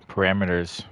Parameters.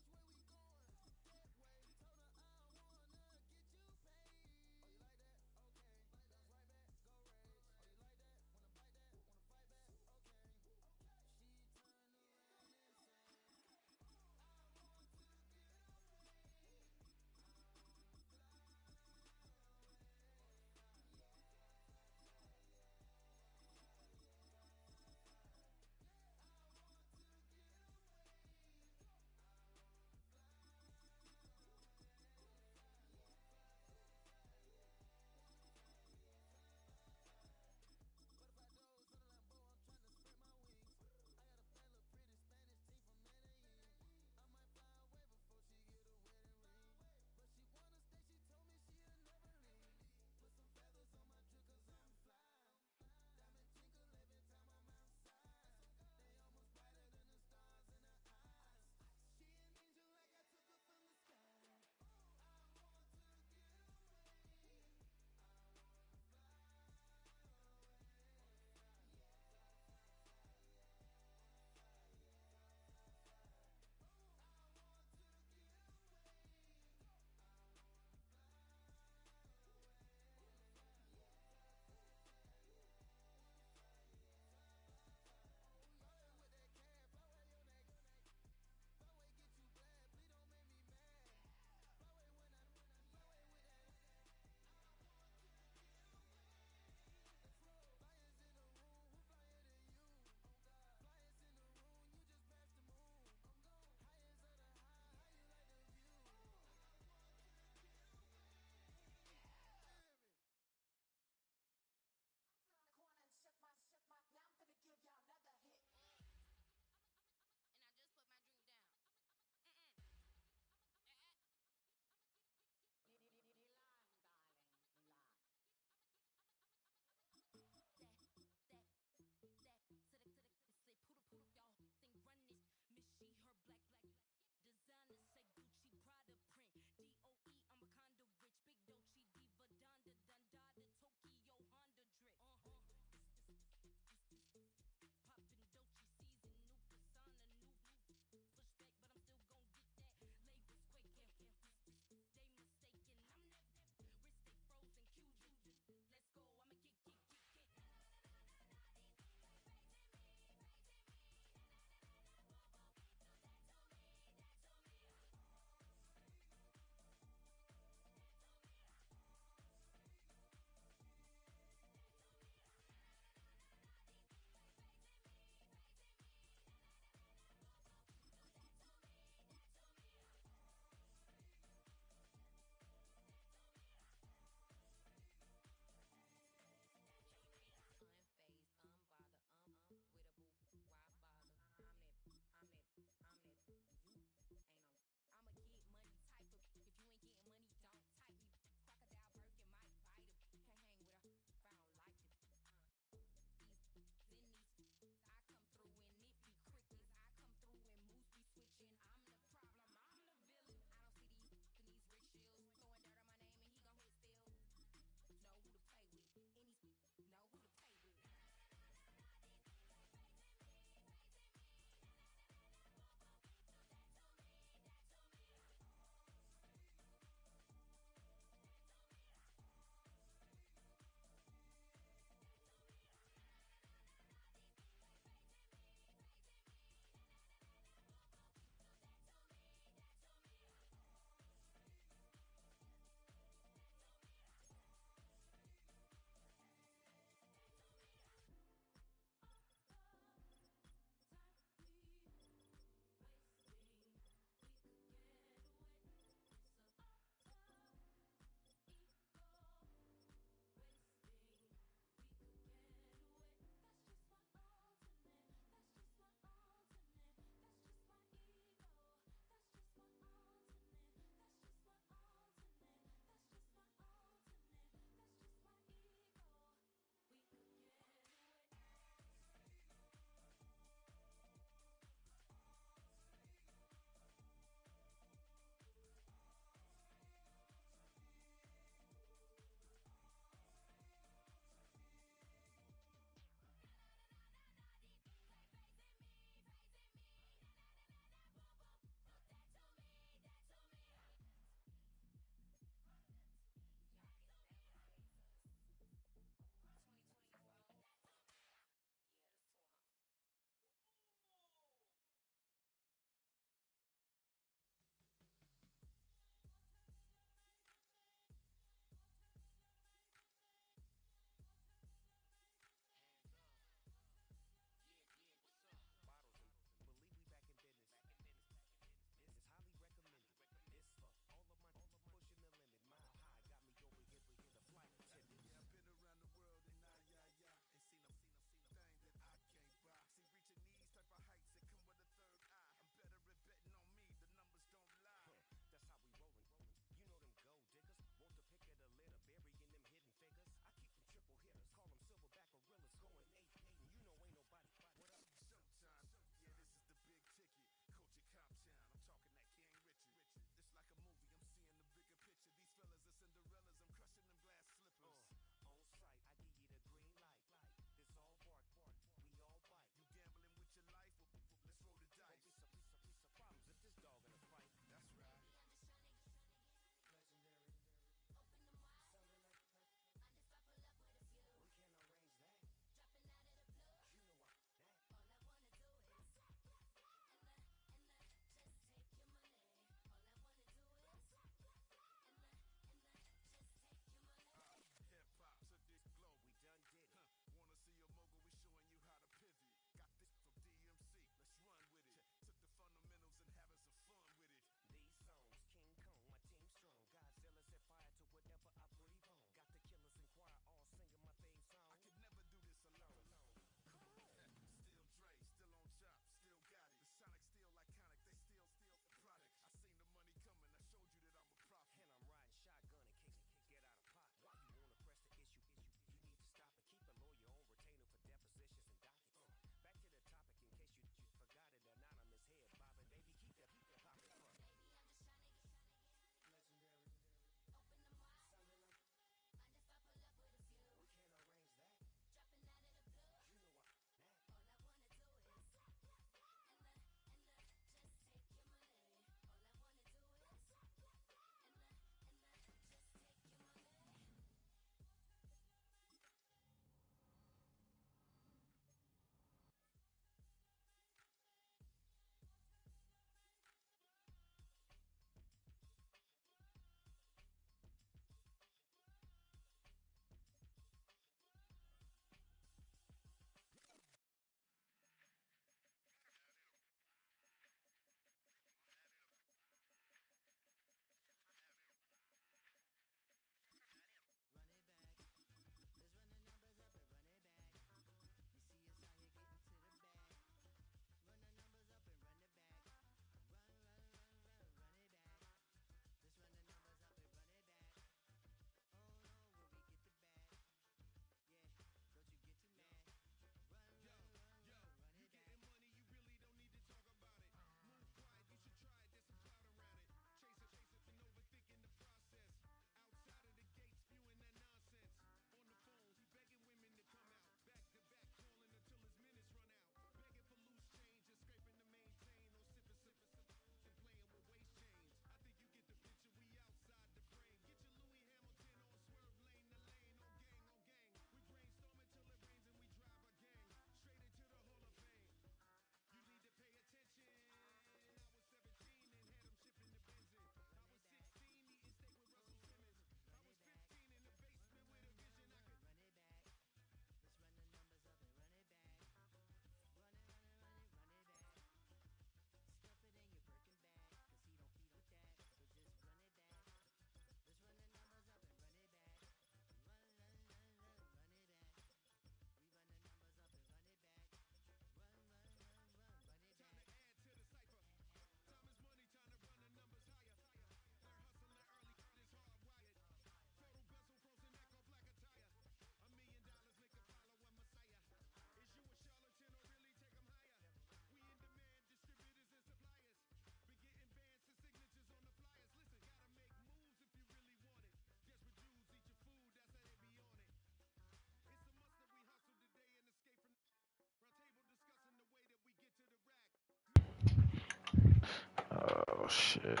shit.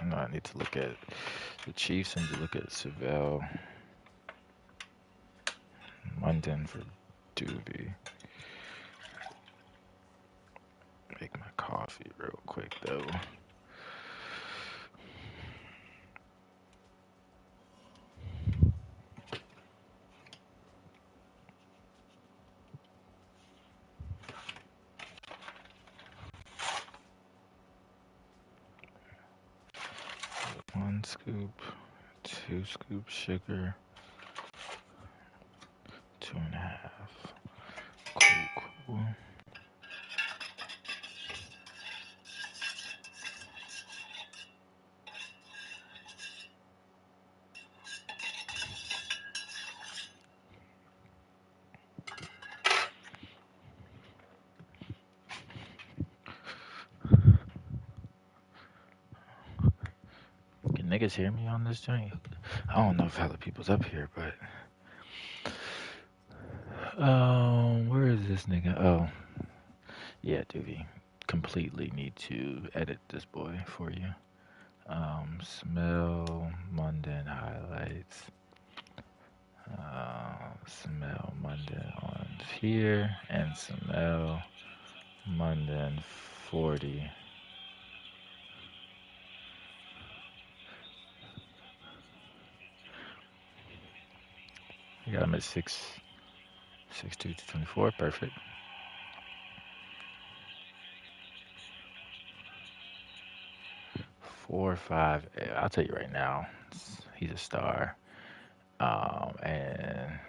No, I need to look at the Chiefs and to look at Seville. London for Doobie. Make my coffee real quick though. One scoop, 2 scoops sugar, 2.5. Cool. Can niggas hear me on this joint? I don't know if hella people's up here, but where is this nigga? Oh, yeah, Doobie. Completely need to edit this boy for you. Smell London highlights. Smell London on here and smell London 40. You got him at 6'2" to 24. Perfect. 4'5". I'll tell you right now, he's a star. And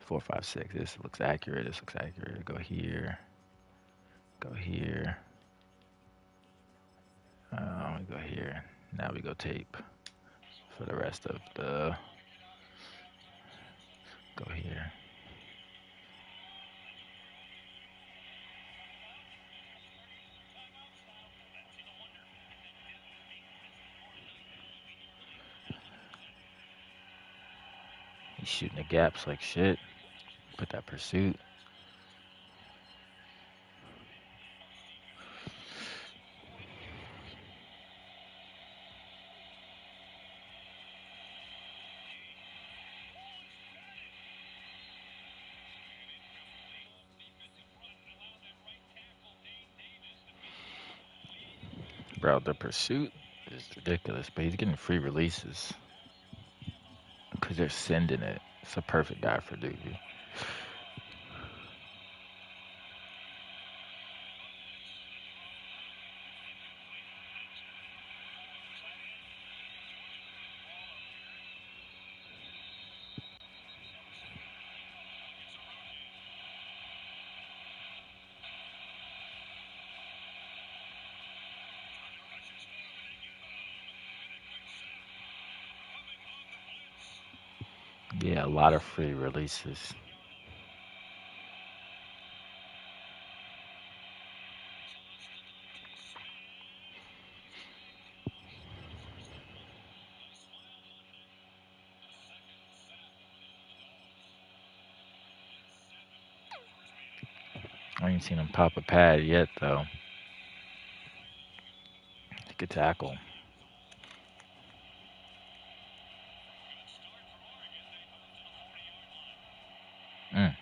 4'5'6". This looks accurate. This looks accurate. Go here. Go here. We go here. Now we go tape for the rest of the. Go here. He's shooting the gaps like shit. Put that pursuit. Bro, the pursuit is ridiculous, but he's getting free releases because they're sending it. It's a perfect guy for Doobie. Yeah, a lot of free releases. I ain't seen him pop a pad yet, though. He could tackle. Mm.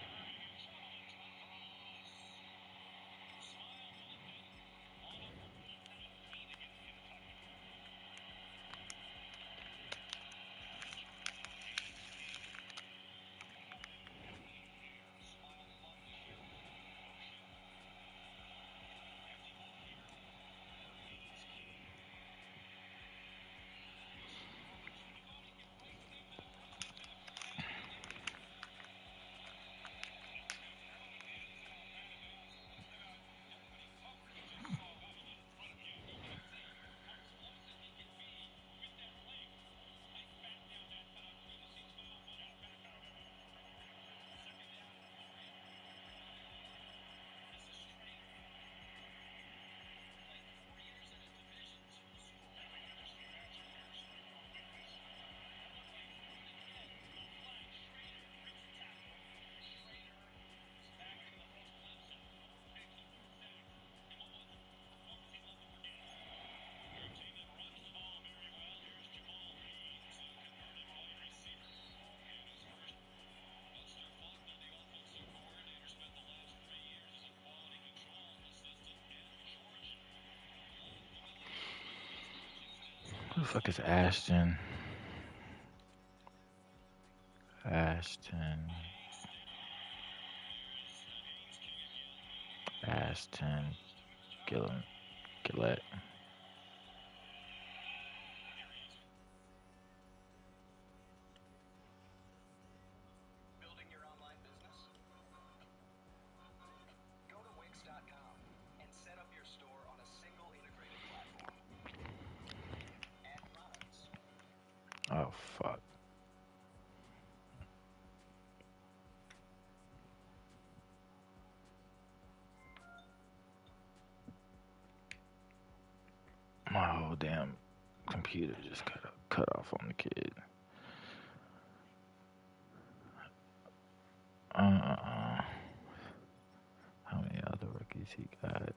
the fuck is Ashton? Ashton. Ashton. Gillen. Gillette. Oh, fuck. My whole damn computer just cut off on the kid. Uh. How many other rookies he got?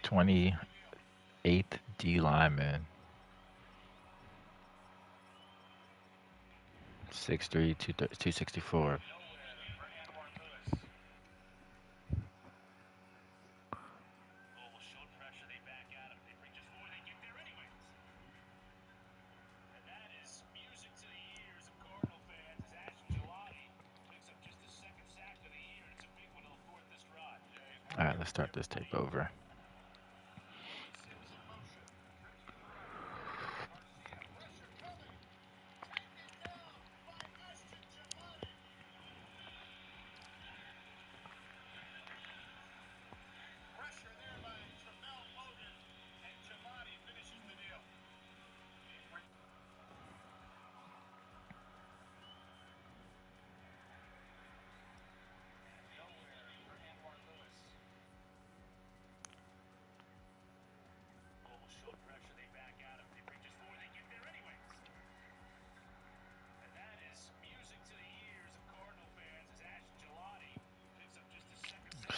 '28th D lineman. 6'3", 264. All right, let's start this tape over.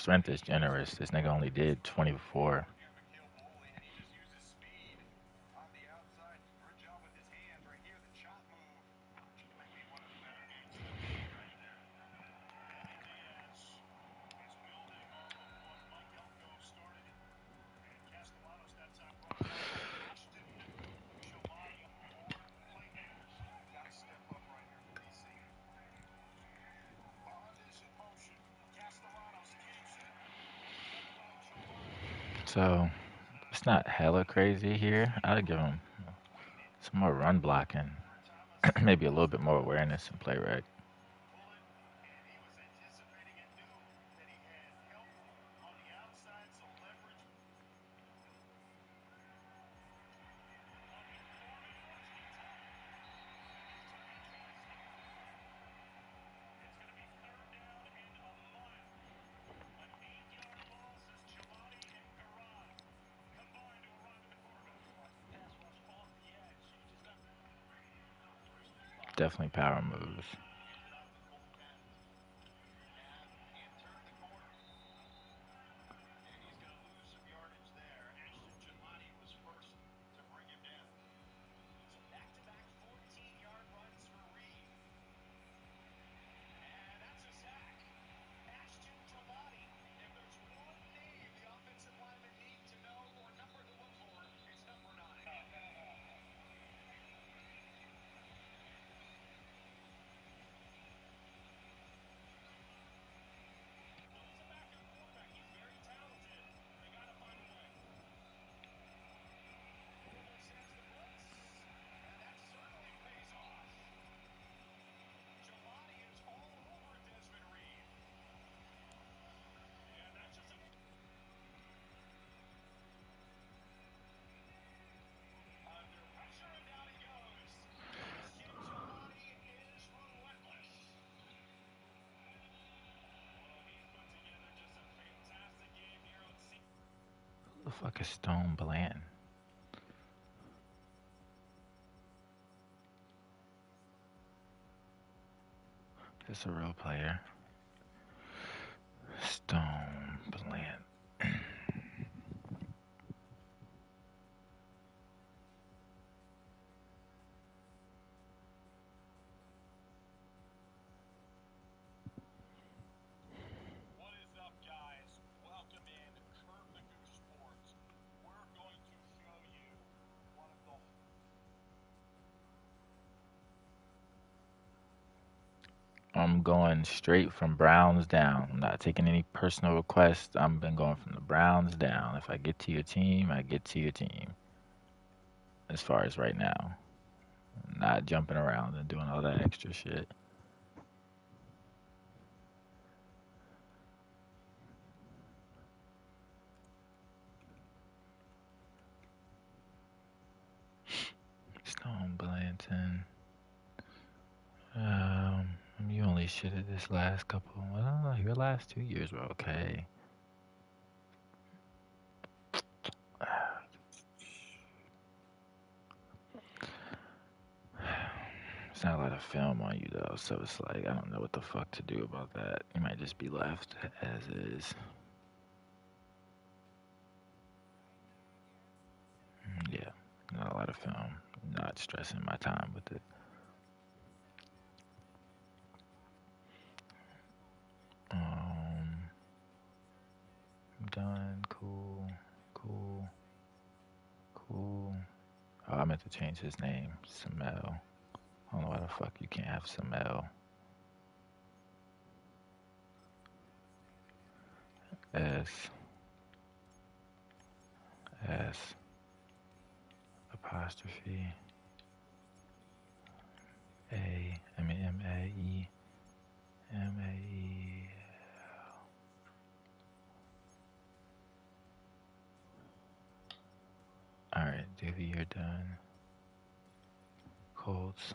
Strength is generous. This nigga only did 24. So it's not hella crazy here. I'd give him some more run blocking, maybe a little bit more awareness and play rec. Definitely power moves. Fuck is Stone Bland? It's a real player. Stone Bland. I'm going straight from Browns down. I'm not taking any personal requests. I'm been going from the Browns down. If I get to your team, I get to your team. As far as right now, not jumping around and doing all that extra shit. Stone Blanton. You only shitted this last couple. Well, your last 2 years were okay. It's not a lot of film on you though, so it's like I don't know what the fuck to do about that. You might just be left as is. Yeah, not a lot of film. Not stressing my time with it. I'm done. Cool. Cool. Cool. Oh, I meant to change his name. Samel. I don't know why the fuck you can't have Samel. S. S. Apostrophe. A. I mean M-A-E. M-A-E. Alright, Davey, you're done. Colts.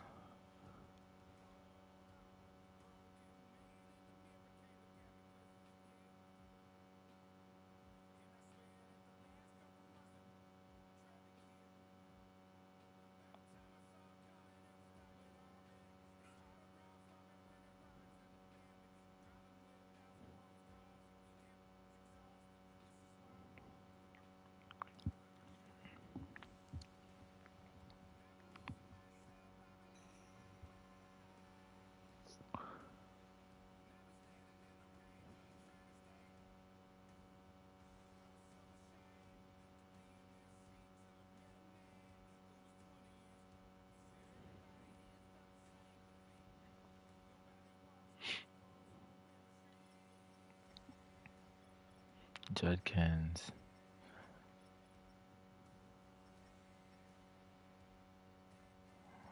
Judkins.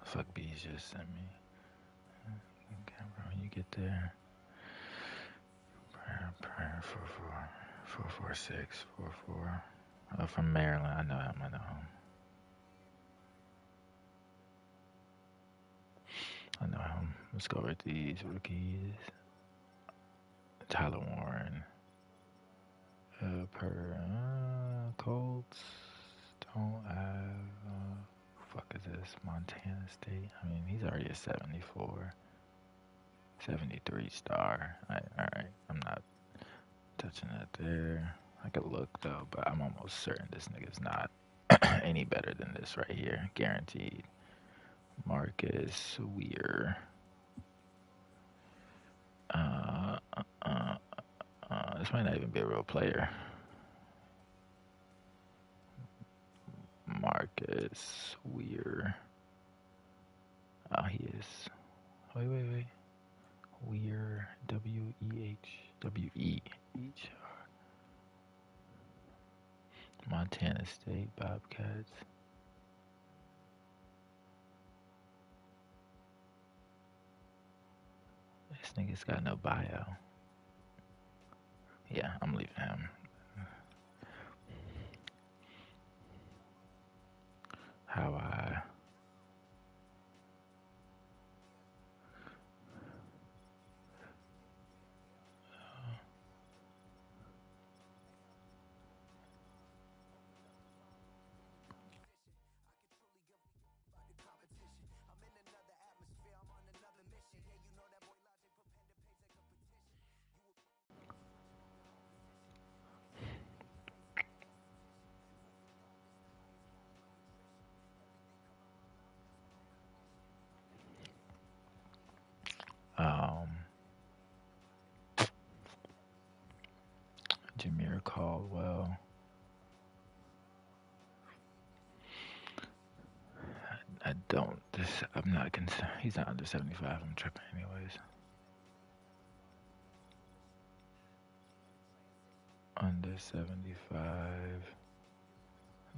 Fuck Bees just sent me. Okay, bro, when you get there. Prayer 44644. Oh, from Maryland. I know him. I know him. I know him. Let's go with these rookies. Tyler Warren. Colts don't have. Fuck is this? Montana State. I mean, he's already a 74, 73 star. All right. I'm not touching that there. I could look though, but I'm almost certain this nigga's not any better than this right here, guaranteed. Marcus Weir. This might not even be a real player. Marcus Weir. Oh, he is. Wait. Weir. W-E-H-W-E-H. Montana State Bobcats. This nigga's got no bio. Yeah, I'm leaving him. How I Jameer Caldwell. I don't. I'm not concerned. He's not under 75. I'm tripping anyways. Under 75.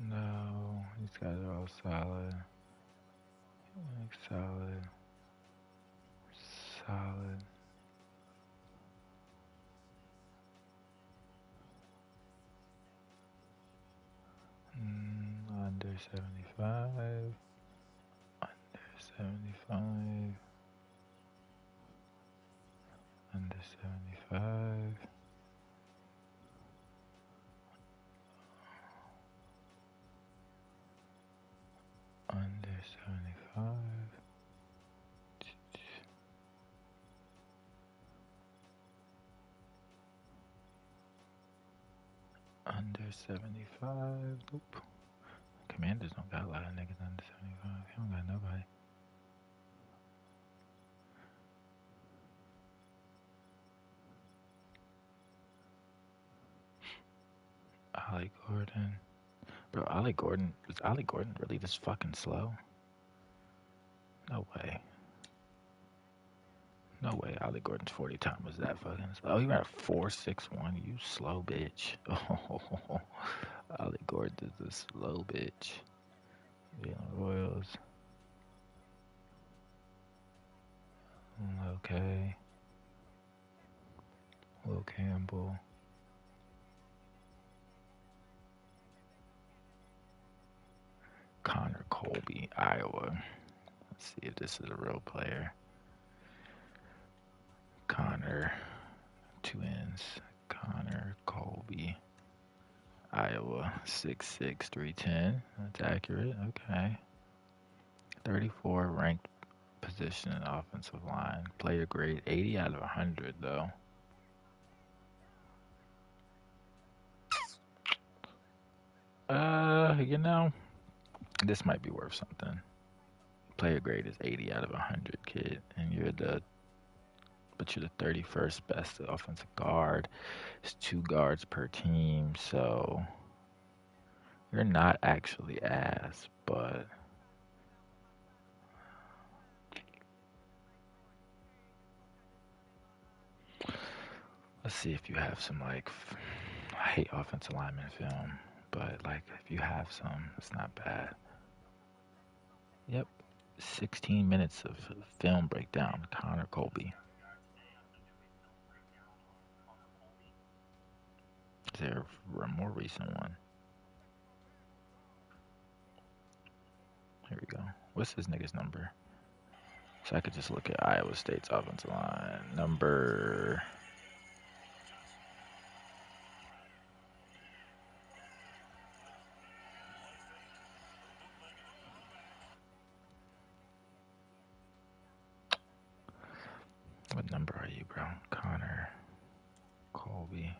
No, these guys are all solid. Like solid. Solid. Under 75. Under 75. Under 75. Under 75. Under 75. Nope. Commanders don't got a lot of niggas under 75. They don't got nobody. Ollie Gordon. Bro, was Ollie Gordon really this fucking slow? No way. No way Ollie Gordon's 40 time was that fucking slow. Oh, he ran a 4.61. You slow bitch. Oh, Ollie Gordon is a slow bitch. Jalen Royals. Okay. Will Campbell. Connor Colby, Iowa. Let's see if this is a real player. Connor, 2 N's. Connor Colby, Iowa, 6'6", 310. That's accurate. Okay. 34 ranked position in offensive line. Player grade 80 out of 100 though. You know, this might be worth something. Player grade is 80 out of 100, kid, and you're the 31st best offensive guard. It's 2 guards per team, so you're not actually ass, but let's see if you have some like I hate offensive lineman film, but like if you have some, it's not bad. Yep, 16 minutes of film breakdown. Connor Colby. Is there a more recent one? Here we go. What's this nigga's number? So I could just look at Iowa State's offensive line. Number. What number are you, bro? Connor Colby.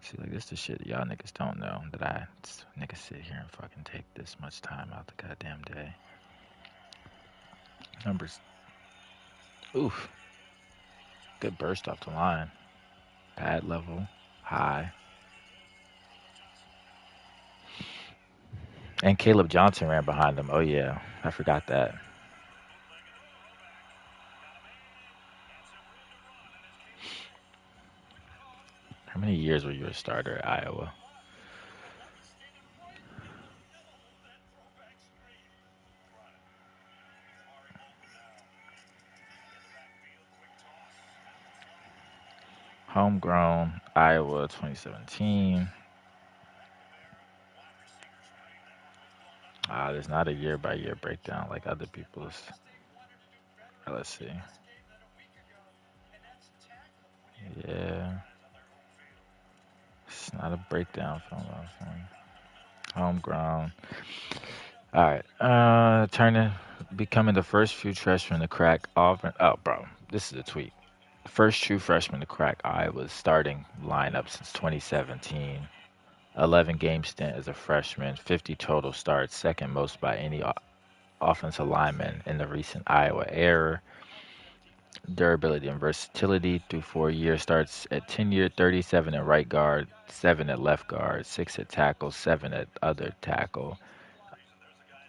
See, like this the shit y'all niggas don't know that niggas sit here and fucking take this much time out the goddamn day. Numbers. Oof. Good burst off the line. Pad level. High. And Caleb Johnson ran behind him. Oh, yeah. I forgot that. How many years were you a starter at Iowa? Homegrown, Iowa, 2017. There's not a year-by-year breakdown like other people's. Let's see. Yeah. It's not a breakdown film. Homegrown. All right. Becoming the first true freshman to crack Auburn. Oh, bro. This is a tweet. First true freshman to crack Iowa's starting lineup since 2017. 11-game stint as a freshman, 50 total starts, second most by any offensive lineman in the recent Iowa era. Durability and versatility through 4 years. Starts at 10-year, 37 at right guard, 7 at left guard, 6 at tackle, 7 at other tackle.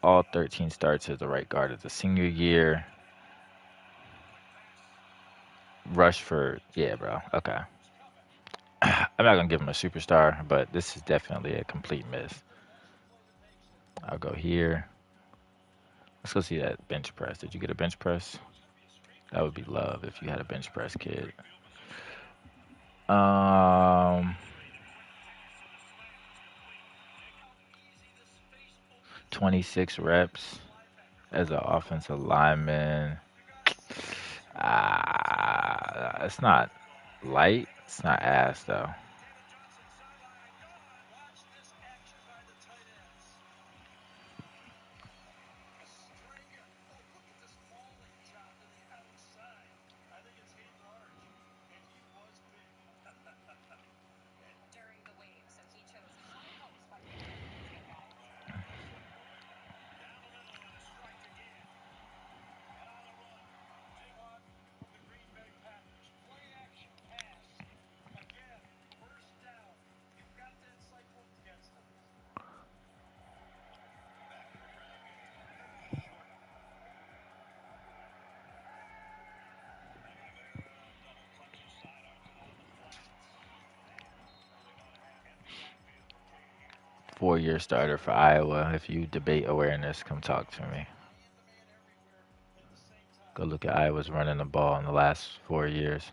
All 13 starts as the right guard as a senior year. Rush for, yeah, bro. Okay. I'm not going to give him a superstar, but this is definitely a complete miss. I'll go here. Let's go see that bench press. Did you get a bench press? That would be love if you had a bench press, kid. 26 reps as an offensive lineman. It's not light. It's not ass though. Four-year starter for Iowa. If you debate awareness, come talk to me. Go look at Iowa's running the ball in the last 4 years.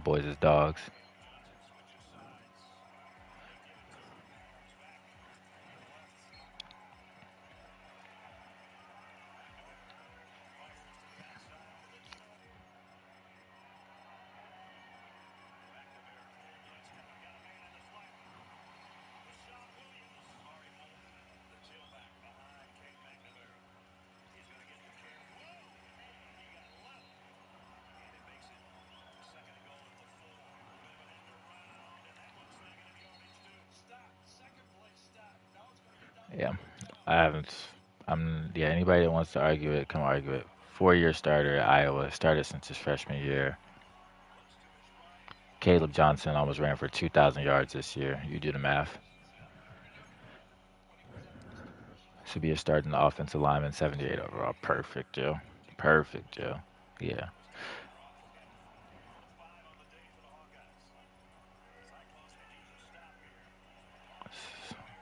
Boys is dogs. Yeah, I haven't. Yeah. Anybody that wants to argue it, come argue it. 4-year starter at Iowa. Started since his freshman year. Caleb Johnson almost ran for 2,000 yards this year. You do the math. Should be a starting offensive lineman, 78 overall. Perfect, Joe. Perfect, Joe. Yeah.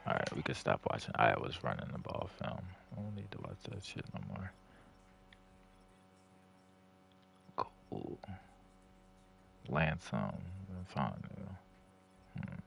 All right, we could stop watching Iowa's running the ball film. I don't need to watch that shit no more. Cool. Lansom. Fine. Mm-hmm.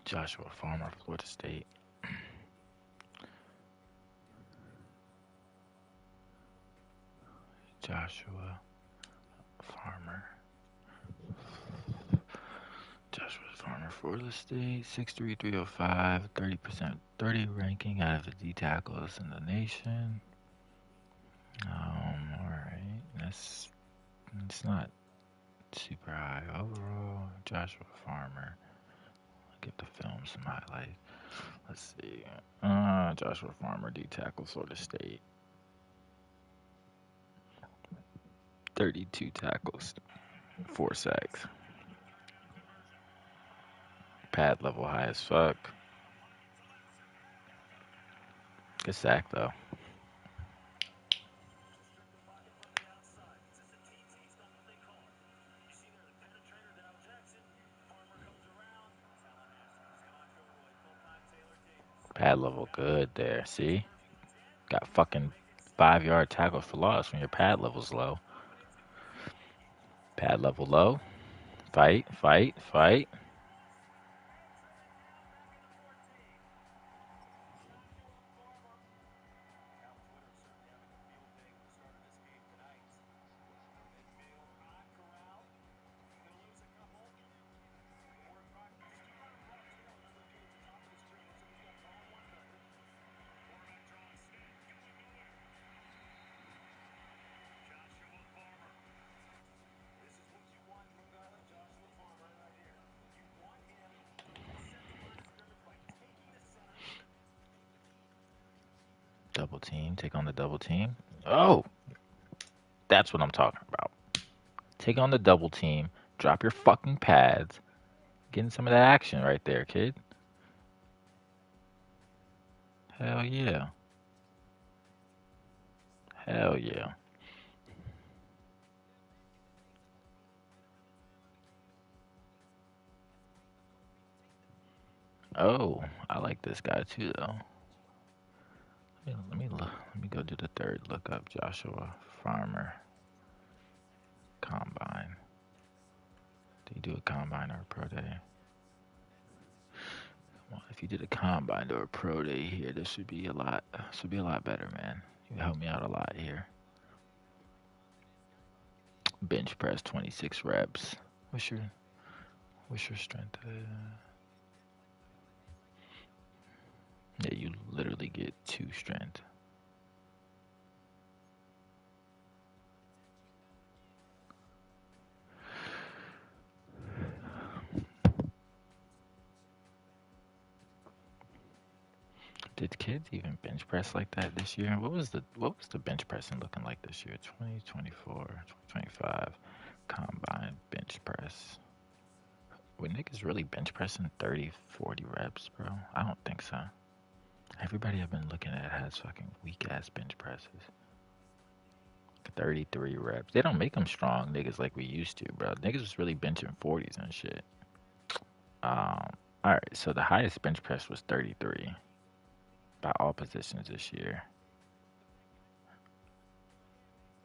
Joshua Farmer, Florida State. Joshua Farmer. Joshua Farmer, Florida State, 6'3", 305, 30%, 30 ranking out of the D tackles in the nation. All right, it's not super high overall. Joshua Farmer. Give the film some highlight. Let's see. Joshua Farmer, D tackle, Florida State. 32 tackles, 4 sacks. Pad level high as fuck. Good sack though. pad level good there. See? Got fucking 5 yard tackle for loss when your pad level's low. Pad level low. Fight, fight, fight. Double team. Take on the double team. Oh, that's what I'm talking about. Take on the double team. Drop your fucking pads. Getting some of that action right there, kid. Hell yeah. Hell yeah. Oh, I like this guy too, though. Let me go do the third look up. Joshua Farmer combine. Do you do a combine or a pro day? Well, if you did a combine or a pro day here, this should be a lot. Should be a lot better, man. You helped me out a lot here. Bench press 26 reps. What's your strength? Yeah, you literally get 2 strength. Did kids even bench press like that this year? What was the bench pressing looking like this year? 2024, 2025 combine bench press. Were niggas really bench pressing 30, 40 reps, bro? I don't think so. Everybody I've been looking at has fucking weak ass bench presses. 33 reps. They don't make them strong niggas like we used to, bro. Niggas was really benching 40s and shit. All right. So the highest bench press was 33 by all positions this year.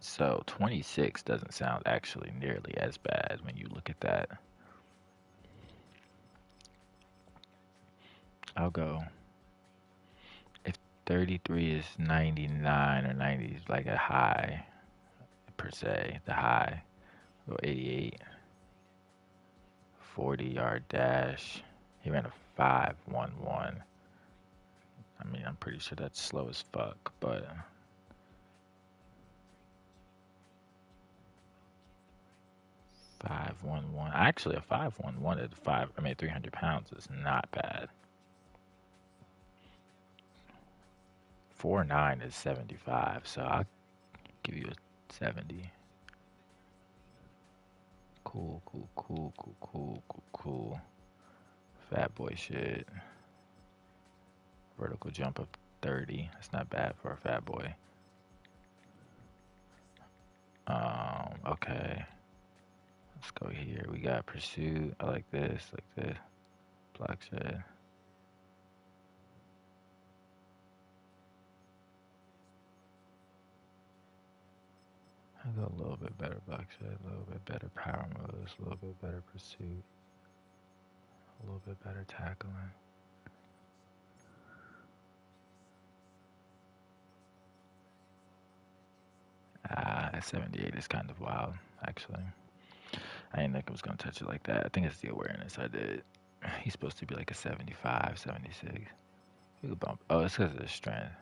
So 26 doesn't sound actually nearly as bad when you look at that. I'll go. If 33 is 99 or 90 is like a high per se, the high, go 88, 40-yard dash. He ran a 5.11. I mean, I'm pretty sure that's slow as fuck, but 5.11. Actually, a 5.11 at 300 pounds is not bad. 4.9 is 75, so I'll give you a 70. Cool, cool, cool, cool, cool, cool, cool. Fat boy shit. Vertical jump of 30. That's not bad for a fat boy. Okay. Let's go here. We got pursuit. I like this, like this. Block shed. I go a little bit better block shed, a little bit better power moves, a little bit better pursuit, a little bit better tackling. At 78 is kind of wild, actually. I didn't think I was going to touch it like that. I think it's the awareness I did. He's supposed to be like a 75, 76. We could bump. Oh, it's because of the strength.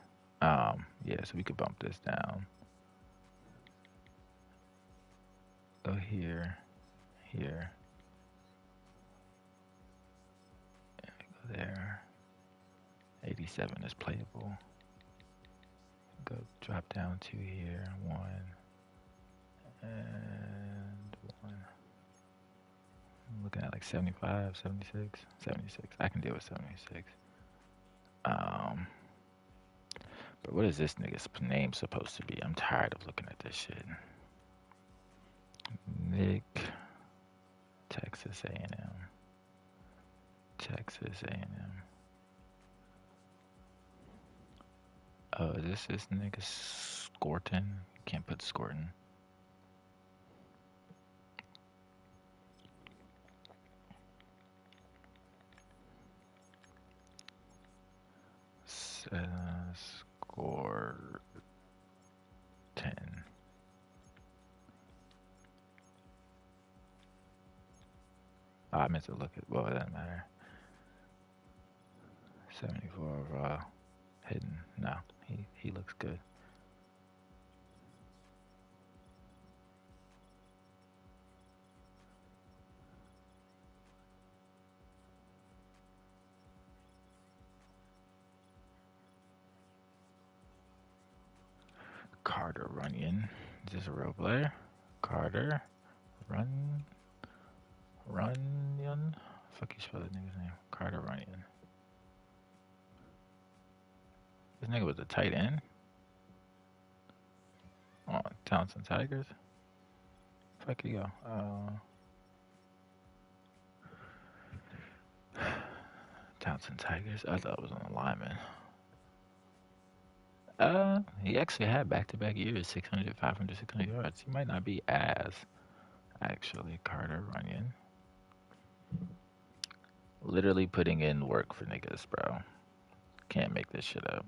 Yeah, so we could bump this down. Go here, here. Go there. 87 is playable. Go drop down 2 here. 1. And 1. I'm looking at like 75, 76, 76. I can deal with 76. But what is this nigga's name supposed to be? I'm tired of looking at this shit. Nick, Texas A&M. Texas A&M. Oh, is this nigga Scorton? Can't put Scorton. Scorton. Oh, I meant to look at. Well, it doesn't matter. 74 overall. Hidden. No, he looks good. Carter Runyon. Is this a real player? Carter Runyon? Fuck you spell that nigga's name. Carter Runyon. This nigga was a tight end? Oh, Townsend Tigers? Fuck you go. Townsend Tigers. I thought it was on the lineman. He actually had back-to-back years, 600, 500, 600 yards. He might not be as actually Carter Runyon. Literally putting in work for niggas, bro. Can't make this shit up.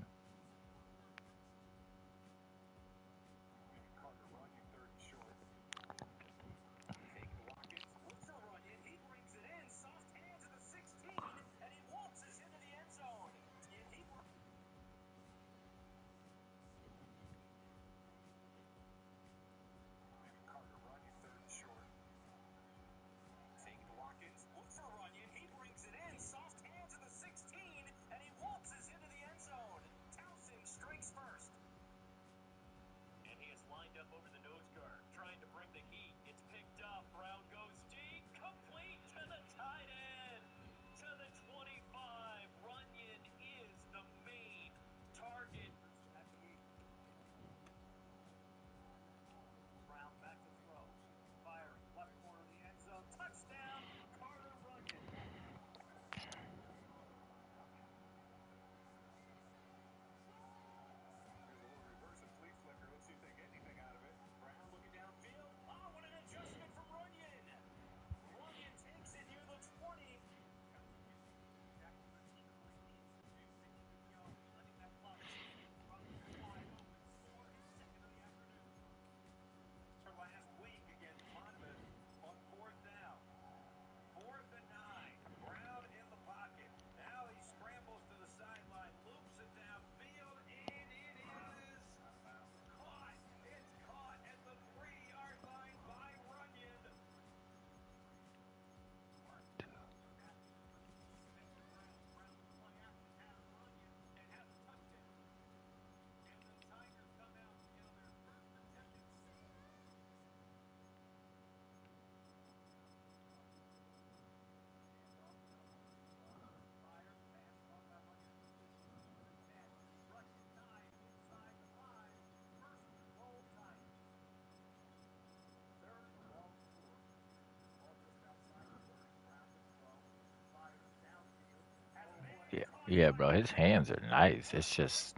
Yeah, bro. His hands are nice. It's just,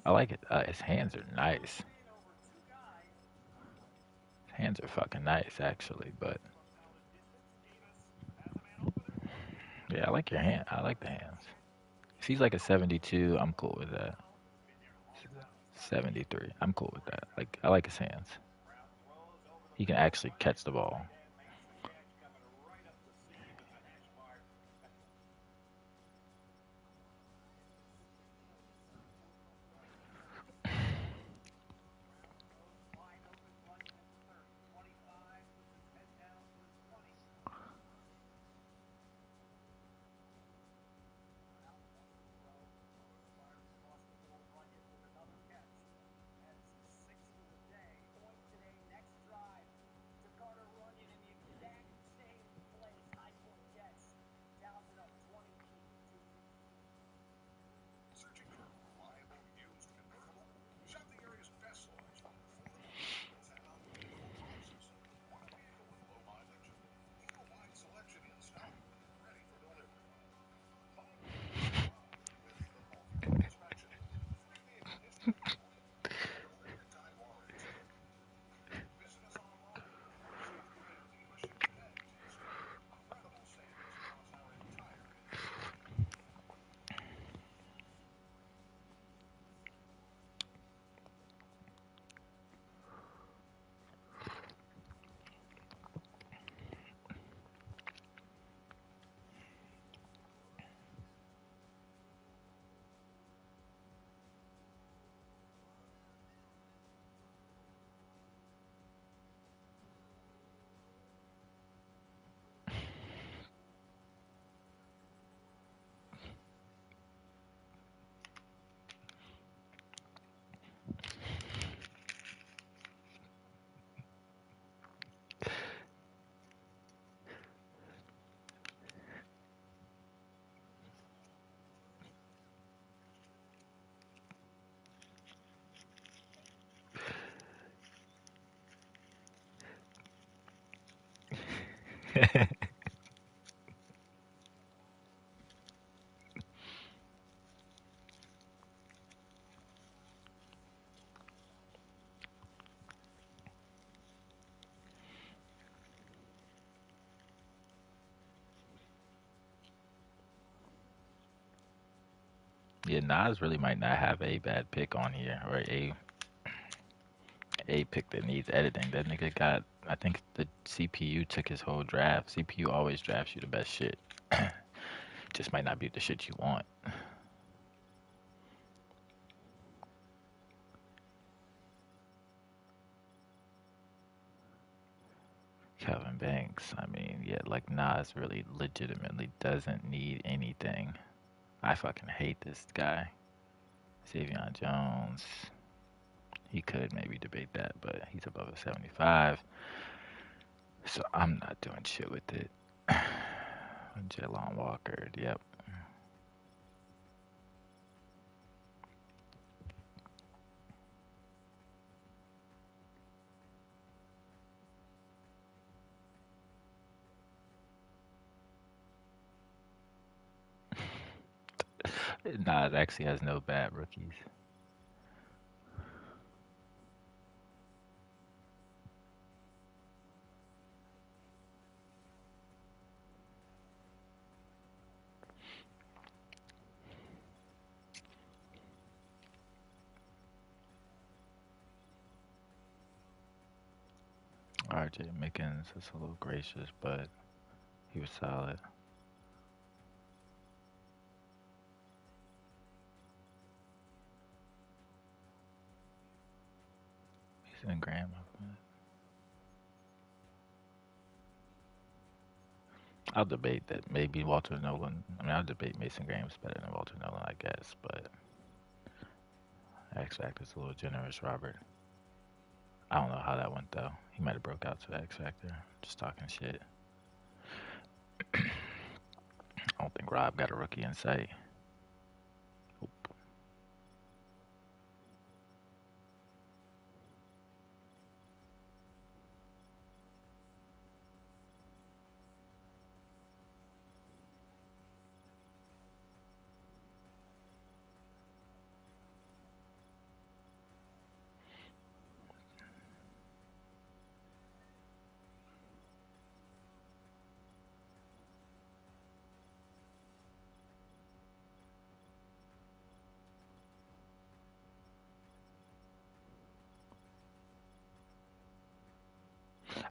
I like it. His hands are nice. His hands are fucking nice, actually. But yeah, I like your hand. I like the hands. If he's like a 72, I'm cool with that. 73, I'm cool with that. Like, I like his hands. He can actually catch the ball. Yeah, Nas really might not have a bad pick on here, or a pick that needs editing. That nigga got, I think the CPU took his whole draft. CPU always drafts you the best shit. Just might not be the shit you want. Calvin Banks, I mean, yeah, like Nas really legitimately doesn't need anything. I fucking hate this guy. Savion Jones, he could maybe debate that, but he's above a 75, so I'm not doing shit with it. Jalon Walker, yep. Nas actually has no bad rookies. RJ Mickens is a little gracious, but he was solid. He's in Graham. I'll debate that maybe Walter Nolan. I mean, I'll debate Mason Graham's better than Walter Nolan, I guess, but X Factor's a little generous, Robert. I don't know how that went though. He might have broke out to X Factor, just talking shit. I don't think Rob got a rookie in sight.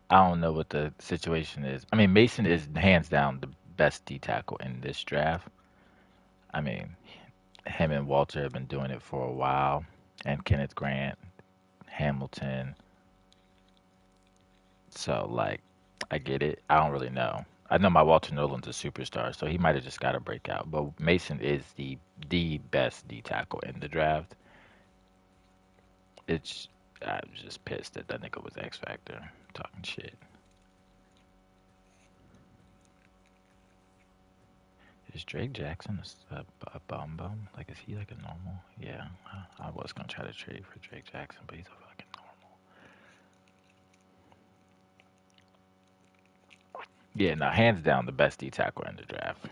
I don't know what the situation is. I mean, Mason is hands down the best D tackle in this draft. I mean, him and Walter have been doing it for a while, and Kenneth Grant, Hamilton. So, like, I get it. I don't really know. I know my Walter Nolan's a superstar, so he might have just got to break out. But Mason is the best D tackle in the draft. It's I'm just pissed that that nigga was X Factor talking shit. Is Drake Jackson a bum bum? Like, is he like a normal? Yeah, I was gonna try to trade for Drake Jackson, but he's a fucking normal. Yeah, no, hands down the best D tackle in the draft.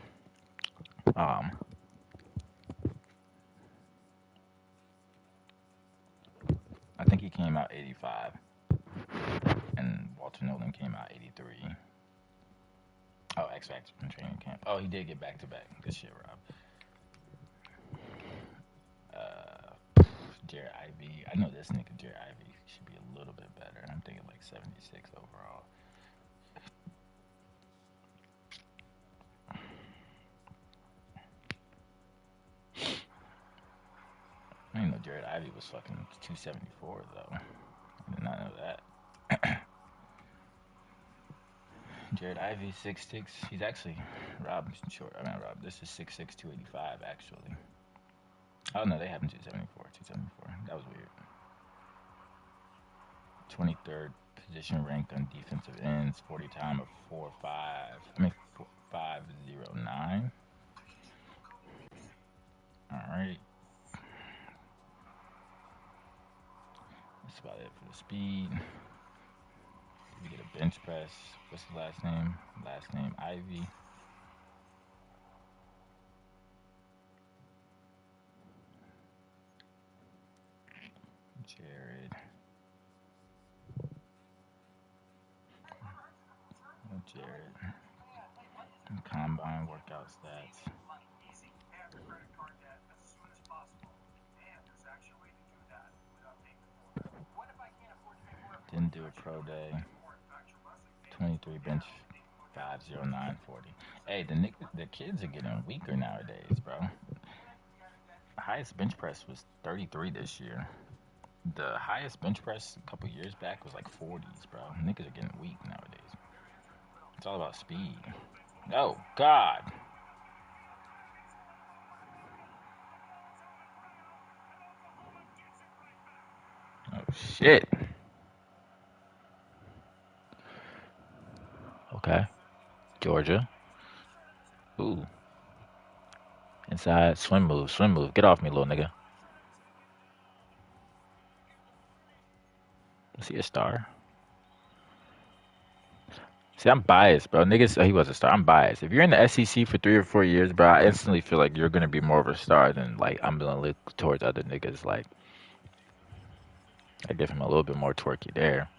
Um, I think he came out 85, and Walter Nolan came out 83. Oh, X Factor from training camp. Oh, he did get back to back. Good shit, Rob. Jared Ivey. I know this nigga Jared Ivey should be a little bit better. I'm thinking like 76 overall. I didn't know Jared Ivey was fucking 274 though. I did not know that. Jared Ivey 6'6". He's actually Rob short. I mean Rob. This is 6'6", 285 actually. Oh no, they have him 274. 274. That was weird. 23rd position ranked on defensive ends. 40 time of 4.5. I mean 5.09. All right. That's about it for the speed. Did we get a Bench press. What's his last name? Last name Ivy. Jared. Jared. Combine workout stats. Didn't do a pro day. 23 bench 50940. Hey, the kids are getting weaker nowadays, bro. The highest bench press was 33 this year. The highest bench press a couple years back was like 40s, bro. Niggas are getting weak nowadays. It's all about speed. Oh, God. Oh, shit. Okay. Georgia. Ooh. Inside. Swim move. Swim move. Get off me, little nigga. Is he a star? See, I'm biased, bro. Niggas, he was a star. I'm biased. If you're in the SEC for 3 or 4 years, bro, I instantly feel like you're gonna be more of a star than like I'm gonna look towards other niggas. Like I give him a little bit more twerky there.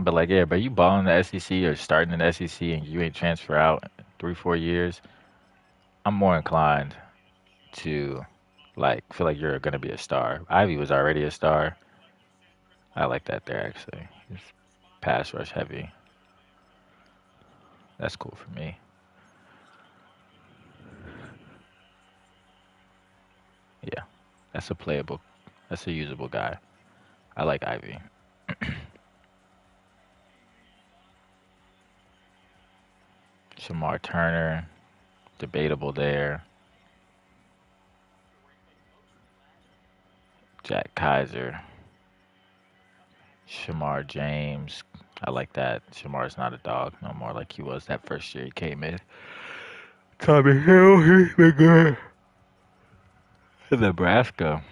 But like, yeah, but you balling in the SEC or starting in the SEC and you ain't transfer out 3, 4 years, I'm more inclined to like feel like you're gonna be a star. Ivy was already a star. I like that there actually. He's pass rush heavy. That's cool for me. Yeah, that's a playable, that's a usable guy. I like Ivy. Shamar Turner, debatable there. Jack Kaiser, Shamar James. I like that. Shamar's not a dog no more like he was that first year he came in. Tommy Hill, he's been good. Nebraska.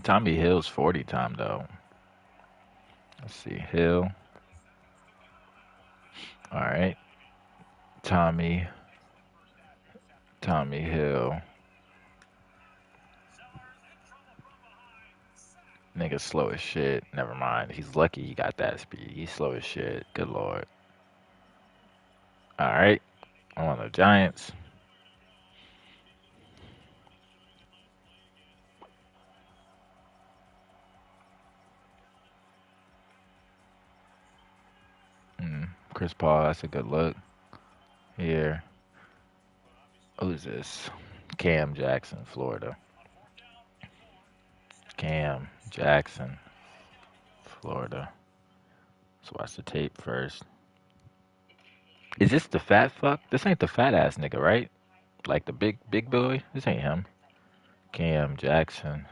Tommy Hill's 40 time though. Let's see. Hill. All right. Tommy. Tommy Hill. Nigga slow as shit. Never mind. He's lucky he got that speed. He's slow as shit. Good lord. All right. I'm on the Giants. Chris Paul, that's a good look. Here. Who's this? Cam Jackson, Florida. Cam Jackson, Florida. Let's watch the tape first. Is this the fat fuck? This ain't the fat ass nigga, right? Like the big boy? This ain't him. Cam Jackson.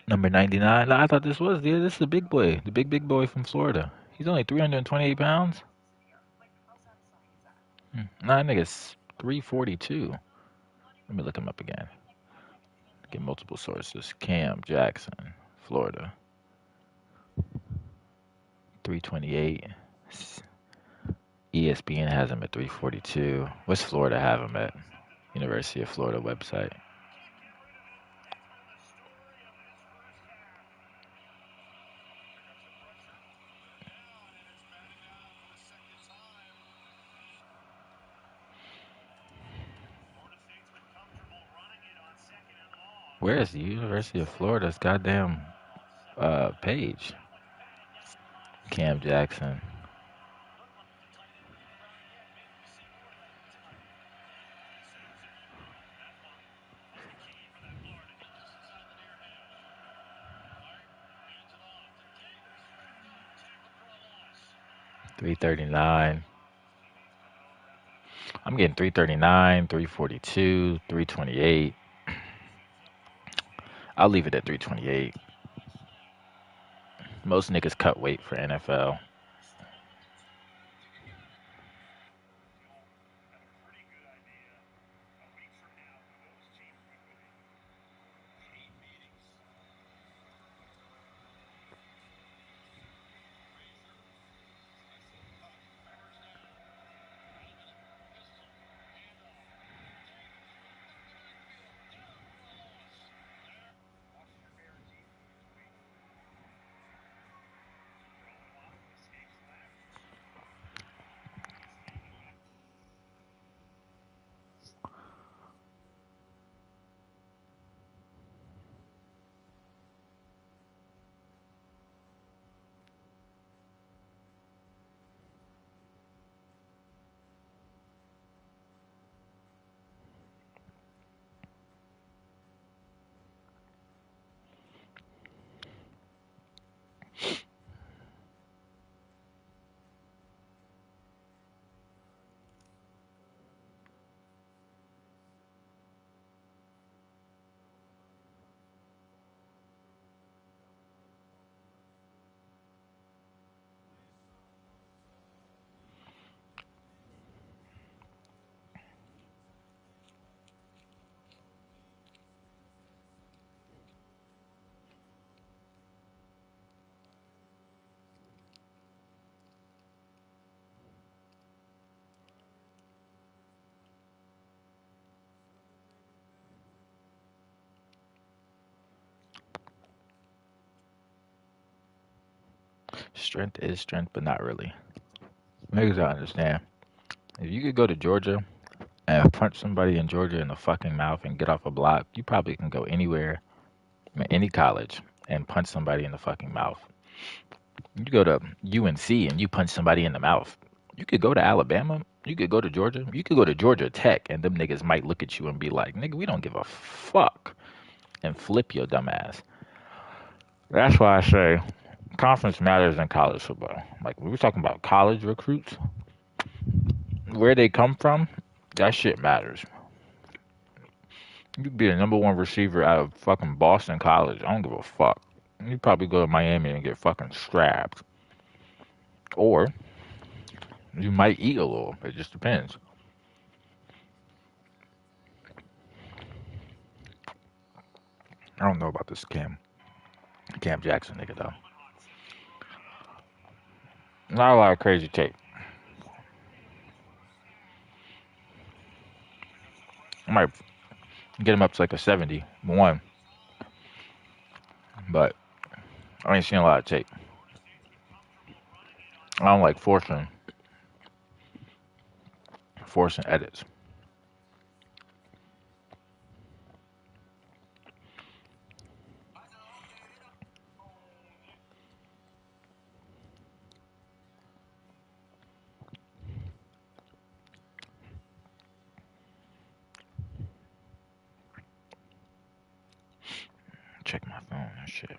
Number 99. I thought this was, dude. This is the big boy. The big boy from Florida. He's only 328 pounds. Nah, that nigga's 342. Let me look him up again. Get multiple sources. Cam Jackson, Florida. 328. ESPN has him at 342. What's Florida have him at? University of Florida website. Where is the University of Florida's goddamn page? Cam Jackson. $339. I'm getting $339, $342, $328. I'll leave it at $328. Most niggas cut weight for NFL. Strength is strength, but not really. Niggas I understand. If you could go to Georgia and punch somebody in Georgia in the fucking mouth and get off a block, you probably can go anywhere, any college, and punch somebody in the fucking mouth. You go to UNC and you punch somebody in the mouth. You could go to Alabama. You could go to Georgia. You could go to Georgia Tech, and them niggas might look at you and be like, "Nigga, we don't give a fuck," and flip your dumb ass. That's why I say conference matters in college football. Like when we're talking about college recruits, where they come from, that shit matters. You could be the number one receiver out of fucking Boston College. I don't give a fuck. You probably go to Miami and get fucking strapped. Or you might eat a little. It just depends. I don't know about this Cam Jackson nigga though. Not a lot of crazy tape. I might get him up to like a 71, but I ain't seen a lot of tape. I don't like forcing edits. Check my phone and shit.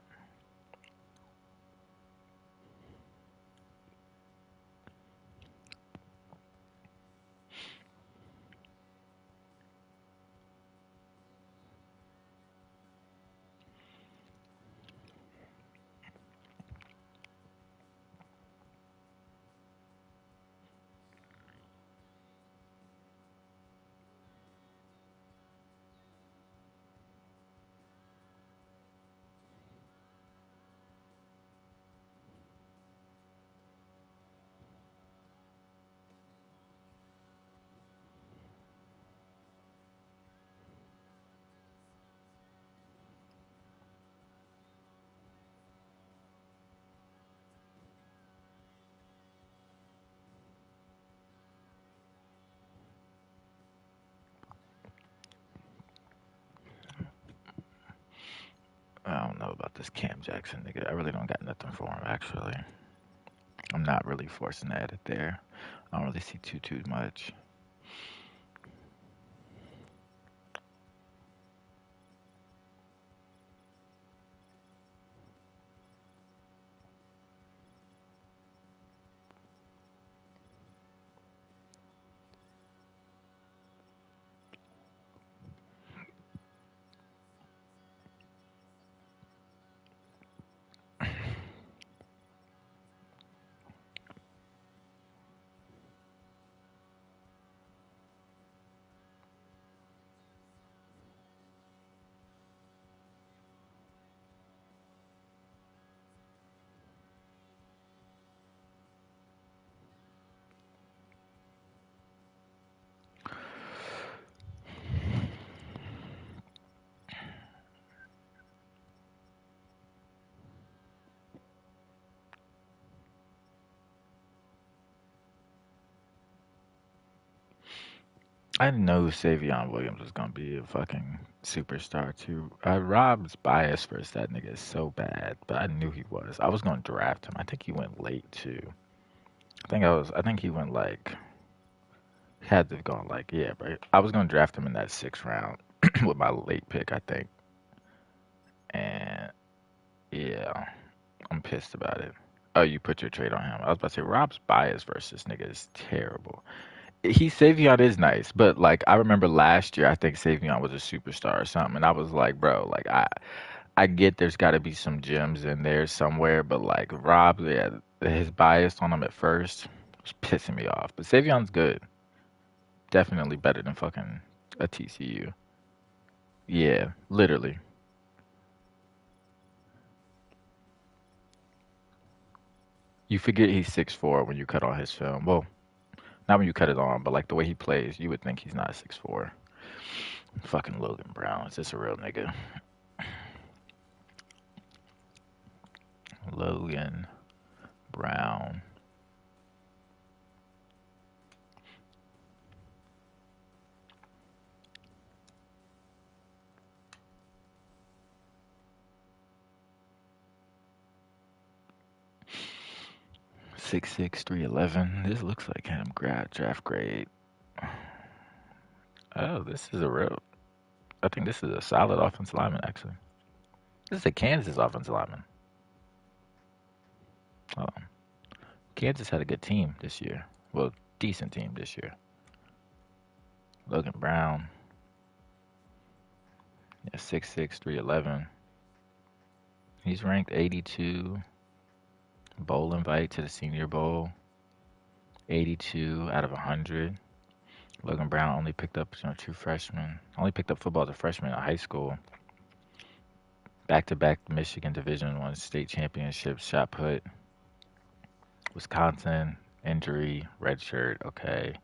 I don't know about this Cam Jackson nigga. I really don't got nothing for him actually. I'm not really forcing the edit there. I don't really see too much. I didn't know Savion Williams was gonna be a fucking superstar too. Rob's bias versus that nigga is so bad, but I knew he was. I was gonna draft him. I think he went late too. I think he went like had to have gone like yeah, but I was gonna draft him in that sixth round with my late pick, I think. And yeah, I'm pissed about it. Oh, you put your trade on him. I was about to say Rob's bias versus this nigga is terrible. Savion is nice, but like I remember last year, I think Savion was a superstar or something, and I was like, bro, like I get there's got to be some gems in there somewhere, but like Rob, yeah, his bias on him at first was pissing me off. But Savion's good, definitely better than fucking a TCU. Yeah, literally. You forget he's 6'4" when you cut on his film. Well, not when you cut it on, but like the way he plays, you would think he's not 6'4". Fucking Logan Brown, is this a real nigga? Logan Brown. Six 311. This looks like him. Draft grade. Oh, this is a real. I think this is a solid offensive lineman, actually. This is a Kansas offensive lineman. Oh, Kansas had a good team this year. Well, decent team this year. Logan Brown. Yeah, 6'6", 311. He's ranked 82. Bowl invite to the Senior Bowl. 82 out of 100. Logan Brown only picked up, true freshman. Only picked up football as a freshman in high school. Back-to-back Michigan Division I state championships, shot put. Wisconsin, injury, redshirt, okay.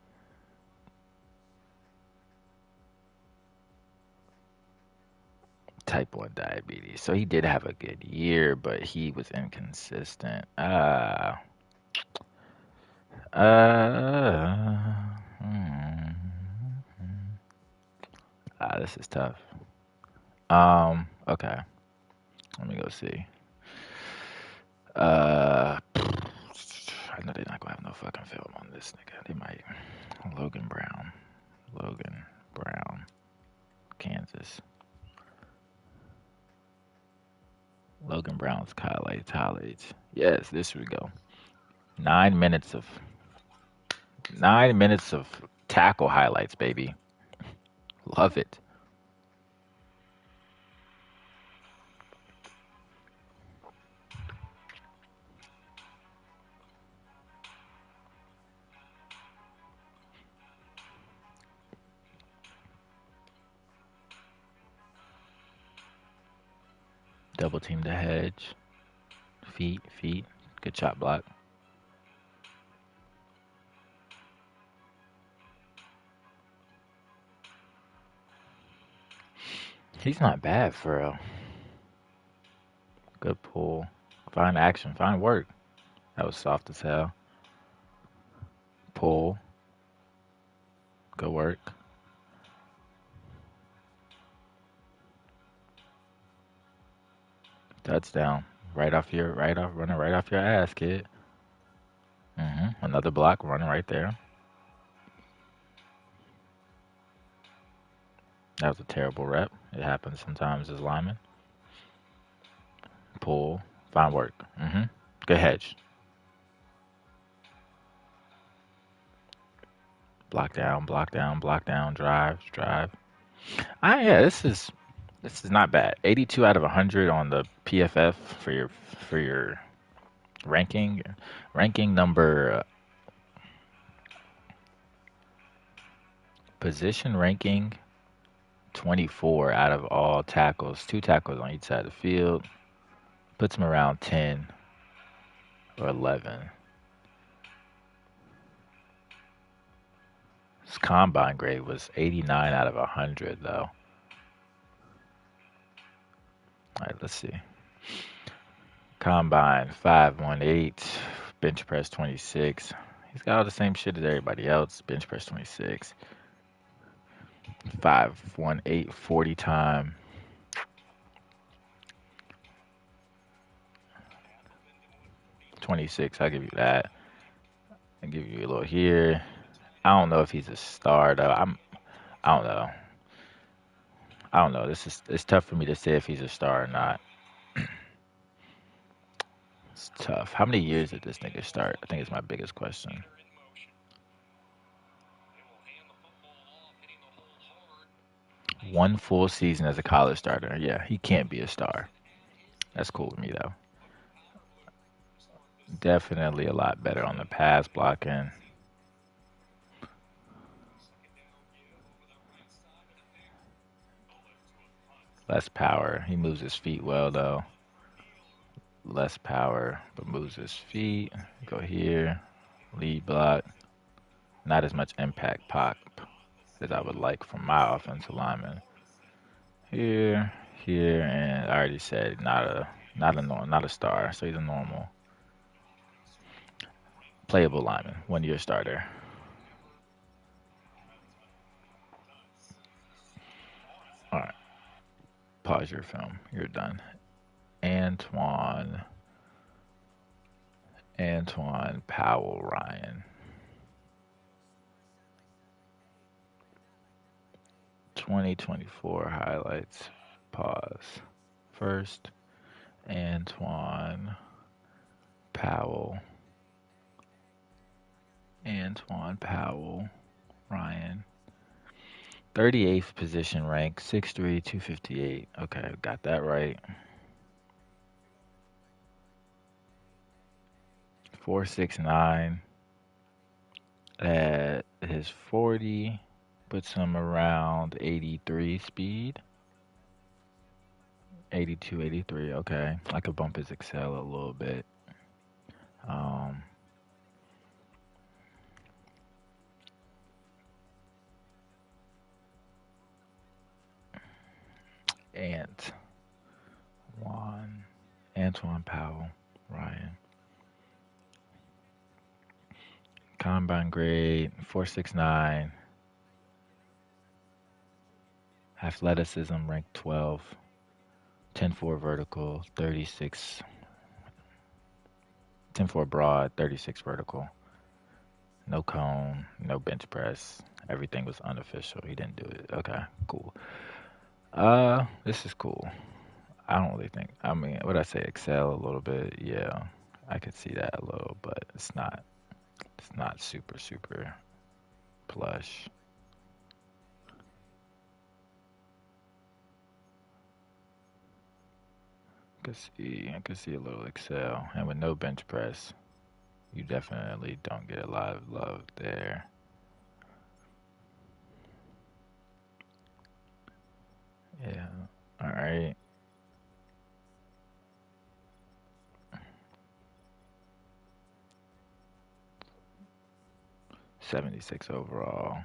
Type 1 diabetes. So he did have a good year, but he was inconsistent. This is tough. Okay. Let me go see. I know they're not gonna have no fucking film on this nigga. They might. Logan Brown. Kansas. Logan Brown's highlights. Yes, this we go. 9 minutes of tackle highlights, baby. Love it. Double team the hedge. Feet. Good shot block. He's not bad for a good pull. Fine action. Fine work. That was soft as hell. Pull. Good work. Touchdown. Running right off your ass, kid. Another block running right there. That was a terrible rep. It happens sometimes as linemen. Pull. Fine work. Good hedge. Block down. Drive. Yeah, this is not bad. 82 out of 100 on the PFF for your ranking. Ranking number position ranking 24 out of all tackles. 2 tackles on each side of the field. Puts him around 10 or 11. His combine grade was 89 out of 100, though. All right, let's see. Combine 518, bench press 26. He's got all the same shit as everybody else. Bench press 26. 518, 40 time. $26, I'll give you that. I'll give you a little here. I don't know if he's a star though. I don't know. It's tough for me to say if he's a star or not. It's tough. How many years did this nigga start? I think it's my biggest question. One full season as a college starter. Yeah, he can't be a star. That's cool with me though. Definitely a lot better on the pass blocking. Less power. He moves his feet well though. Less power, but moves his feet. Go here. Lead block. Not as much impact pop as I would like from my offensive lineman. Here, and I already said not a star, so he's a normal. Playable lineman, 1 year starter. All right, pause your film. You're done. Antoine Powell Ryan. 2024 highlights. Pause. First, Antoine Powell. Antoine Powell Ryan. 38th position rank, 6'3", 258. Okay, got that right. 4.69 at his 40, puts him around 83 speed. 82, 83. Okay, I could bump his Excel a little bit. Um, Antoine Powell Ryan. Combine grade 4.69. Athleticism ranked 12. 10.4 vertical, 36. 10.4 broad, 36 vertical. No cone, no bench press. Everything was unofficial. He didn't do it. Okay, cool. This is cool. I don't really think. I mean, what I say, excel a little bit. Yeah, I could see that a little, but it's not. It's not super super plush. I could see a little excel, and with no bench press, you definitely don't get a lot of love there. Yeah. All right. 76 overall.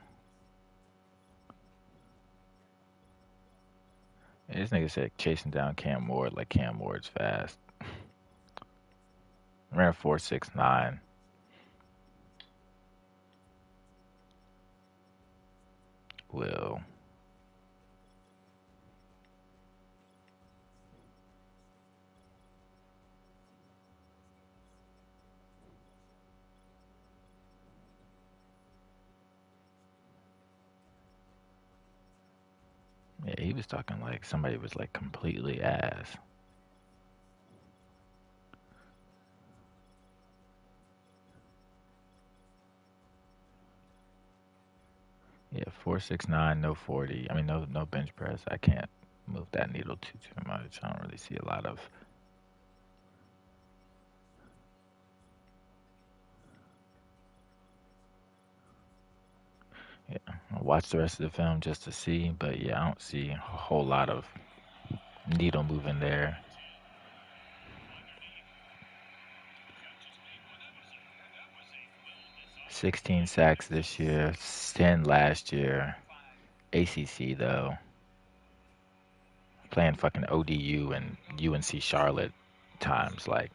Yeah, this nigga said chasing down Cam Ward like Cam Ward's fast. Ran 4.69. Will. Yeah, he was talking like somebody was like completely ass. Yeah, 4.69, no 40. I mean, no bench press. I can't move that needle too much. I don't really see a lot of. Yeah, I'll watch the rest of the film just to see, but yeah, I don't see a whole lot of needle moving there. 16 sacks this year, 10 last year. ACC though, playing fucking ODU and UNC Charlotte times like.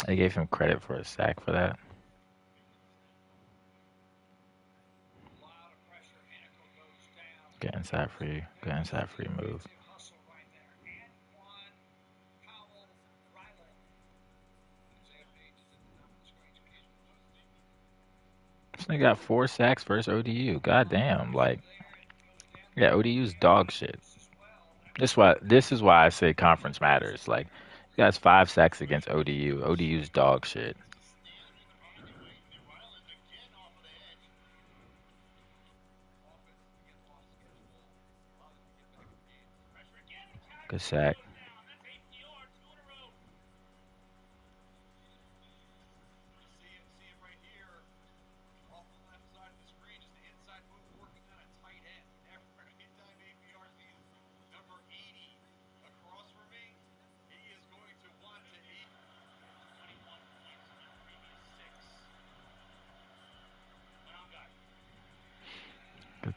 They gave him credit for a sack for that. Get inside free move. This nigga got 4 sacks versus ODU. God damn, like, yeah, ODU's dog shit. This is why I say conference matters. Like, you guys 5 sacks against ODU. ODU's dog shit. Good sack.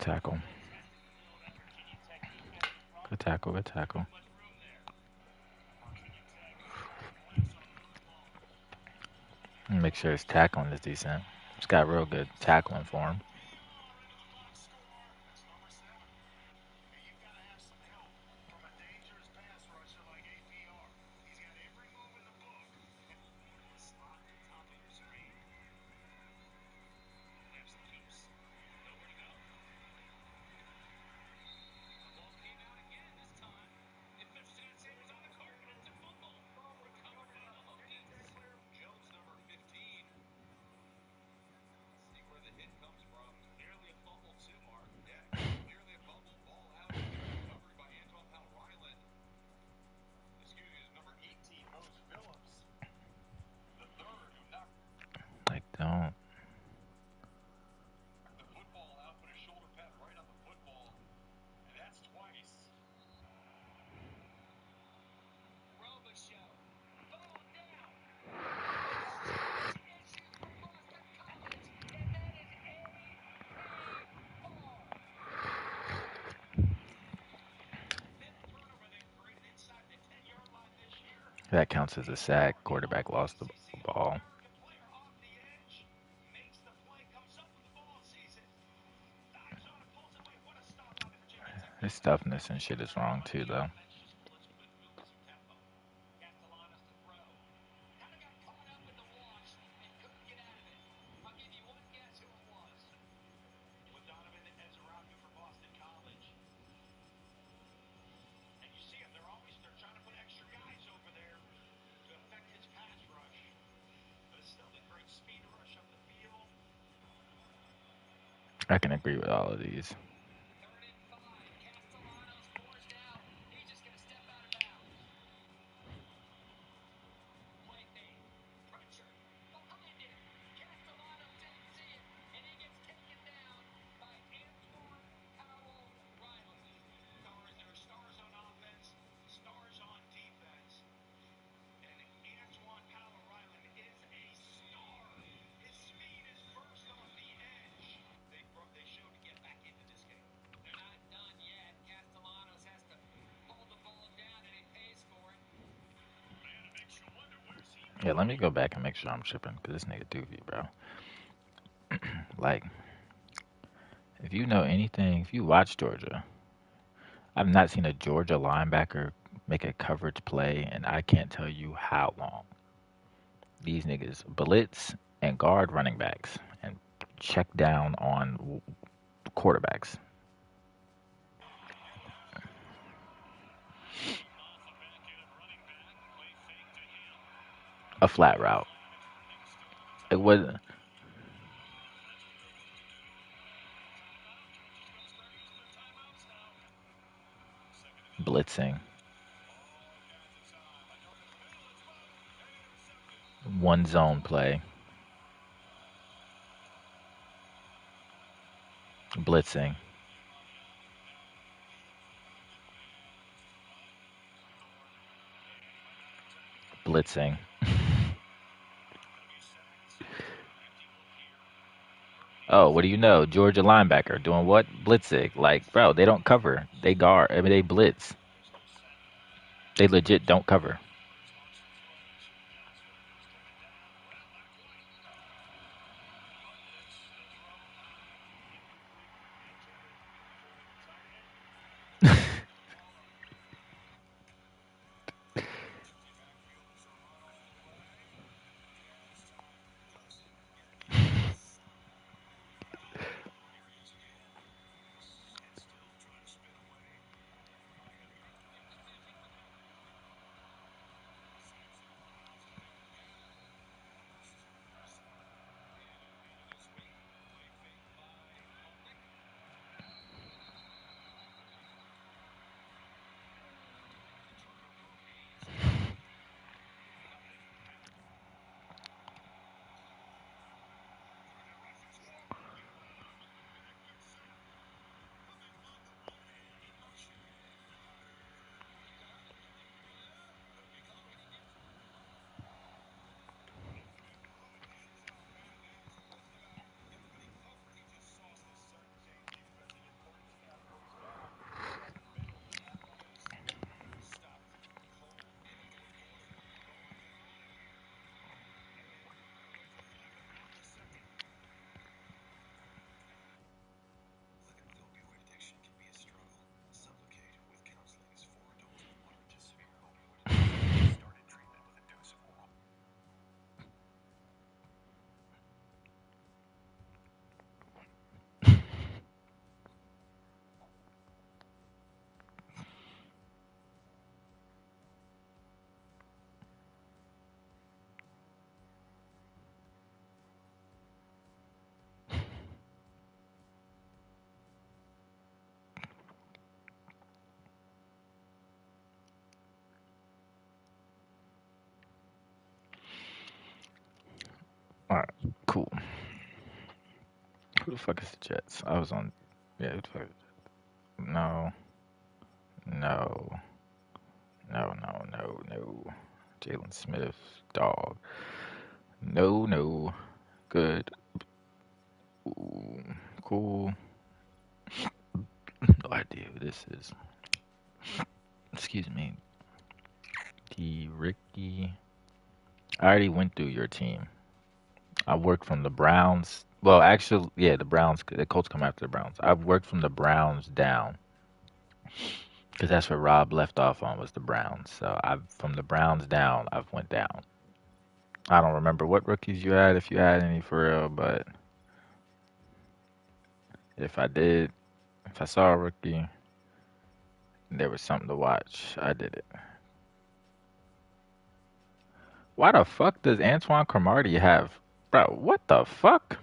tackle. Good tackle. Good tackle. Make sure his tackling is decent. He's got real good tackling for him. Like, don't. That counts as a sack. Quarterback lost the ball. His toughness and shit is wrong too, though. I can agree with all of these. Yeah, let me go back and make sure I'm tripping because this nigga doofy, bro. Like, if you know anything, if you watch Georgia, I've not seen a Georgia linebacker make a coverage play, and I can't tell you how long. These niggas blitz and guard running backs and check down on quarterbacks. A flat route. It was blitzing. One zone play. Blitzing. Blitzing. Oh, what do you know? Georgia linebacker doing what? Blitzing. Like, bro, they don't cover. They guard. I mean, they blitz. They legit don't cover. Cool. Who the fuck is the Jets? I was on. Yeah. Who the fuck? No. No. No. No. No. No. Jalen Smith. Dog. No. No. Good. Ooh, cool. No idea who this is. Excuse me. The Ricky. I already went through your team. I worked from the Browns. Well, actually, yeah, the Browns. The Colts come after the Browns. I've worked from the Browns down because that's where Rob left off on was the Browns. So I've from the Browns down. I've went down. I don't remember what rookies you had, if you had any for real, but if I did, if I saw a rookie, there was something to watch. I did it. Why the fuck does Antoine Cromartie have, bro? What the fuck,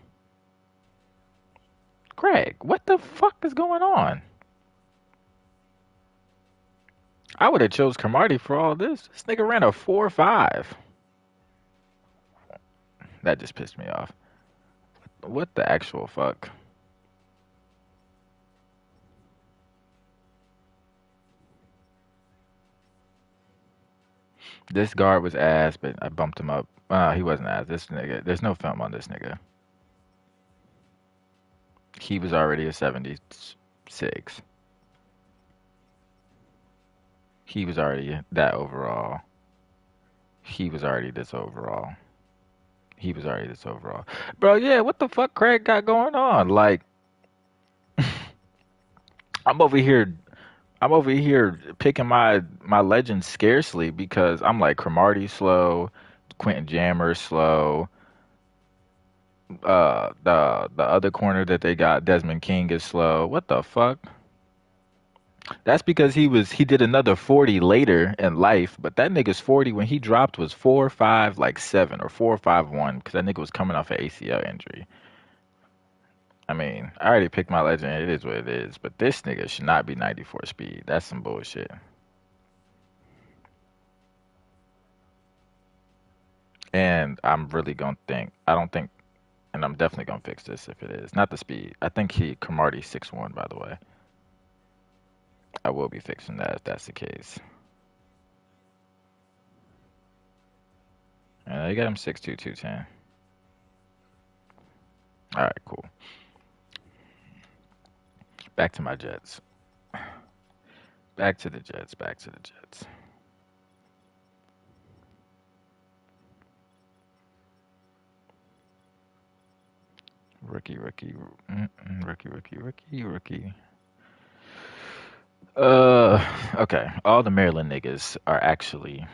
Greg? What the fuck is going on? I would have chose Cromartie for all this. This nigga ran a 4.5. That just pissed me off. What the actual fuck? This guard was ass, but I bumped him up. He wasn't ass. This nigga, there's no film on this nigga. He was already a 76. He was already that overall. He was already this overall. He was already this overall. Bro, yeah, what the fuck Craig got going on? Like, I'm over here I'm over here picking my legends scarcely because I'm like Cromartie slow, Quentin Jammer slow, the other corner that they got, Desmond King is slow. What the fuck? That's because he did another 40 later in life, but that nigga's 40 when he dropped was 4.5 like 7 or 4.51 because that nigga was coming off an ACL injury. I mean, I already picked my legend. It is what it is, but this nigga should not be 94 speed. That's some bullshit. And I'm really gonna think. I don't think, and I'm definitely gonna fix this if it is not the speed. I think he Cromartie 6'1", by the way. I will be fixing that if that's the case. And they got him 6'2", 210. All right, cool. Back to my Jets. Back to the Jets. Back to the Jets. Rookie, rookie, rookie, rookie, rookie, rookie. Okay. All the Maryland niggas are actually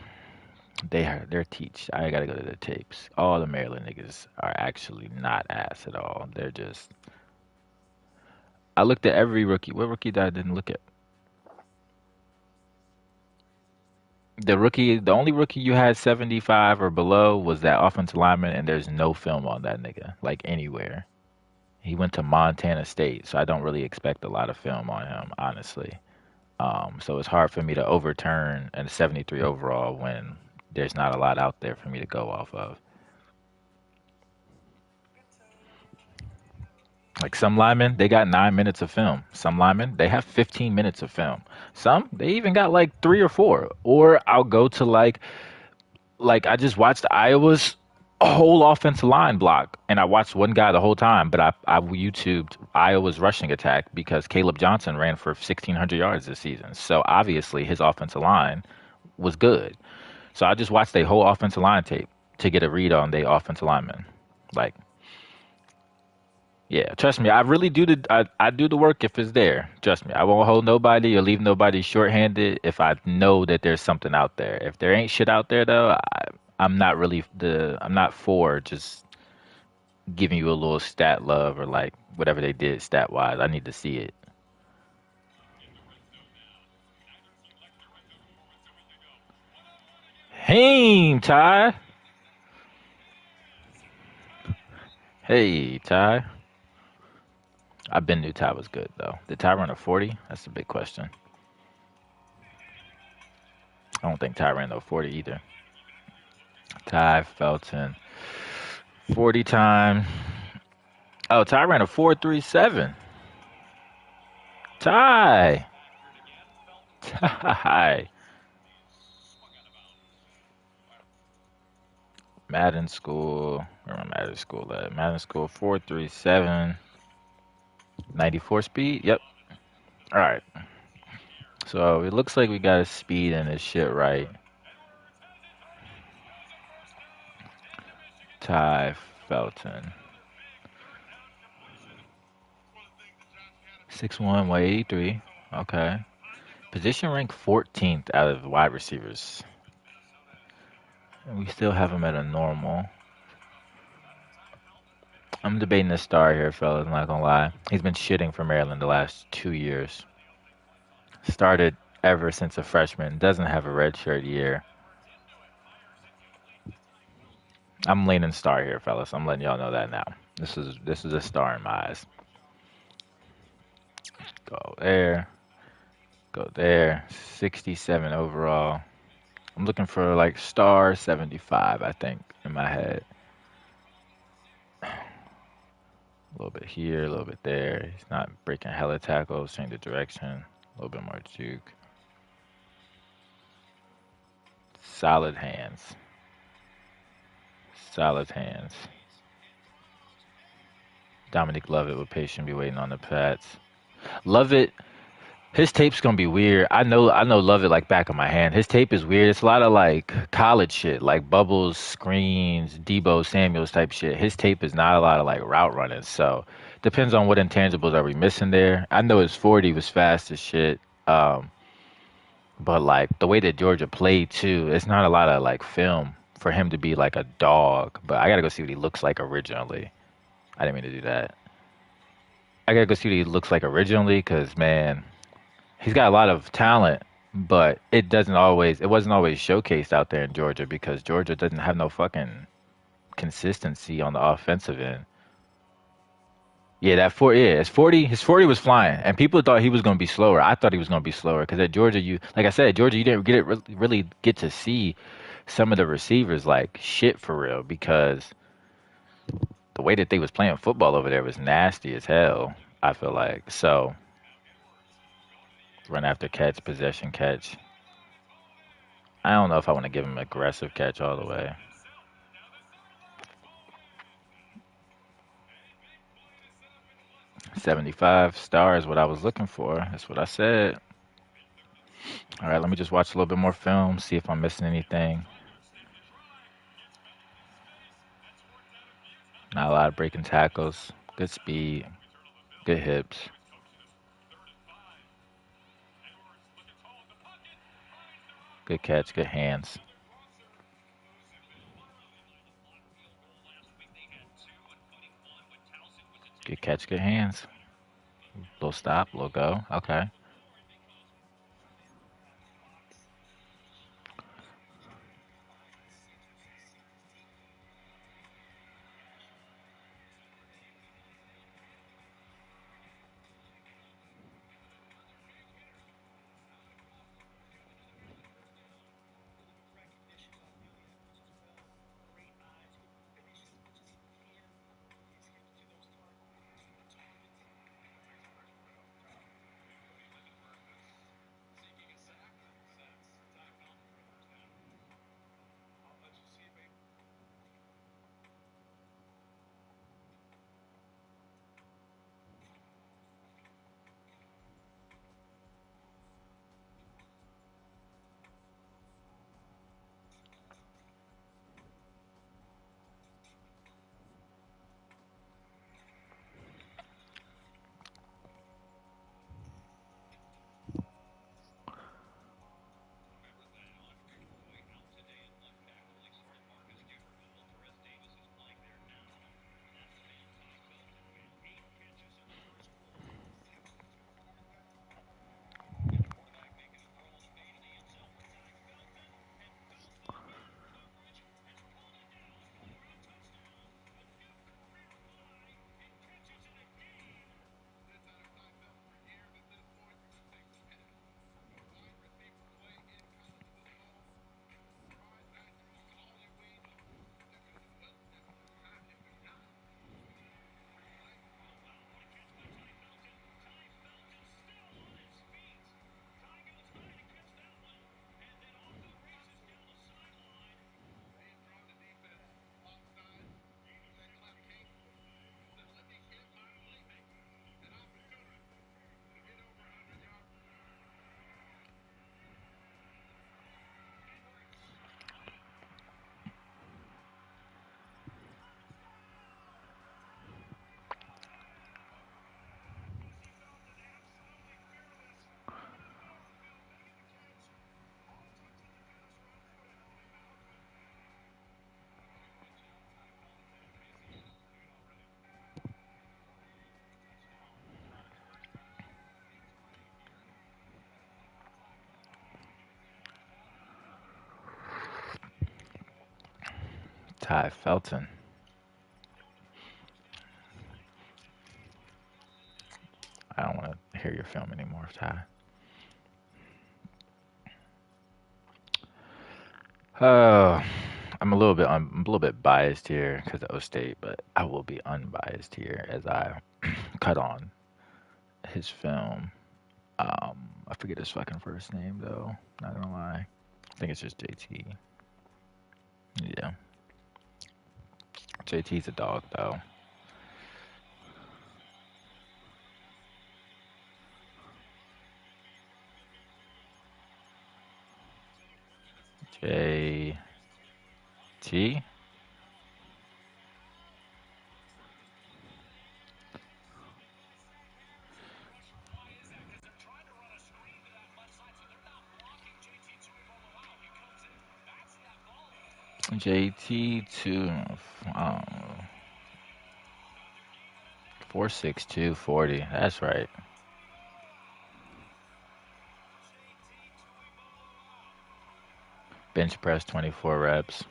they're teach. I gotta go to the tapes. All the Maryland niggas are actually not ass at all. They're just. I looked at every rookie. What rookie that I didn't look at? The only rookie you had 75 or below was that offensive lineman, and there's no film on that nigga, like anywhere. He went to Montana State, so I don't really expect a lot of film on him, honestly. So it's hard for me to overturn a 73 overall when there's not a lot out there for me to go off of. Like some linemen, they got 9 minutes of film. Some linemen, they have 15 minutes of film. Some, they even got like three or four. Or I'll go to like I just watched Iowa's whole offensive line block, and I watched one guy the whole time. But I YouTubed Iowa's rushing attack because Caleb Johnson ran for 1,600 yards this season. So obviously his offensive line was good. So I just watched their whole offensive line tape to get a read on their offensive lineman. Like, yeah, trust me, I really do I do the work if it's there. Trust me, I won't hold nobody or leave nobody shorthanded if I know that there's something out there. If there ain't shit out there though, I'm not really I'm not for just giving you a little stat love or like whatever they did stat wise. I need to see it. Hey, Ty. Hey, Ty. I've been knew Ty was good though. Did Ty run a 40? That's a big question. I don't think Ty ran no 40 either. Ty Felton. 40 time. Oh, Ty ran a 4.37. Ty. Ty. Madden school. Where my Madden school at? Madden school 4.37. 94 speed? Yep. Alright. So it looks like we got a speed in this shit right. Ty Felton. 6'1", 183. Okay. Position rank 14th out of wide receivers. And we still have him at a normal. I'm debating the star here, fellas. I'm not gonna lie. He's been shitting for Maryland the last 2 years. Started ever since a freshman. Doesn't have a redshirt year. I'm leaning star here, fellas. I'm letting y'all know that now. This is a star in my eyes. Go there. Go there. 67 overall. I'm looking for like star 75, I think, in my head. A little bit here, a little bit there. He's not breaking hella tackles, change the direction. A little bit more juke. Solid hands. Solid hands. Dominic Lovett with patient be waiting on the Pats. Lovett, his tape's gonna be weird. I know Lovett like back of my hand. His tape is weird. It's a lot of like college shit, like bubbles, screens, Debo Samuels type shit. His tape is not a lot of like route running. So depends on what intangibles are we missing there. I know his 40 was fast as shit. But like the way that Georgia played too, it's not a lot of like film for him to be like a dog. But I gotta go see what he looks like originally. I didn't mean to do that. I gotta go see what he looks like originally, cause man, he's got a lot of talent, but it wasn't always showcased out there in Georgia because Georgia doesn't have no fucking consistency on the offensive end. Yeah, his 40 was flying, and people thought he was gonna be slower. I thought he was gonna be slower because at Georgia, like I said, at Georgia, you didn't really get to see some of the receivers like shit for real because the way that they was playing football over there was nasty as hell. I feel like so run after catch, possession catch. I don't know if I want to give him aggressive catch all the way. 75 star is what I was looking for. That's what I said. All right, let me just watch a little bit more film, see if I'm missing anything. Not a lot of breaking tackles. Good speed. Good hips. Good catch. Good hands. Good catch. Good hands. Little stop. Little go. Okay. Ty Felton. I don't want to hear your film anymore, Ty. Oh, I'm a little bit biased here because of O State, but I will be unbiased here as I cut on his film. I forget his fucking first name though. Not gonna lie, I think it's just JT. Yeah, JT's a dog though. JT. JT to um, 46240. That's right. Bench press 24 reps.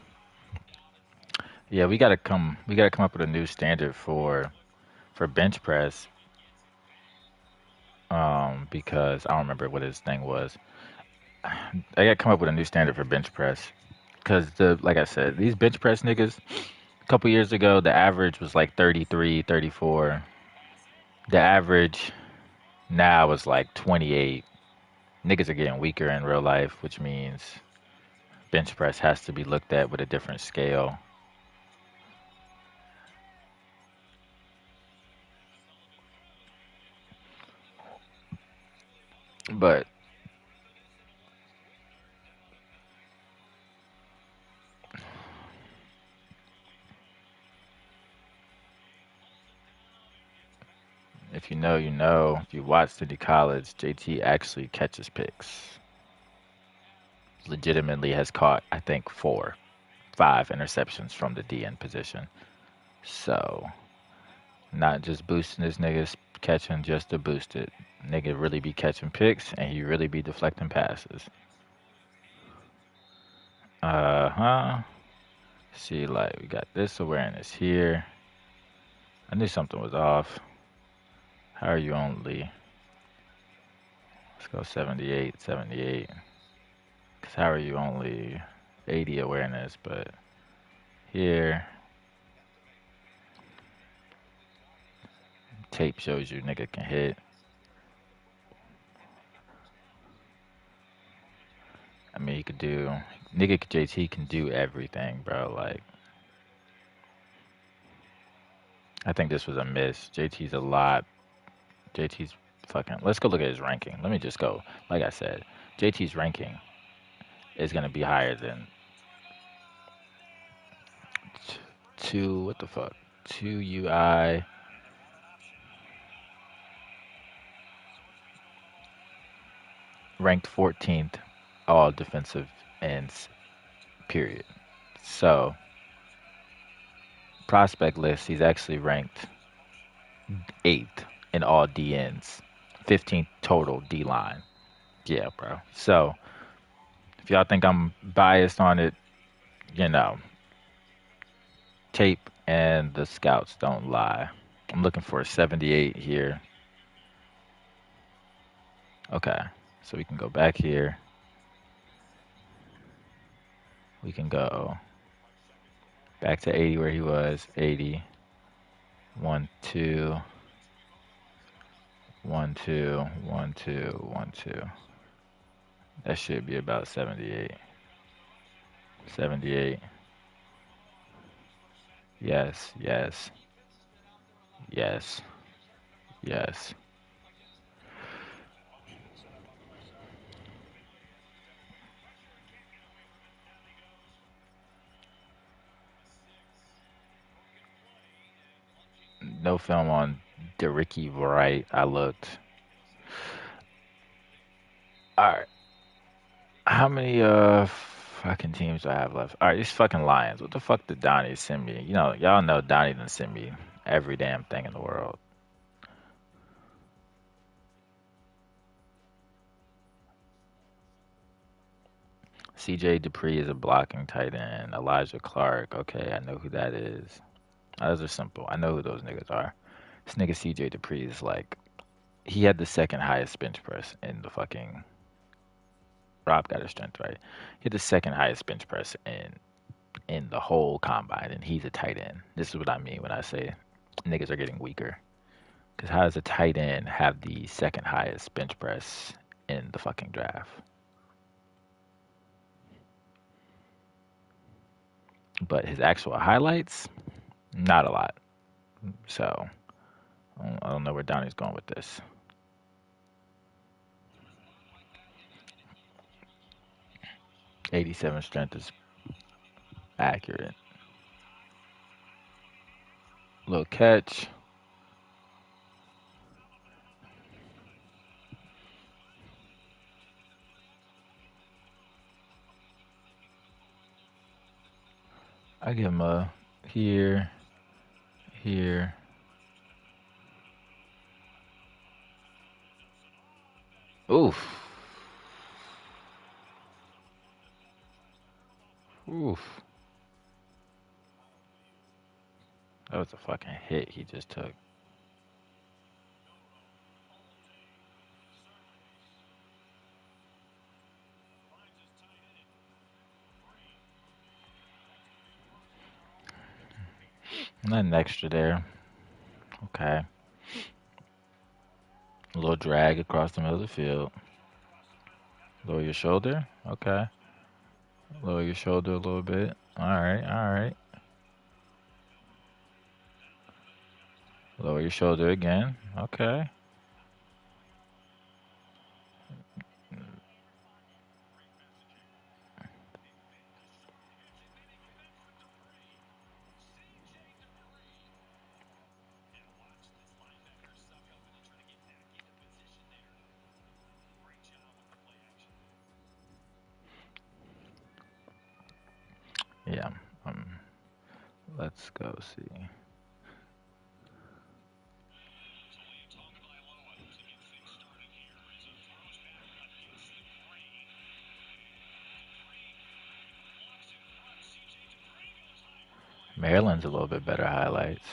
Yeah, we gotta come up with a new standard for bench press. Because I don't remember what his thing was. I gotta come up with a new standard for bench press. Cause like I said, these bench press niggas, a couple years ago, the average was like 33, 34. The average now is like 28. Niggas are getting weaker in real life, which means bench press has to be looked at with a different scale. But if you know, you know. If you watch City College, JT actually catches picks. Legitimately has caught, I think, four, five interceptions from the DN position. So, not just boosting this nigga's catching just to boost it. Nigga really be catching picks and he really be deflecting passes. Uh-huh. See, like, we got this awareness here. I knew something was off. How are you only? Let's go 78, 78. Because how are you only 80 awareness? But here, tape shows you nigga can hit. I mean, he could do. Nigga JT can do everything, bro. Like, I think this was a miss. JT's a lot. JT's fucking. Let's go look at his ranking. Let me just go. Like I said, JT's ranking is gonna be higher than two. What the fuck? Two UI ranked 14th all defensive ends. Period. So prospect list, he's actually ranked eighth in all DNs, 15th total D line. Yeah, bro. So if y'all think I'm biased on it, you know, tape and the scouts don't lie. I'm looking for a 78 here. Okay, so we can go back here. We can go back to 80 where he was. 80. 1, 2. 1, 2. 1, 2. 1, 2. That should be about 78. 78. Yes, yes, yes, yes. No film on Dericky Wright. I looked. All right. How many fucking teams do I have left? All right, these fucking Lions. What the fuck did Donnie send me? You know, y'all know Donnie didn't send me every damn thing in the world. CJ Dupree is a blocking tight end. Elijah Clark. Okay, I know who that is. Those are simple. I know who those niggas are. This nigga CJ Dupree is like, he had the second highest bench press in the fucking. Rob got his strength right. He had the second highest bench press in the whole combine, and he's a tight end. This is what I mean when I say niggas are getting weaker. Because how does a tight end have the second highest bench press in the fucking draft? But his actual highlights, not a lot. So I don't know where Donnie's going with this. 87 strength is accurate. Little catch. I give him a here, here. Oof. Oof. That was a fucking hit he just took. Nothing extra there. Okay. A little drag across the middle of the field. Lower your shoulder. Okay. Lower your shoulder a little bit. Alright, alright. Lower your shoulder again. Okay. Yeah. Um, let's go see. Maryland's a little bit better highlights.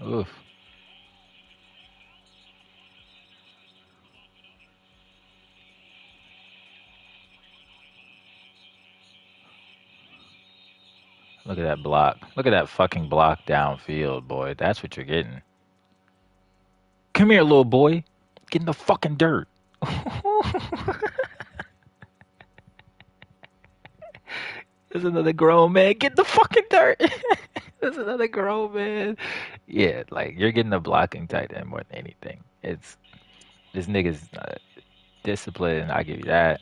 Oof. Look at that block. Look at that fucking block downfield, boy. That's what you're getting. Come here, little boy. Get in the fucking dirt. There's another grown man. Get in the fucking dirt. There's another grown man. Yeah, like you're getting a blocking tight end more than anything. It's this nigga's discipline. I give you that.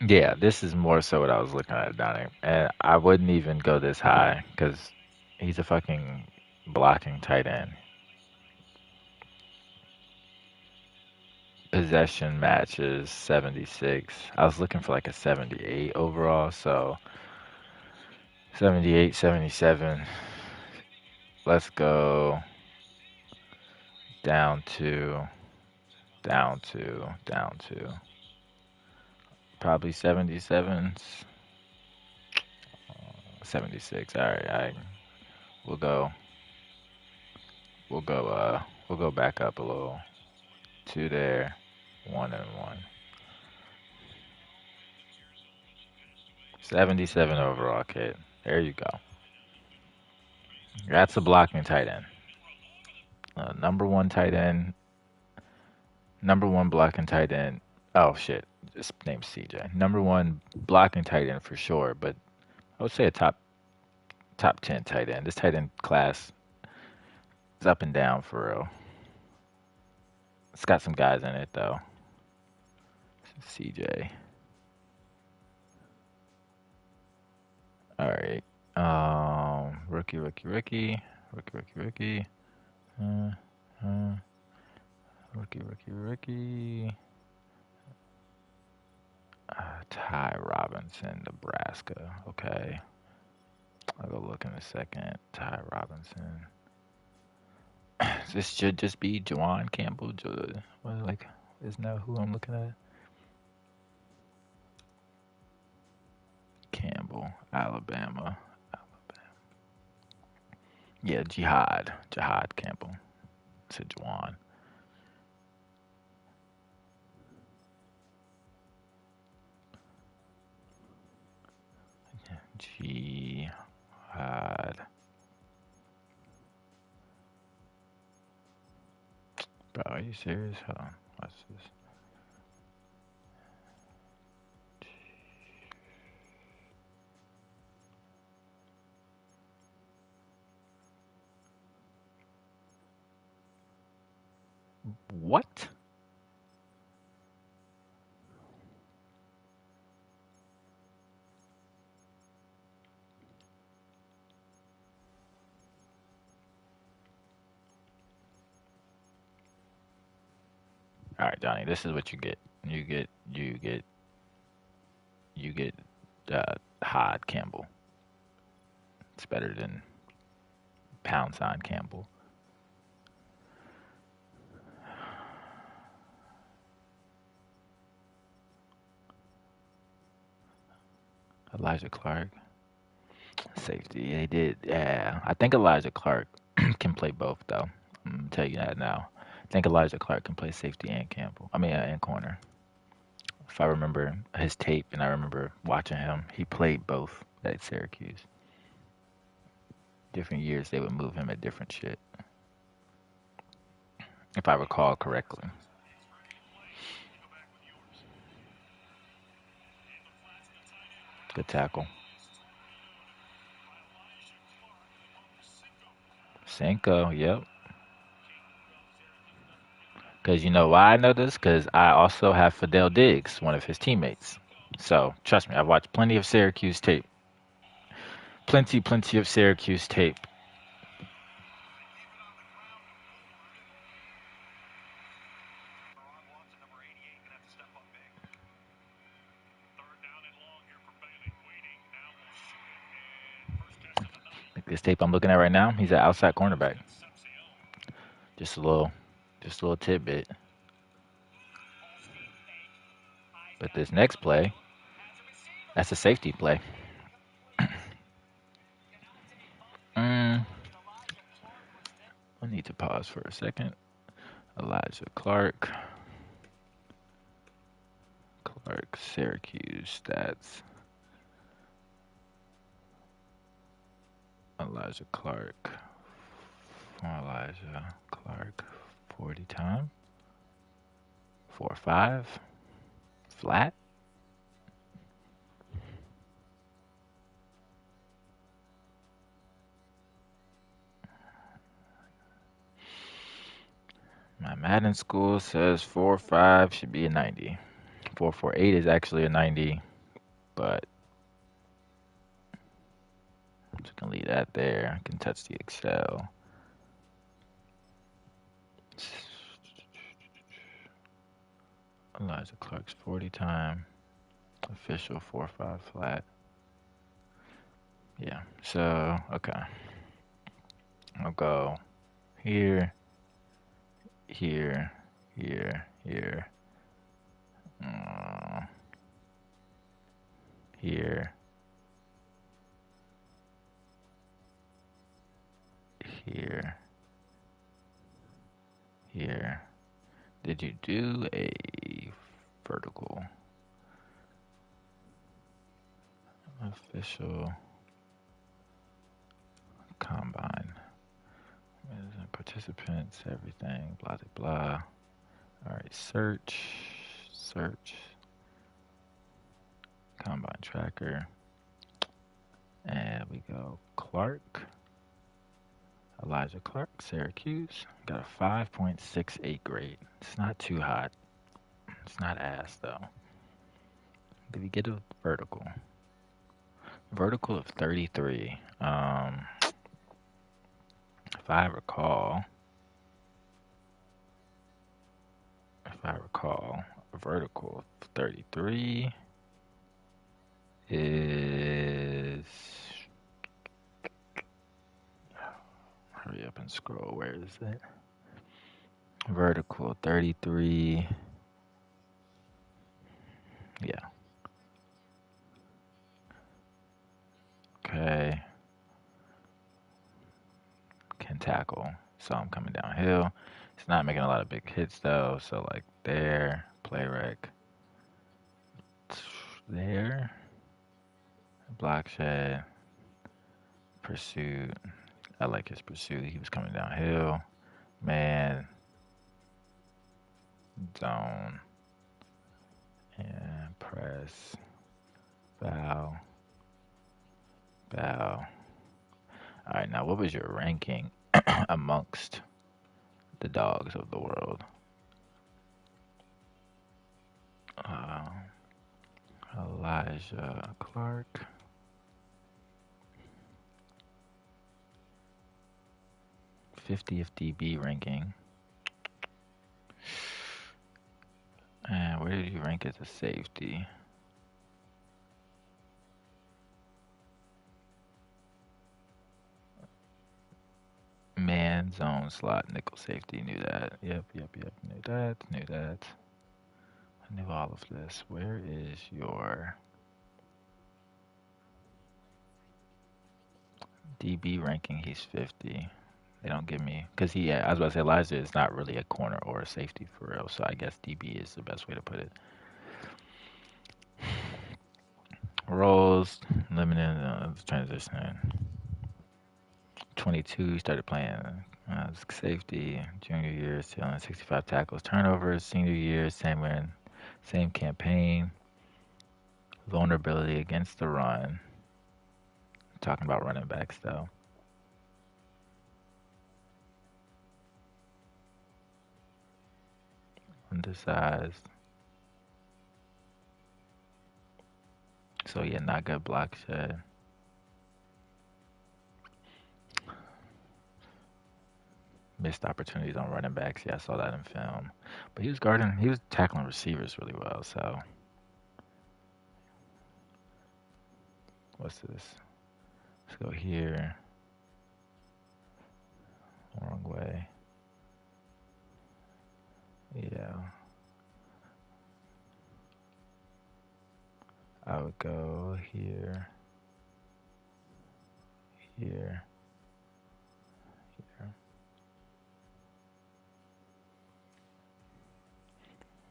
Yeah, this is more so what I was looking at, Donnie. And I wouldn't even go this high because he's a fucking blocking tight end. Possession matches 76. I was looking for like a 78 overall, so 78, 77. Let's go down to, down to probably 77, 76. All right, we'll go, we'll go back up a little. Two there, one and one. 77 overall, kid. There you go. That's a blocking tight end. Number one tight end. Number one blocking tight end. Oh shit, this name's CJ. Number one blocking tight end for sure, but I would say a top 10 tight end. This tight end class is up and down for real. It's got some guys in it though. CJ. All right. Rookie. Uh, uh, rookie. Ty Robinson, Nebraska. Okay. I'll go look in a second. Ty Robinson. This should just be Juwan Campbell. What, like, isn't that who I'm looking at? Campbell, Alabama. Yeah, Jihad. Jihad Campbell. It's a Juwan. Jihad. Bro, are you serious? Hold on. What's this? What? All right, Johnny. This is what you get. You get Hod Campbell. It's better than pound sign Campbell. Elijah Clark. Safety. They did. Yeah. I think Elijah Clark can play both, though. I'm going to tell you that now. I think Elijah Clark can play safety and Campbell. I mean, and corner. If I remember his tape and I remember watching him, he played both at Syracuse. Different years, they would move him at different shit, if I recall correctly. Good tackle. Cinco, yep. Because you know why I know this? Because I also have Fidel Diggs, one of his teammates. So trust me, I've watched plenty of Syracuse tape. Plenty of Syracuse tape. Like this tape I'm looking at right now, he's an outside cornerback. Just a little, just a little tidbit. But this next play, that's a safety play. Mm, I need to pause for a second. Elijah Clark. Syracuse stats. Elijah Clark. 40 time. 4-5. Flat. My Madden school says 4-5 should be a 90. 4-4-8 is actually a 90, but I'm just gonna leave that there. I can touch the Excel. Elijah Clark's 40 time. Official 4-5 flat. Yeah, so, okay. I'll go here, here, here, here, here, here, here. Did you do a vertical? Official combine. Participants, everything, blah, blah, blah. All right, search. Combine tracker. And we go Clark. Elijah Clark, Syracuse. Got a 5.68 grade. It's not too hot. It's not ass, though. Did we get a vertical? Vertical of 33. If I recall, a vertical of 33 is up and scroll. Where is it? Vertical 33. Yeah. Okay. Can tackle. So I'm coming downhill. It's not making a lot of big hits though. So like there, play rec. There. Block shed. Pursuit. I like his pursuit. He was coming downhill. Man. Zone. And press. Bow. Bow. Alright, now what was your ranking amongst the dogs of the world? Uh, Elijah Clark. 50th DB ranking. And where did you rank as a safety? Man, zone, slot, nickel safety. Knew that. Yep. Knew that. I knew all of this. Where is your DB ranking? He's 50. They don't give me, because I was about to say Elijah is not really a corner or a safety for real. So I guess DB is the best way to put it. Roles, limited transitioning. 22, he started playing safety. Junior year, 65 tackles, turnovers. Senior year, same campaign. Vulnerability against the run. Talking about running backs though. Undersized. So yeah, not good block shed. Missed opportunities on running backs. Yeah, I saw that in film. But he was tackling receivers really well, so what's this? Let's go here. Wrong way. Yeah. I would go here. Here.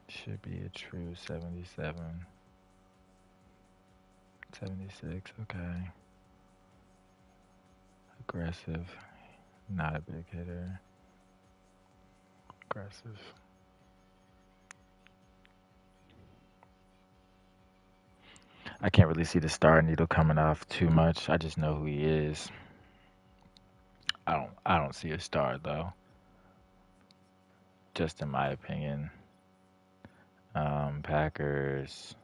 Should be a true 77. 76, okay. Aggressive. Not a big hitter. Aggressive. I can't really see the star needle coming off too much. I just know who he is. I don't see a star though. Just in my opinion. Packers.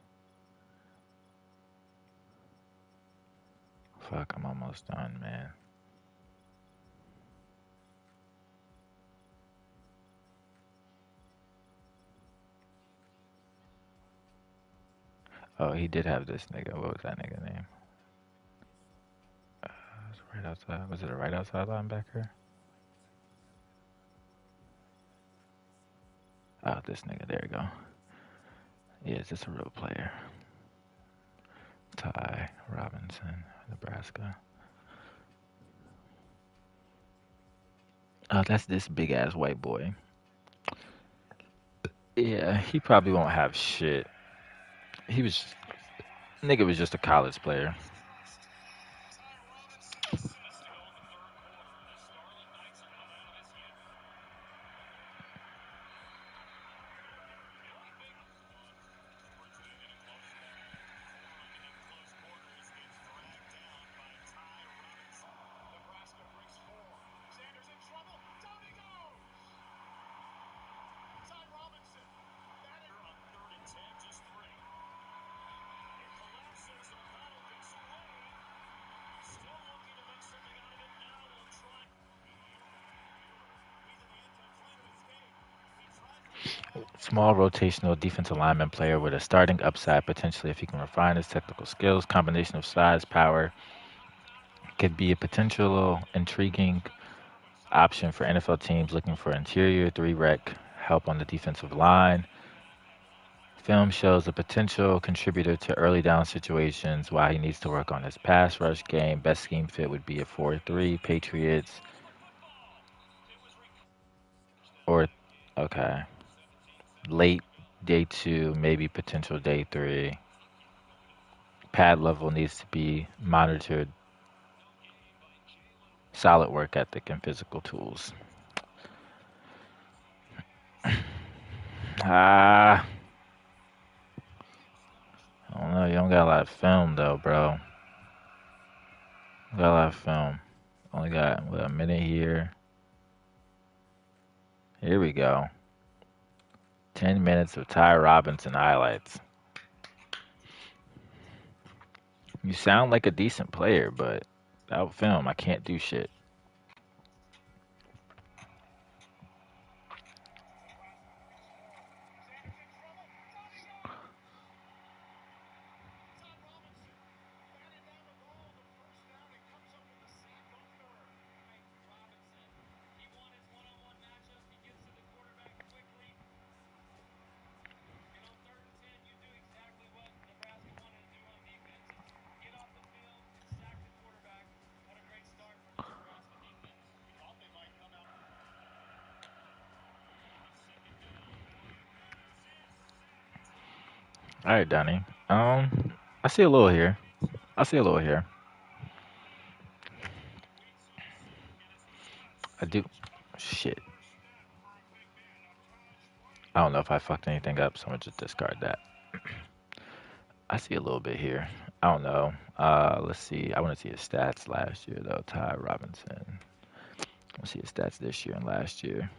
Fuck, I'm almost done, man. Oh, he did have this nigga. What was that nigga name? Was it right outside? Was it a right outside linebacker? Oh, this nigga. There you go. Yeah, is this a real player? Ty Robinson, Nebraska. Oh, that's this big ass white boy. Yeah, he probably won't have shit. Nigga was just a college player. Small rotational defensive lineman player with a starting upside potentially if he can refine his technical skills. Combination of size, power could be a potential intriguing Option for NFL teams looking for interior 3-rec help on the defensive line. Film shows a potential contributor to early down situations while he needs to work on his pass rush game. Best scheme fit would be a 4-3 Patriots or okay. Late day 2, maybe potential day 3. Pad level needs to be monitored. Solid work ethic and physical tools. Ah, I don't know. You don't got a lot of film though, bro. You got a lot of film. Only got a minute here. Here we go. 10 minutes of Ty Robinson highlights. You sound like a decent player, but without film, I can't do shit. All right, Donnie. I see a little here. I see a little here. I do. Shit. I don't know if I fucked anything up, so I'm gonna just discard that. I see a little bit here. I don't know. Let's see. I want to see his stats last year though. Ty Robinson. Let's see his stats this year and last year.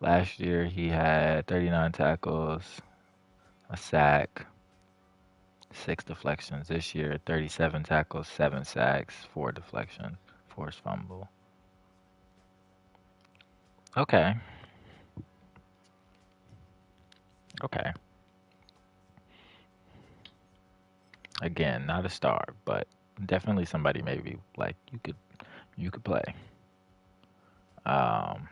Last year he had 39 tackles, a sack, 6 deflections. This year, 37 tackles, 7 sacks, 4 deflections, forced fumble. Okay. Okay. Again, not a star, but definitely somebody maybe like you could play. Um,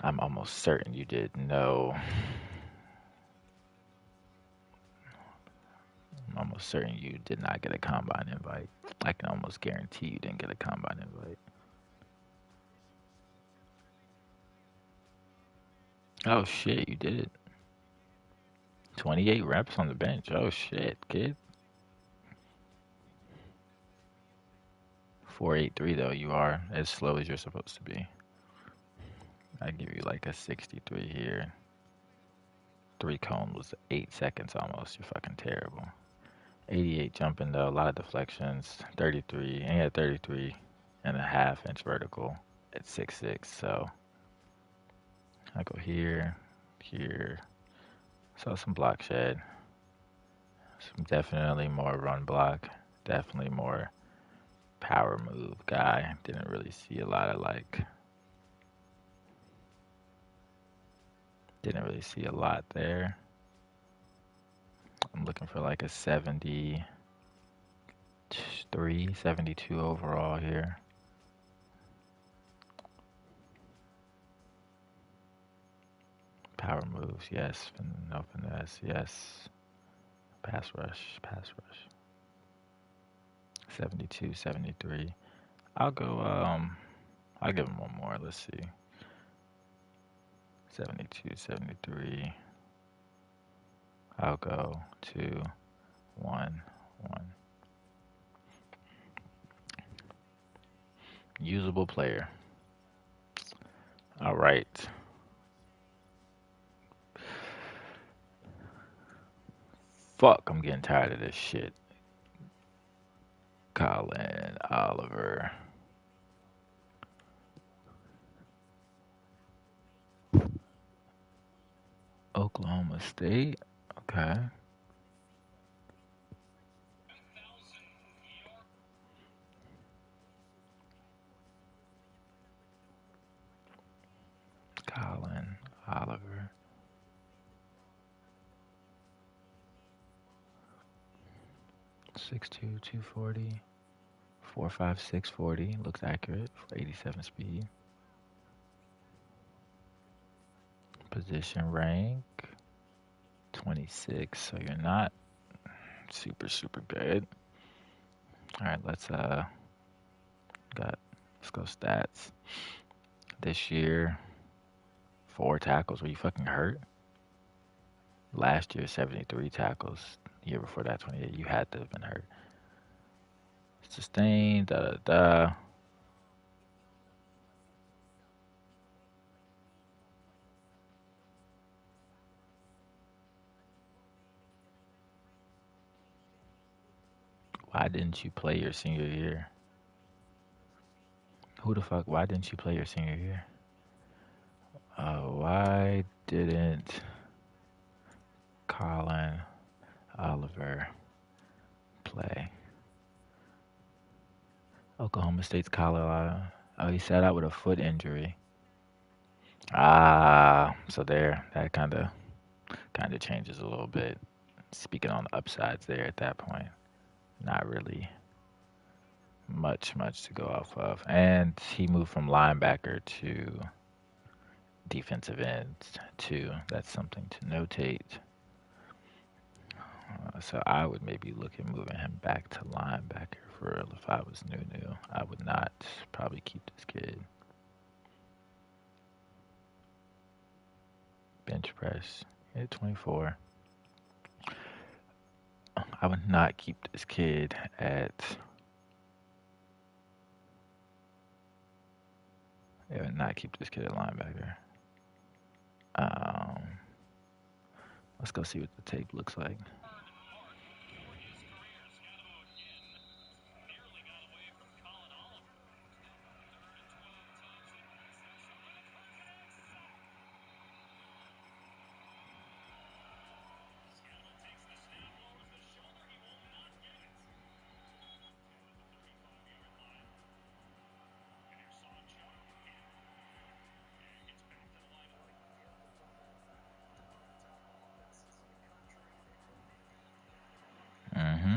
I'm almost certain you did know. I'm almost certain you did not get a combine invite. I can almost guarantee you didn't get a combine invite. Oh shit, you did. 28 reps on the bench. Oh shit, kid. 483 though. You are as slow as you're supposed to be. I give you like a 63 here. 3 cone was 8 seconds almost. You're fucking terrible. 88 jumping though. A lot of deflections. 33. And he had 33.5 inch vertical at 6'6". So I go here, here. So some block shed. Some definitely more run block. Definitely more power move guy. Didn't really see a lot of like. Didn't really see a lot there. I'm looking for like a 73, 72 overall here. Power moves, yes. No finesse, yes. Pass rush, pass rush. 72, 73. I'll go, I'll give him one more. Let's see. 72, 73. I'll go 2, 1, 1. Usable player. All right. Fuck, I'm getting tired of this shit. Colin Oliver. Oklahoma State. Okay. Colin Oliver. 6'2", 240. 4.56 40 looks accurate for 87 speed. Position rank 26, so you're not super good. All right, let's go stats. This year, 4 tackles. Were you fucking hurt? Last year, 73 tackles. The year before that, 28. You had to have been hurt. Sustained. Da da da. Why didn't you play your senior year? Who the fuck? Why didn't you play your senior year? Why didn't Colin Oliver play? Oklahoma State's Colorado. Oh, he sat out with a foot injury. So there, that kind of changes a little bit. Speaking on the upsides there at that point, not really much to go off of. And he moved from linebacker to defensive end too. That's something to notate. So I would maybe look at moving him back to linebacker for real if I was new. I would not probably keep this kid. Bench press, hit 24. I would not keep this kid at. I would not keep this kid at linebacker. Let's go see what the tape looks like. Mm-hmm.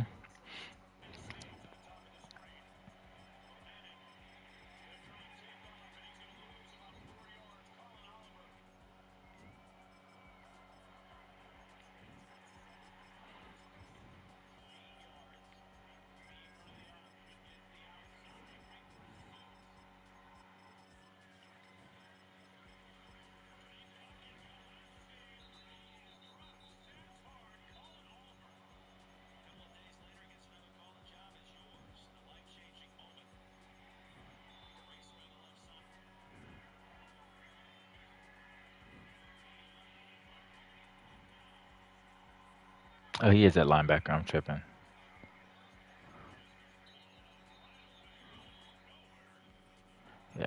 Oh, he is at linebacker. I'm tripping. Yeah.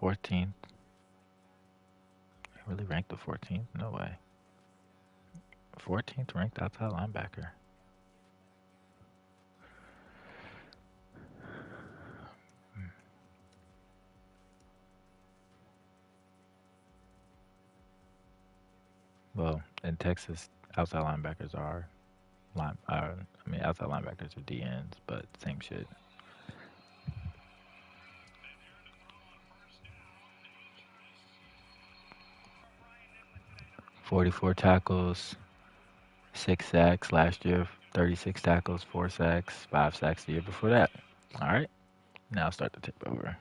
14th. Really ranked the 14th? No way. 14th ranked outside linebacker. Well, in Texas, outside linebackers are outside linebackers are DNs, but same shit. 44 tackles, 6 sacks last year, 36 tackles, 4 sacks, 5 sacks the year before that. All right, now start the tip over.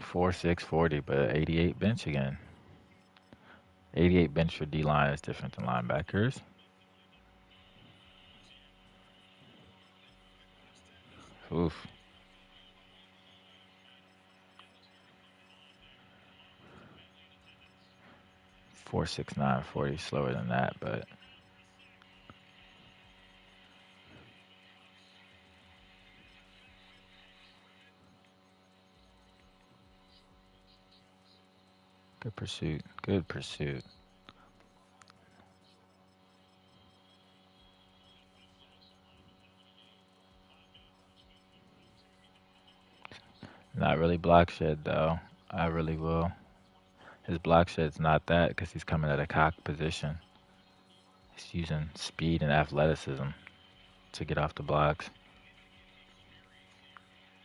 4.640, but 88 bench again. 88 bench for D line is different than linebackers. Oof. 4.69 40, slower than that, but good pursuit. Good pursuit. Not really block shed though. I really will. His block shed's not that because he's coming at a cock position. He's using speed and athleticism to get off the blocks.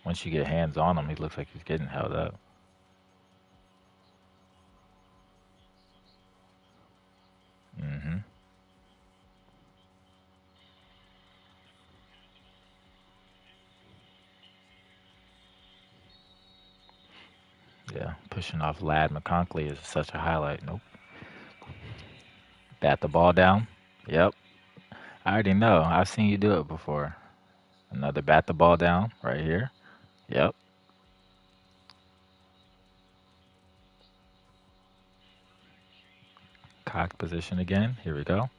Once you get hands on him, he looks like he's getting held up. Mm-hmm. Yeah, pushing off Lad McConkey is such a highlight. Nope. Bat the ball down. Yep. I already know. I've seen you do it before. Another bat the ball down right here. Yep. Cock position again. Here we go.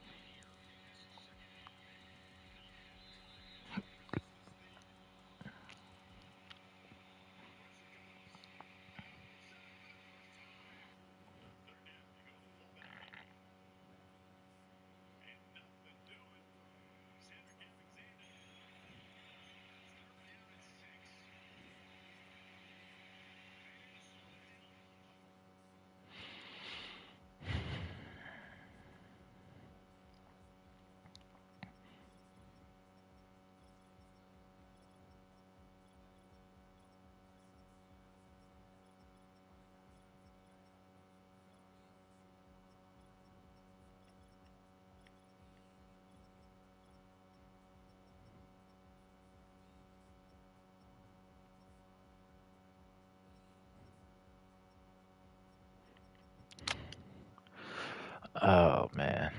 Oh man.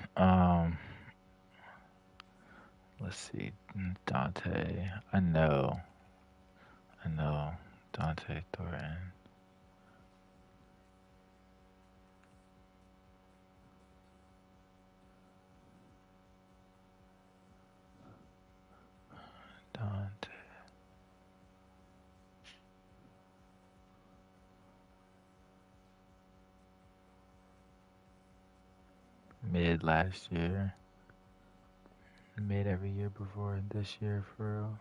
Let's see. Dante. I know. Dante Thornton. Dante. Mid last year. Mid every year before this year for real.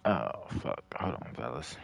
Oh fuck. Hold on, fellas.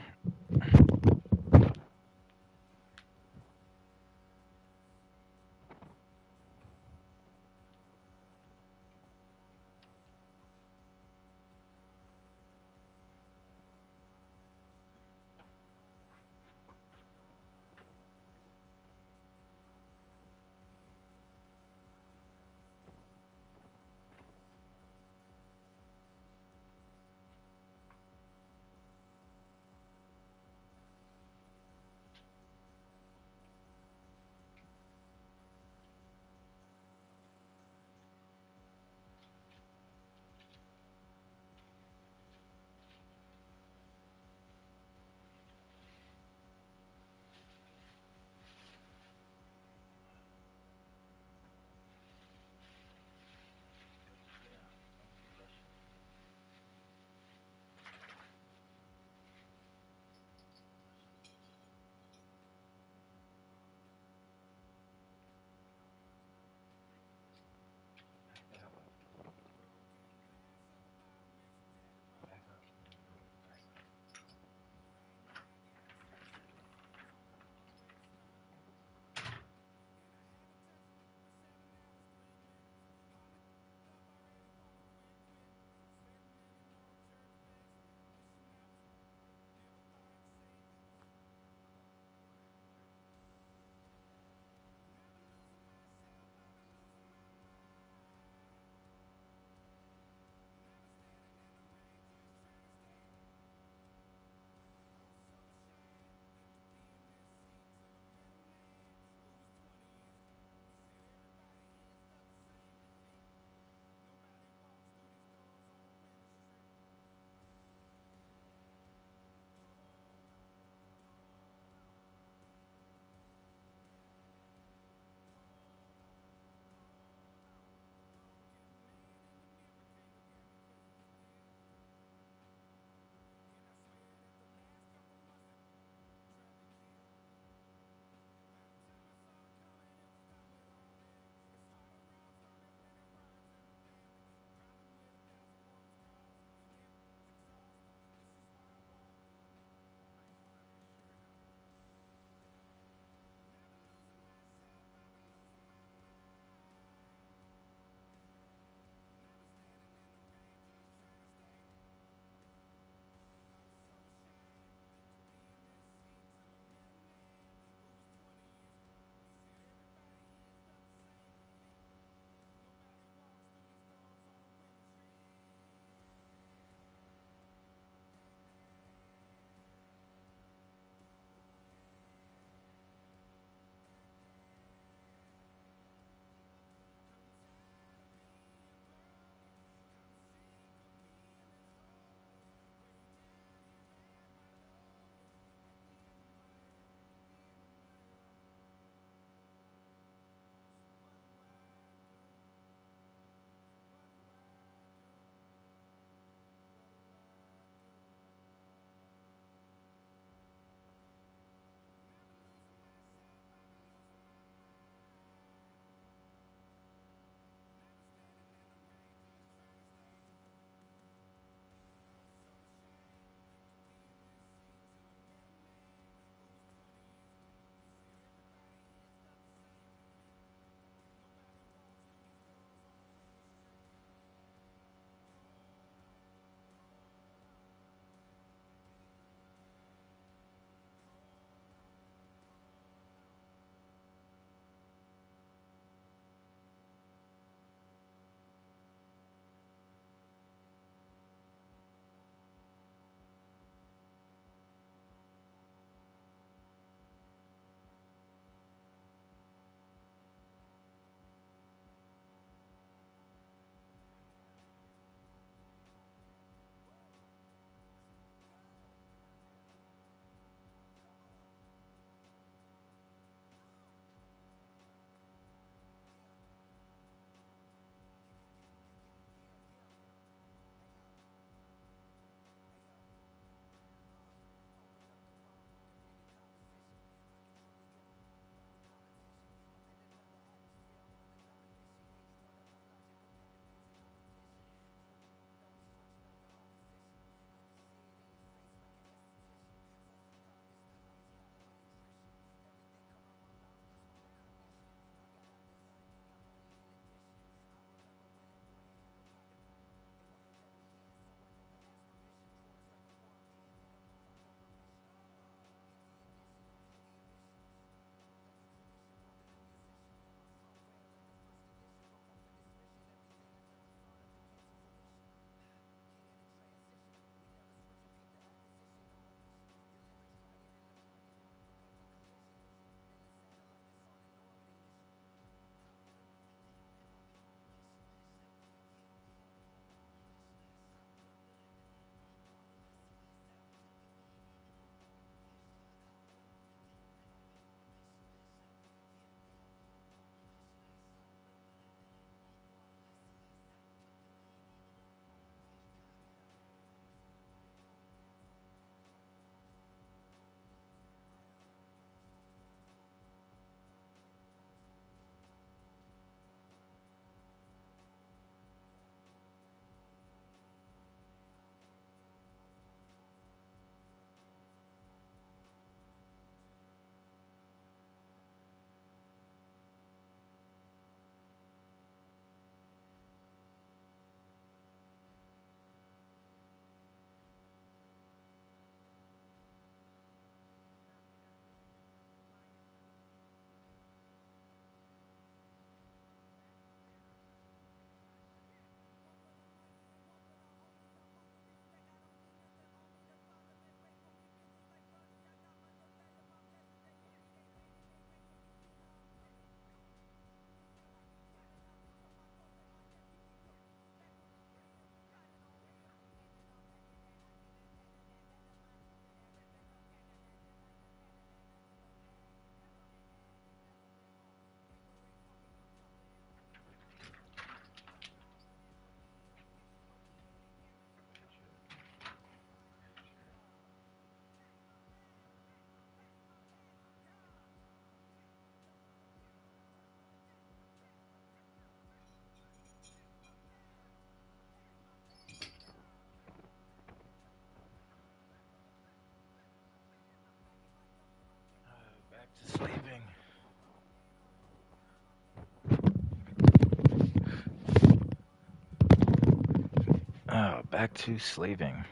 back to slaving.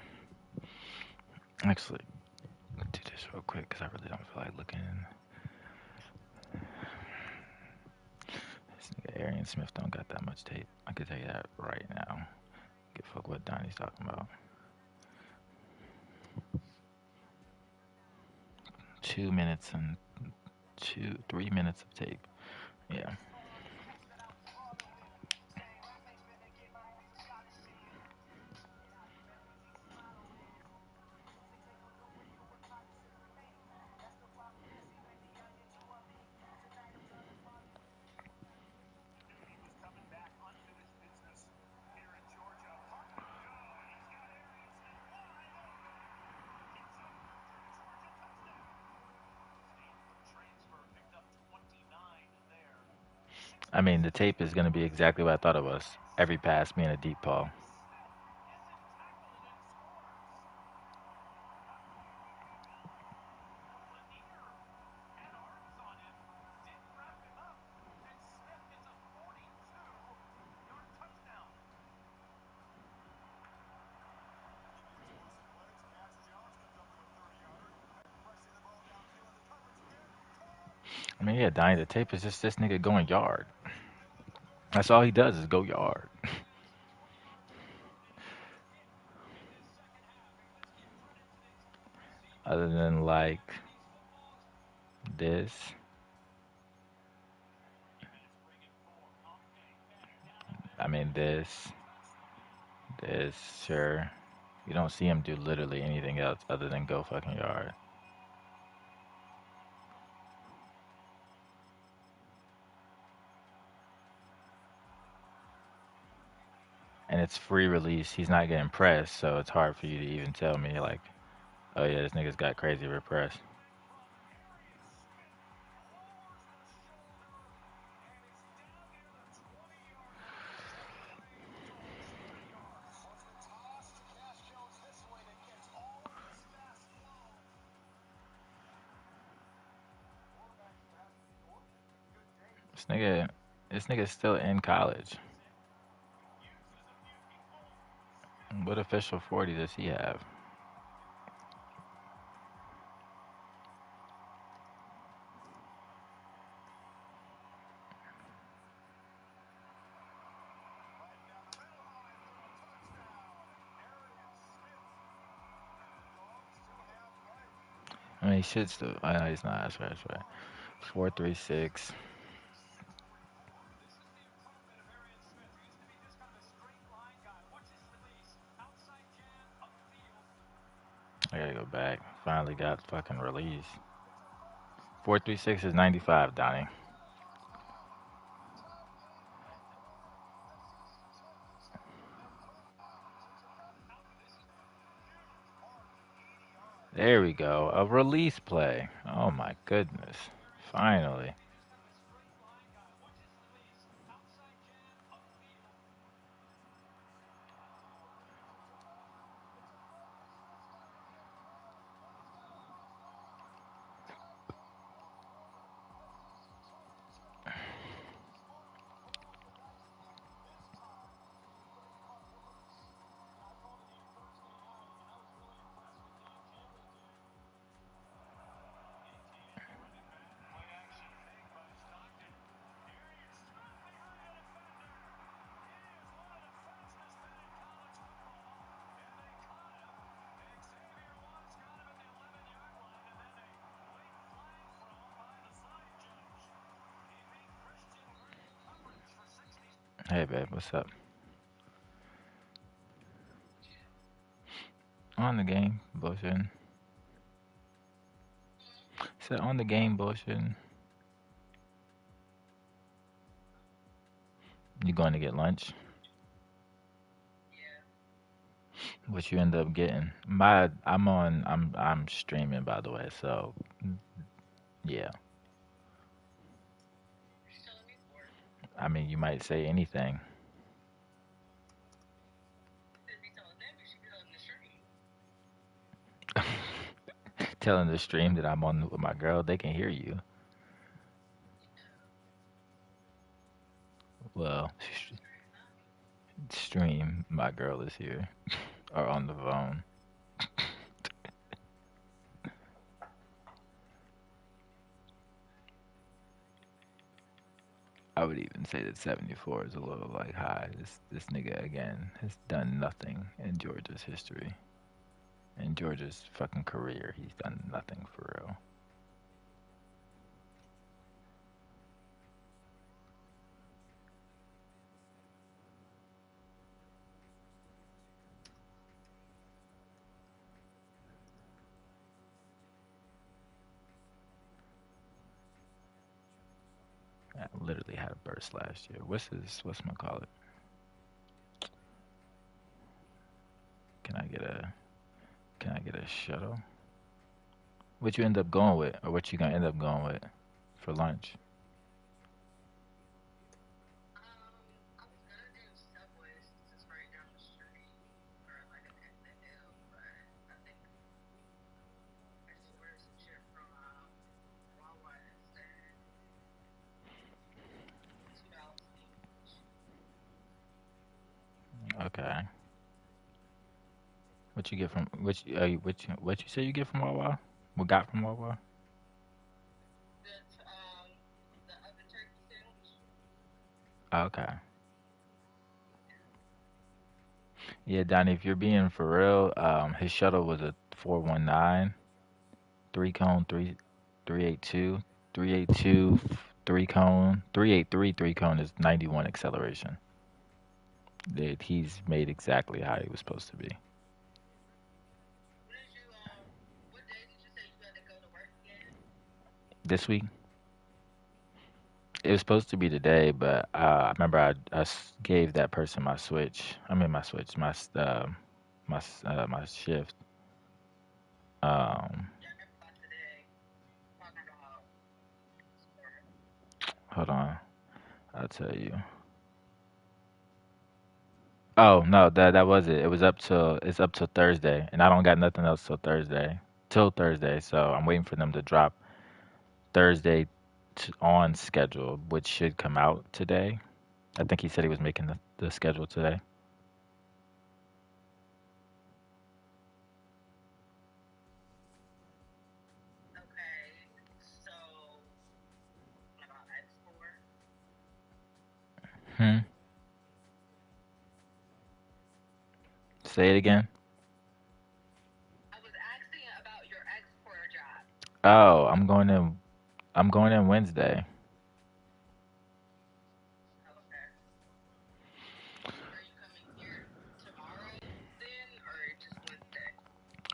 Actually, let's do this real quick because I really don't feel like looking. This nigga Arian Smith don't got that much tape. I can tell you that right now. Give a fuck what Donnie's talking about. 2 minutes and 3 minutes of tape. Yeah. I mean, the tape is going to be exactly what I thought it was. Every pass being a deep ball. I mean, yeah, Donnie, the tape is just this nigga going yard. That's all he does is go yard. Other than like this. I mean, this, sure. You don't see him do literally anything else other than go fucking yard. And it's free release. He's not getting pressed, so it's hard for you to even tell me like, oh yeah, this nigga's got crazy repress. This nigga, this nigga's still in college. What official 40 does he have? I mean, he should still. I know he's not. That's right. That's right. 4.36. I gotta go back. Finally got fucking released. 4.36 is 95, Donnie. There we go. A release play. Oh my goodness. Finally. Hey, babe, what's up? On the game, bullshitting. Said on the game, bullshitting. You going to get lunch? What you end up getting? I'm streaming by the way, so yeah. I mean, you might say anything. Telling the stream that I'm on with my girl, they can hear you. Well, stream, my girl is here. or on the phone. I would even say that 74 is a little like high. This nigga again has done nothing in Georgia's history. In Georgia's fucking career, he's done nothing for real. I literally had a burst last year. What's my call it? Can I get a can I get a shuttle? What you end up going with, or what you gonna end up going with for lunch? Okay. What you get from what you say you get from Wawa? What got from Wawa? Okay. Yeah, Donnie, if you're being for real, his shuttle was a 419, three cone, 382, 382, three cone, 383, three cone is 91 acceleration. That he's made exactly how he was supposed to be. This week, it was supposed to be today, but I remember gave that person my switch. I mean my switch, my shift. Um, hold on, I'll tell you. Oh no, that was it. It was up till it's up till Thursday, and I don't got nothing else till Thursday. So I'm waiting for them to drop Thursday on schedule, which should come out today. I think he said he was making the schedule today. Hmm. Say it again. Oh, I'm going in. I'm going in Wednesday.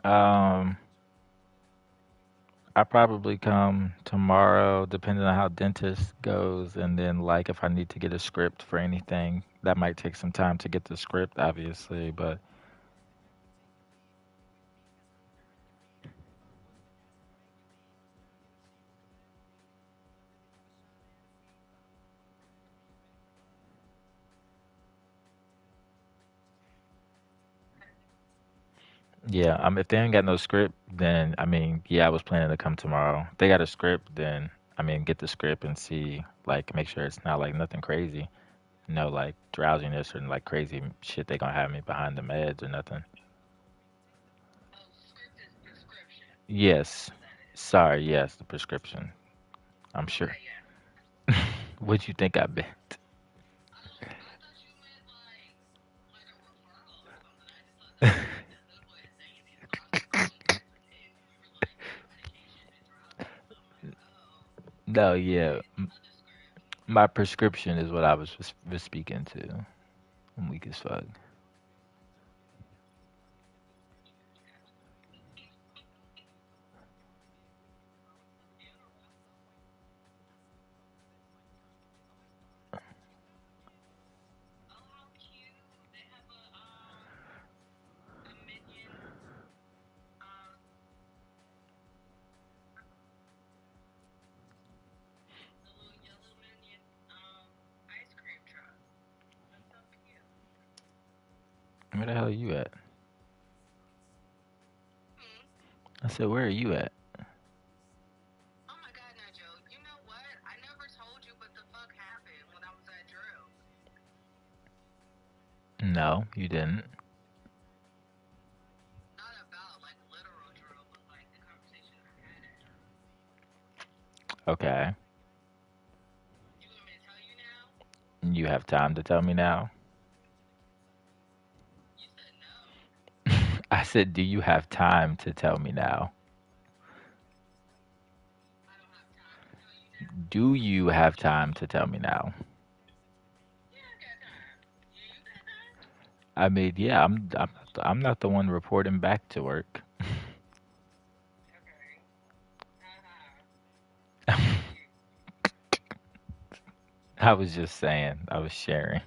Um, I probably come tomorrow, depending on how dentist goes, and then like if I need to get a script for anything, that might take some time to get the script, obviously. But yeah, if they ain't got no script, then I mean, yeah, I was planning to come tomorrow. If they got a script, then I mean, get the script and see, like, make sure it's not like nothing crazy, no like drowsiness or like crazy shit. They gonna have me behind the meds or nothing. Yes, sorry, yes, the prescription. I'm sure. What you think I meant? No, yeah, my prescription is what I was speaking to. I'm weak as fuck. Where the hell are you at? I said, where are you at? No, you didn't. Okay. You have time to tell me now? I said, do you have time to tell me now? Do you have time to tell me now? I mean, yeah, I'm not the one reporting back to work. I was just saying, I was sharing.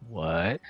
What?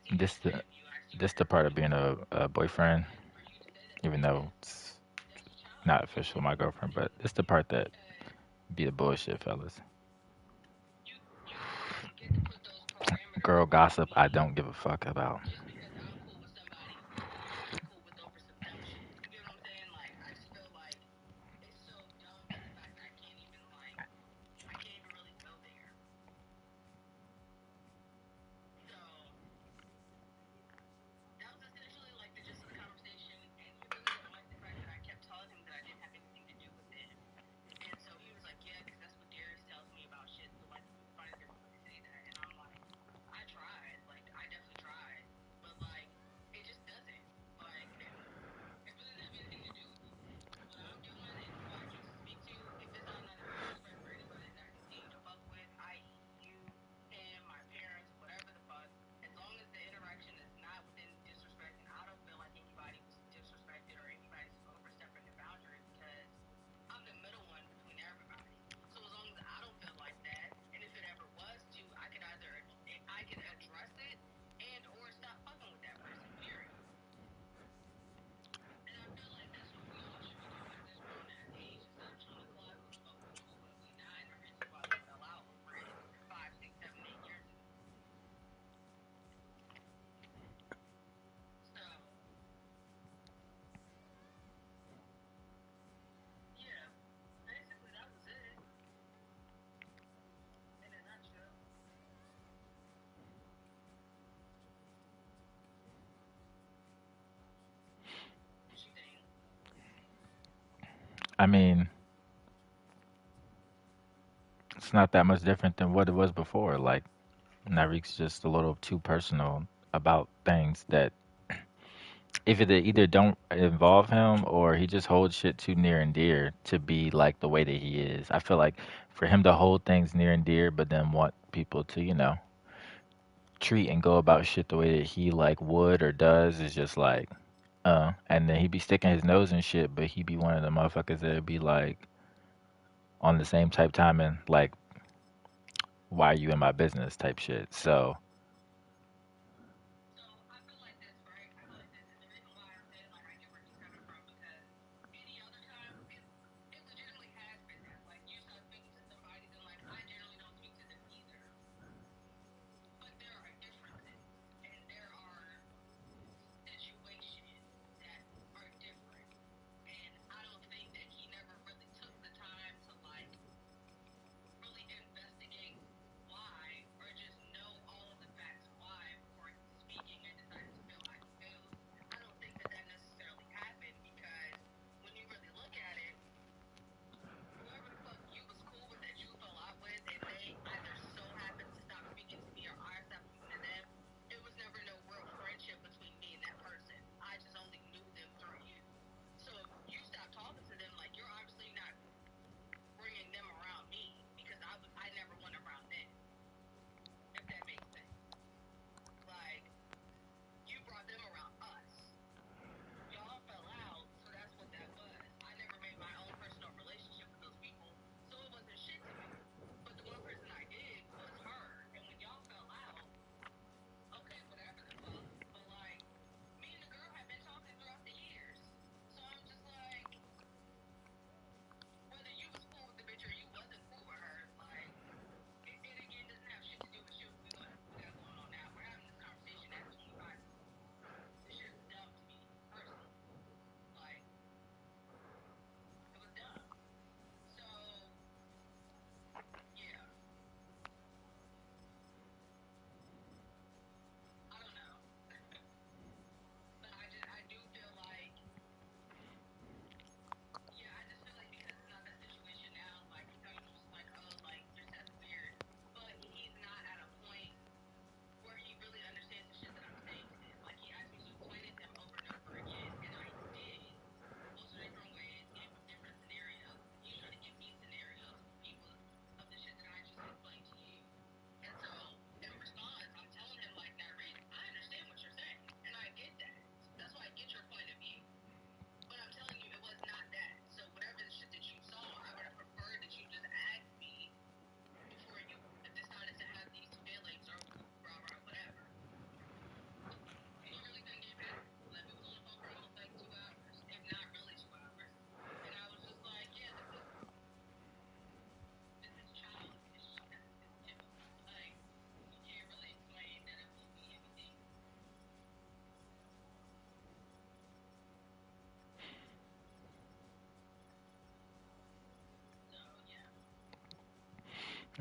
This the this the part of being a boyfriend, even though it's not official, my girlfriend, but it's the part that be the bullshit, fellas. Girl gossip, I don't give a fuck about. I mean, it's not that much different than what it was before. Like, Narik's just a little too personal about things that if they either don't involve him or he just holds shit too near and dear to be like the way that he is. I feel like for him to hold things near and dear, but then want people to, treat and go about shit the way that he like would or does is just like, and then he be sticking his nose in shit, but he be one of the motherfuckers that be like on the same type time and like, why are you in my business type shit. So,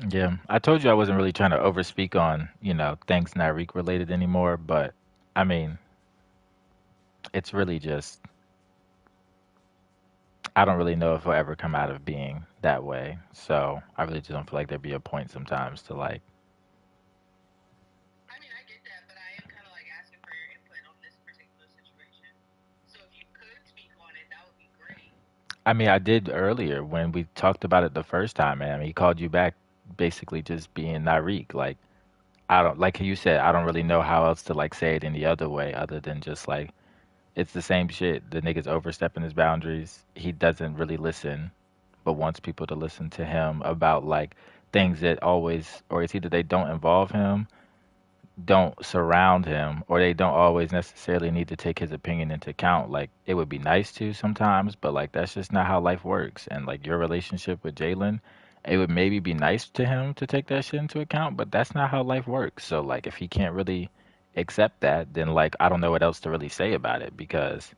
yeah, I told you I wasn't really trying to overspeak on, things Narik related anymore, but I mean, it's really just, I don't really know if we'll ever come out of being that way. So I really just don't feel like there'd be a point sometimes to like, I mean, I did earlier when we talked about it the first time, man. I mean, he called you back basically just being Narik. Like, I don't, like you said, I don't really know how else to like say it any other way other than just like, it's the same shit. The nigga's overstepping his boundaries. He doesn't really listen, but wants people to listen to him about like things that always, or it's either they don't involve him, don't surround him, or they don't always necessarily need to take his opinion into account. Like it would be nice to sometimes, but like that's just not how life works. And like your relationship with Jalen, it would maybe be nice to him to take that shit into account, but that's not how life works. So like if he can't really accept that, then like I don't know what else to really say about it because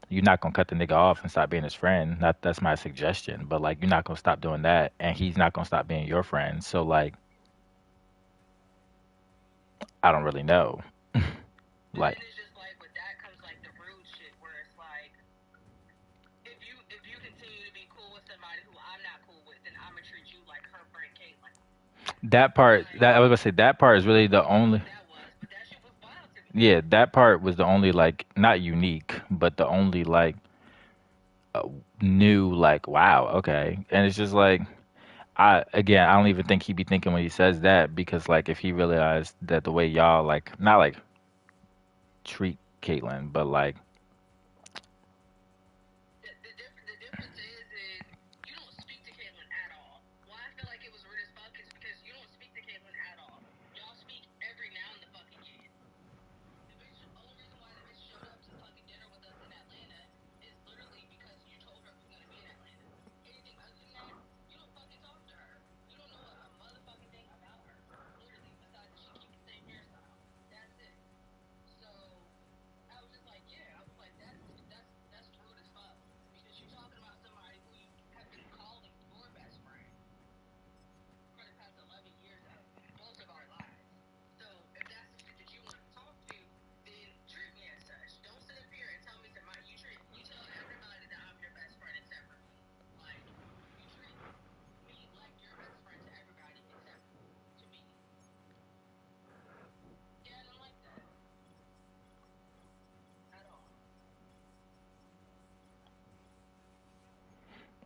you're not gonna cut the nigga off and stop being his friend. That's my suggestion. But like you're not gonna stop doing that and he's not gonna stop being your friend. So like I don't really know. Like that part, that I was gonna say, that part is really the only. Yeah, that part was the only like not unique, but the only like new like wow, okay. And it's just like I don't even think he'd be thinking when he says that because like if he realized that the way y'all like not like treat Caitlyn, but like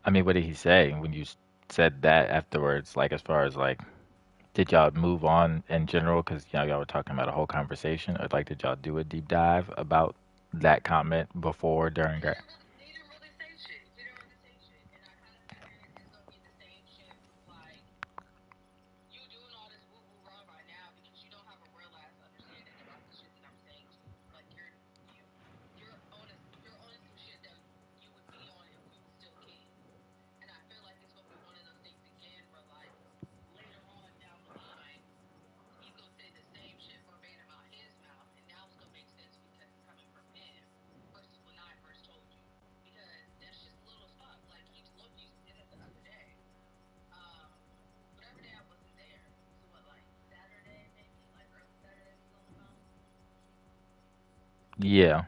I mean, what did he say when you said that afterwards? Like as far as like, did y'all move on in general? Because you know y'all were talking about a whole conversation, or like did y'all do a deep dive about that comment before, during, or? Yeah.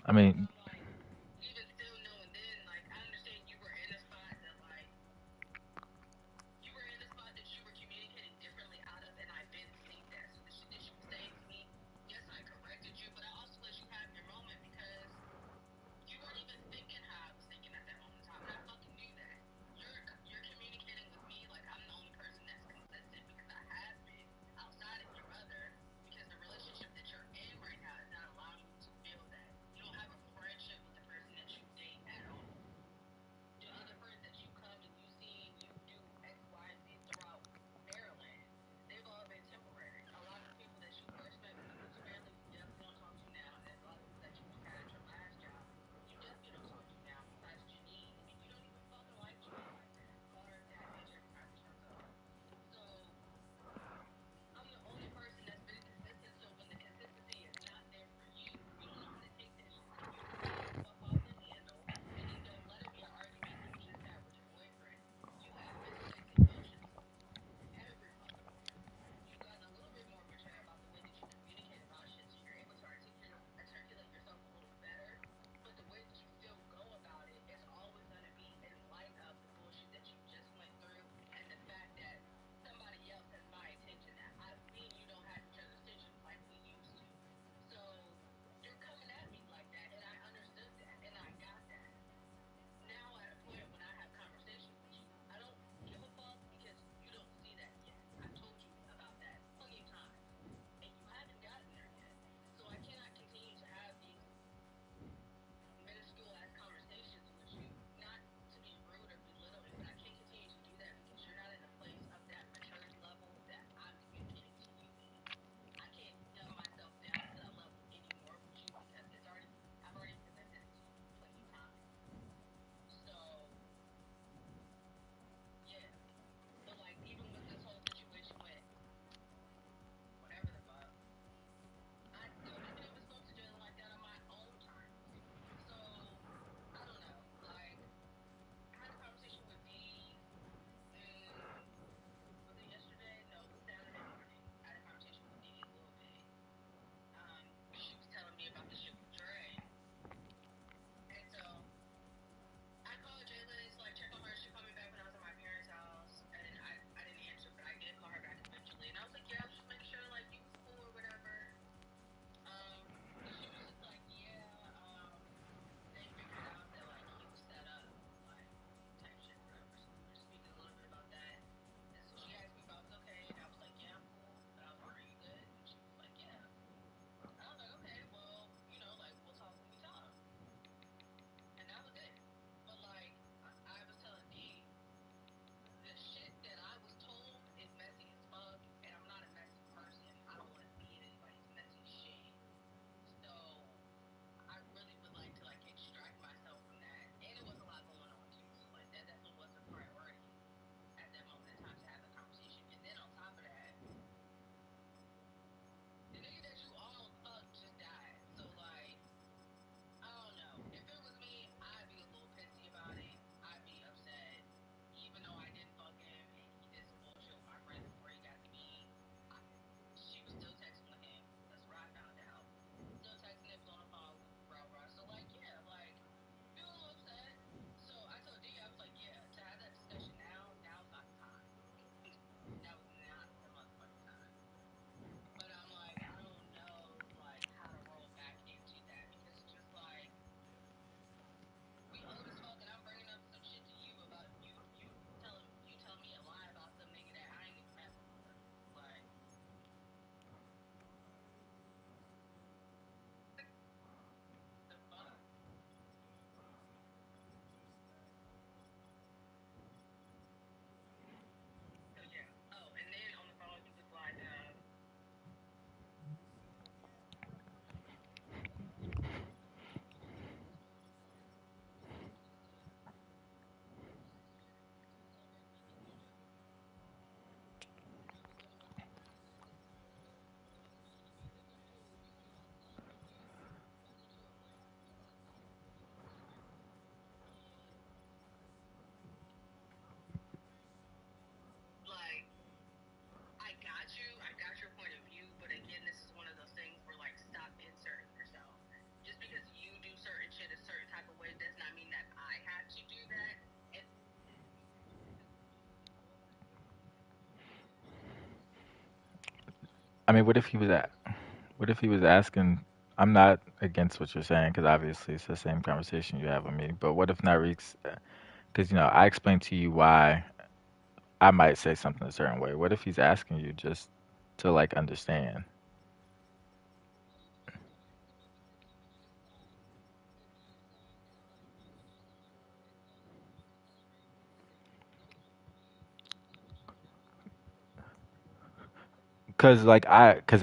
I mean, I mean, what if he was asking? I'm not against what you're saying because obviously it's the same conversation you have with me. But what if Nyrik's? Because I explained to you why I might say something a certain way. What if he's asking you just to like understand? Cause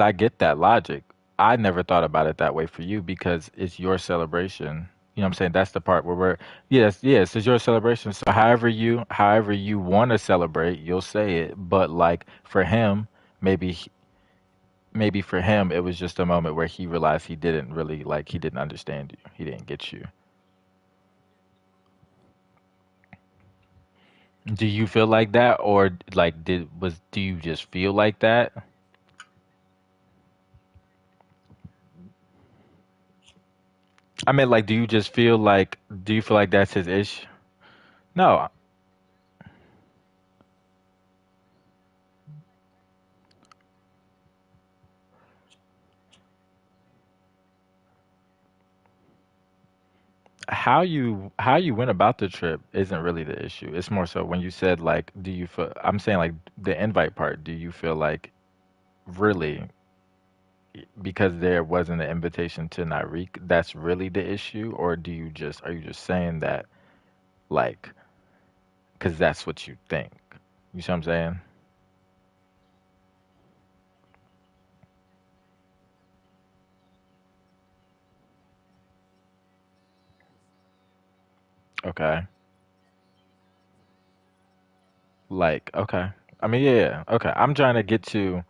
I get that logic. I never thought about it that way for you because it's your celebration. You know what I'm saying? That's the part where yes, it's your celebration. So however you want to celebrate, you'll say it. But like for him, maybe, maybe for him, it was just a moment where he realized he didn't understand you. He didn't get you. Do you feel like that, or like do you just feel like that? I mean, like, do you feel like that's his issue? No. How you went about the trip isn't really the issue. It's more so when you said like, do you feel? I'm saying like the invite part. Do you feel like really because there wasn't an invitation to Narik, that's really the issue, or are you just saying that like because that's what you think? You see what I'm saying? Okay. Like okay. I mean yeah. Okay. I'm trying to get to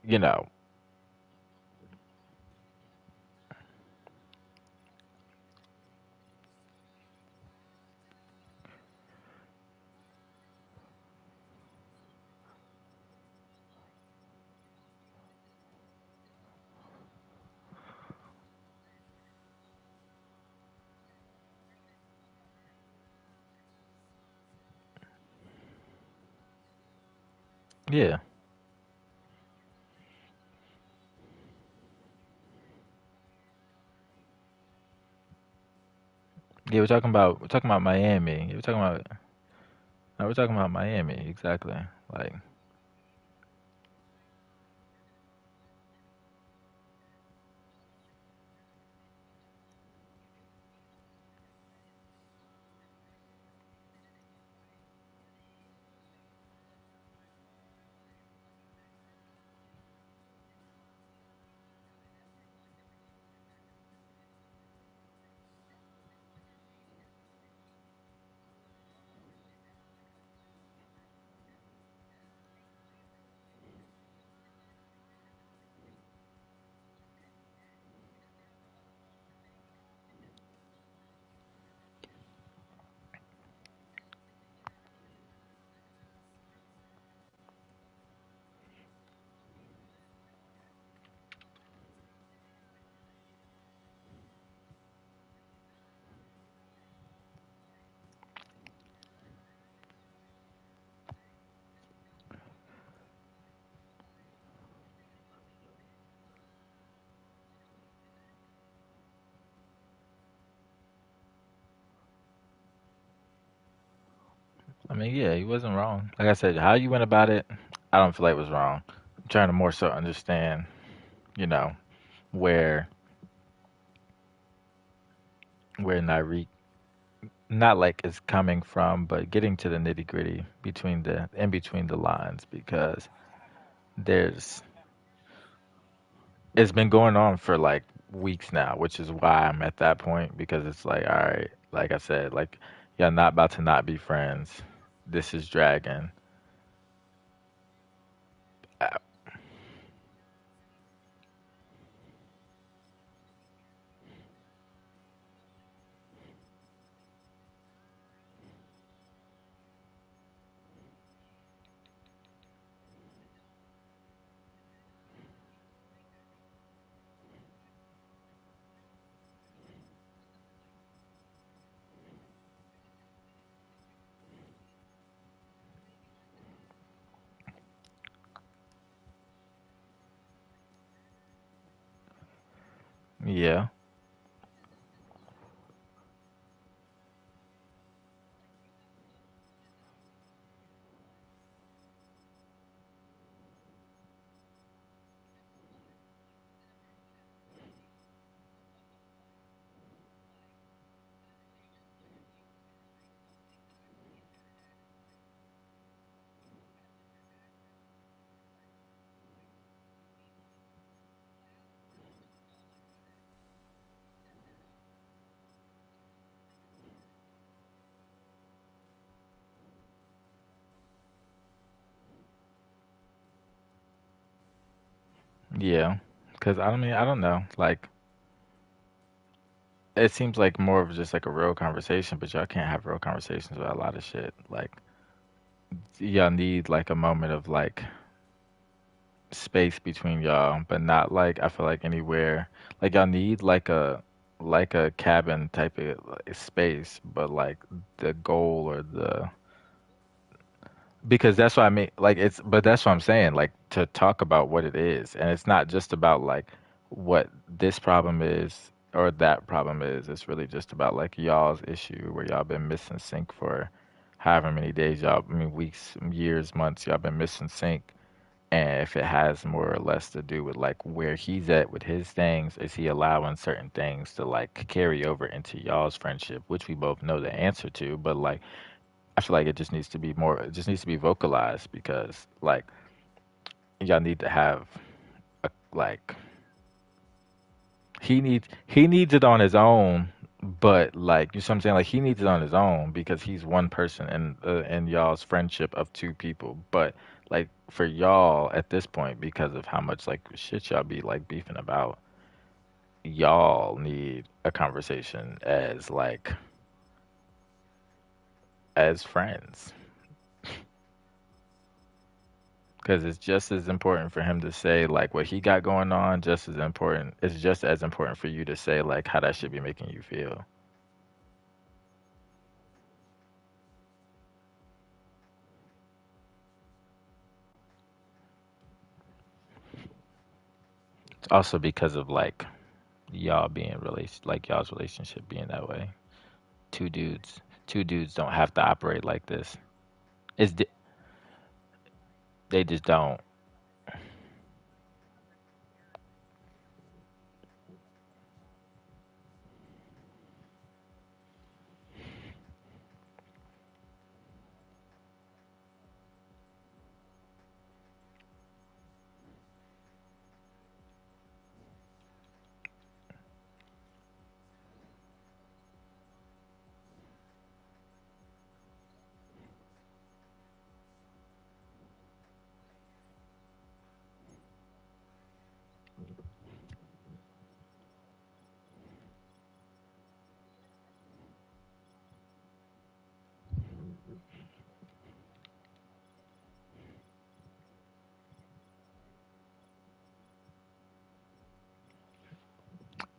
you know yeah. Yeah, we're talking about Miami. Yeah, we're talking about Miami, exactly. Like, I mean, yeah, he wasn't wrong. Like I said, how you went about it, I don't feel like it was wrong. I'm trying to more so understand, you know, where Narik not like is coming from, but getting to the nitty gritty between the lines because there's it's been going on for like weeks now, which is why I'm at that point because it's like, all right, like I said, like y'all not about to not be friends. This is dragging. Uh, Yeah. Yeah. Cause I mean, I don't know. Like, it seems like more of just like a real conversation, but y'all can't have real conversations about a lot of shit. Like, y'all need like a moment of like space between y'all, but not like I feel like anywhere. Like y'all need like a cabin type of like, space, but like the goal or the because that's what I mean. Like it's, but that's what I'm saying. Like to talk about what it is, and it's not just about like what this problem is or that problem is. It's really just about like y'all's issue where y'all been missing sync for however many days y'all, I mean weeks, years, months. Y'all been missing sync, and if it has more or less to do with like where he's at with his things, is he allowing certain things to like carry over into y'all's friendship, which we both know the answer to, but like I feel like it just needs to be more, it just needs to be vocalized because like y'all need to have a, like he needs it on his own, but like you know what I'm saying, like he needs it on his own because he's one person in y'all's friendship of two people, but like for y'all at this point because of how much like shit y'all be like beefing about, y'all need a conversation as like as friends. Because it's just as important for him to say like what he got going on, just as important. It's just as important for you to say like how that should be making you feel. Also because of like y'all being like y'all's relationship being that way. Two dudes, two dudes don't have to operate like this. They just don't.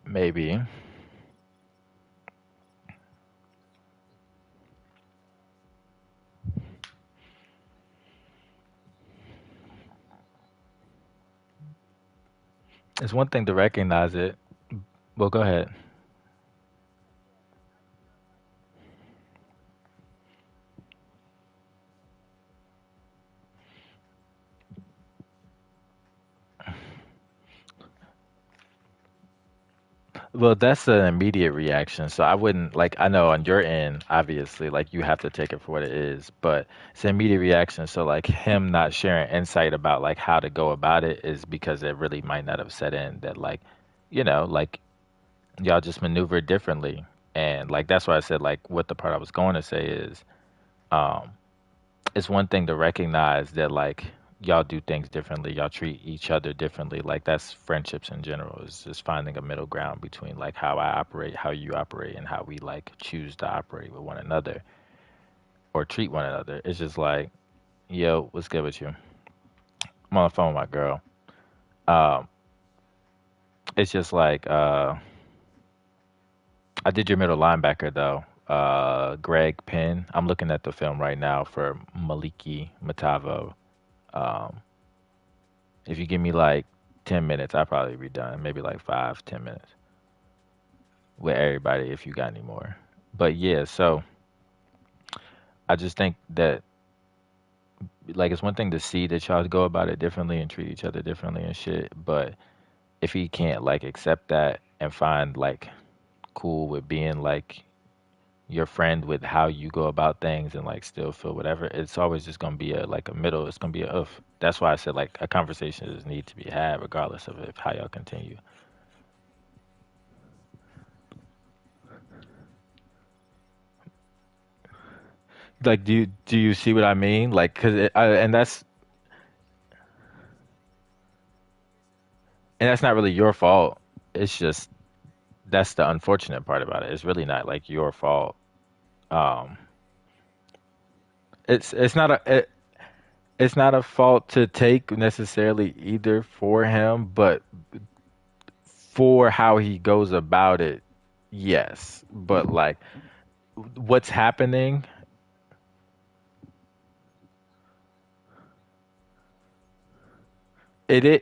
Maybe it's one thing to recognize it. Well, go ahead. Well, that's an immediate reaction. So I wouldn't like I know on your end, obviously, like you have to take it for what it is, but it's an immediate reaction. So like him not sharing insight about like how to go about it is because it really might not have set in that like, like y'all just maneuver differently. And like that's why I said like what the part I was going to say is um it's one thing to recognize that like y'all do things differently, y'all treat each other differently. Like that's friendships in general. It's just finding a middle ground between like how I operate, how you operate, and how we like choose to operate with one another or treat one another. It's just like, yo, what's good with you? I'm on the phone with my girl. Um, it's just like I did your middle linebacker though. Greg Penn. I'm looking at the film right now for Maliki Matavo. Um, If you give me like 10 minutes, I'll probably be done. Maybe like 5, 10 minutes. with everybody if you got any more. But yeah, so I just think that like it's one thing to see that y'all go about it differently and treat each other differently and shit, but if he can't like accept that and find like cool with being like your friend with how you go about things and like still feel whatever, it's always just gonna be a like a middle. It's gonna be a oof. That's why I said like a conversation is need to be had regardless of if how y'all continue. Like, do you see what I mean? Like, and that's not really your fault. It's just that's the unfortunate part about it. It's really not like your fault. Um, it's not it's not a fault to take necessarily either for him, but for how he goes about it, yes. But like what's happening,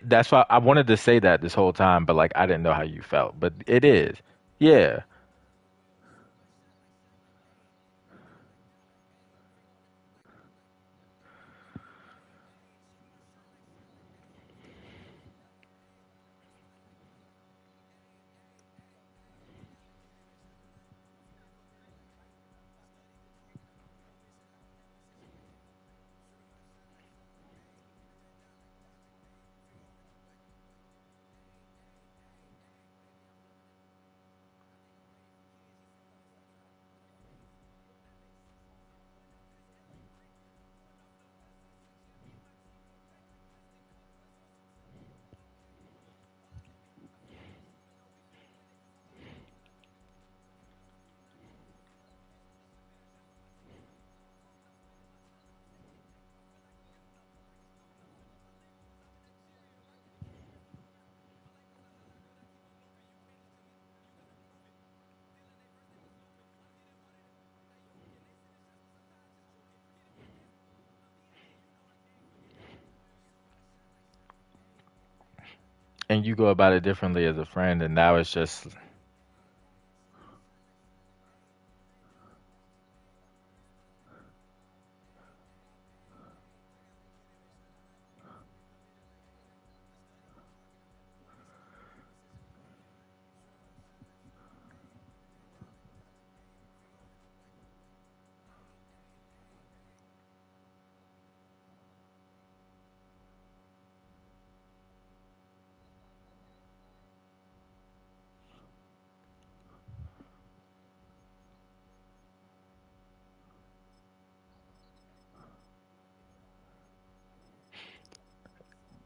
that's why I wanted to say that this whole time, but like I didn't know how you felt. But it is. Yeah. And you go about it differently as a friend, and now it's just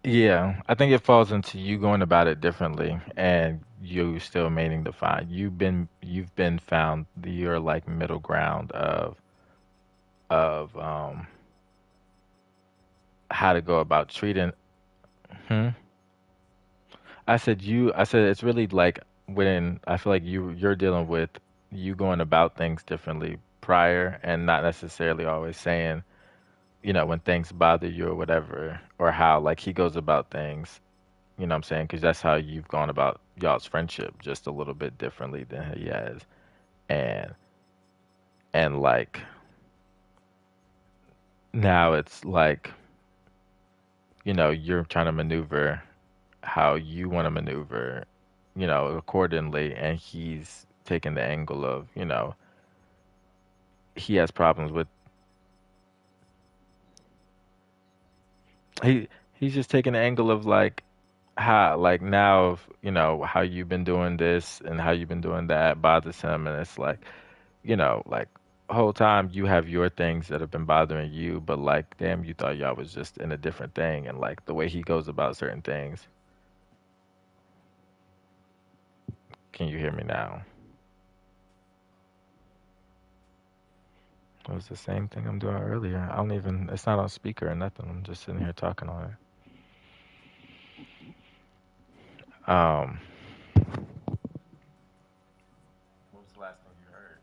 yeah. I think it falls into you going about it differently, and you still remaining defined. You've been found your like middle ground of how to go about treating. Hmm? I said it's really like when I feel like you're dealing with you going about things differently prior and not necessarily always saying, when things bother you or whatever, or how like he goes about things, you know what I'm saying? Because that's how you've gone about y'all's friendship just a little bit differently than he has. And and like now it's like, you're trying to maneuver how you want to maneuver, accordingly, and he's taking the angle of, he has problems with he he's just taking the angle of like how like now how you've been doing this and how you've been doing that bothers him, and it's like, like whole time you have your things that have been bothering you, but like damn, you thought y'all was just in a different thing, and like the way he goes about certain things. Can you hear me now? It was the same thing I'm doing earlier. I don't even, it's not on speaker or nothing. I'm just sitting here talking on it. What was the last thing you heard?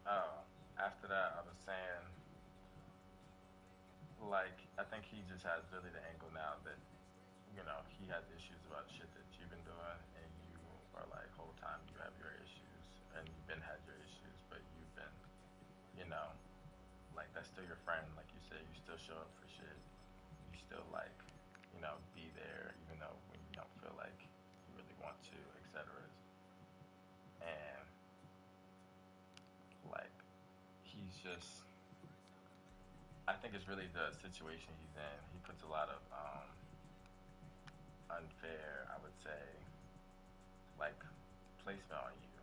Oh, after that, I was saying, like, I think he just has really the angle now that he has issues about shit that you've been doing, and you are like, whole time you have your issues, and you've been had your issues, but you've been, you know, like that's still your friend. Like you said, you still show up for shit. You still like, be there, even though when you don't feel like you really want to, etc. And like, he's just, I think it's really the situation he's in. He puts a lot of unfair, I would say, like placement on you,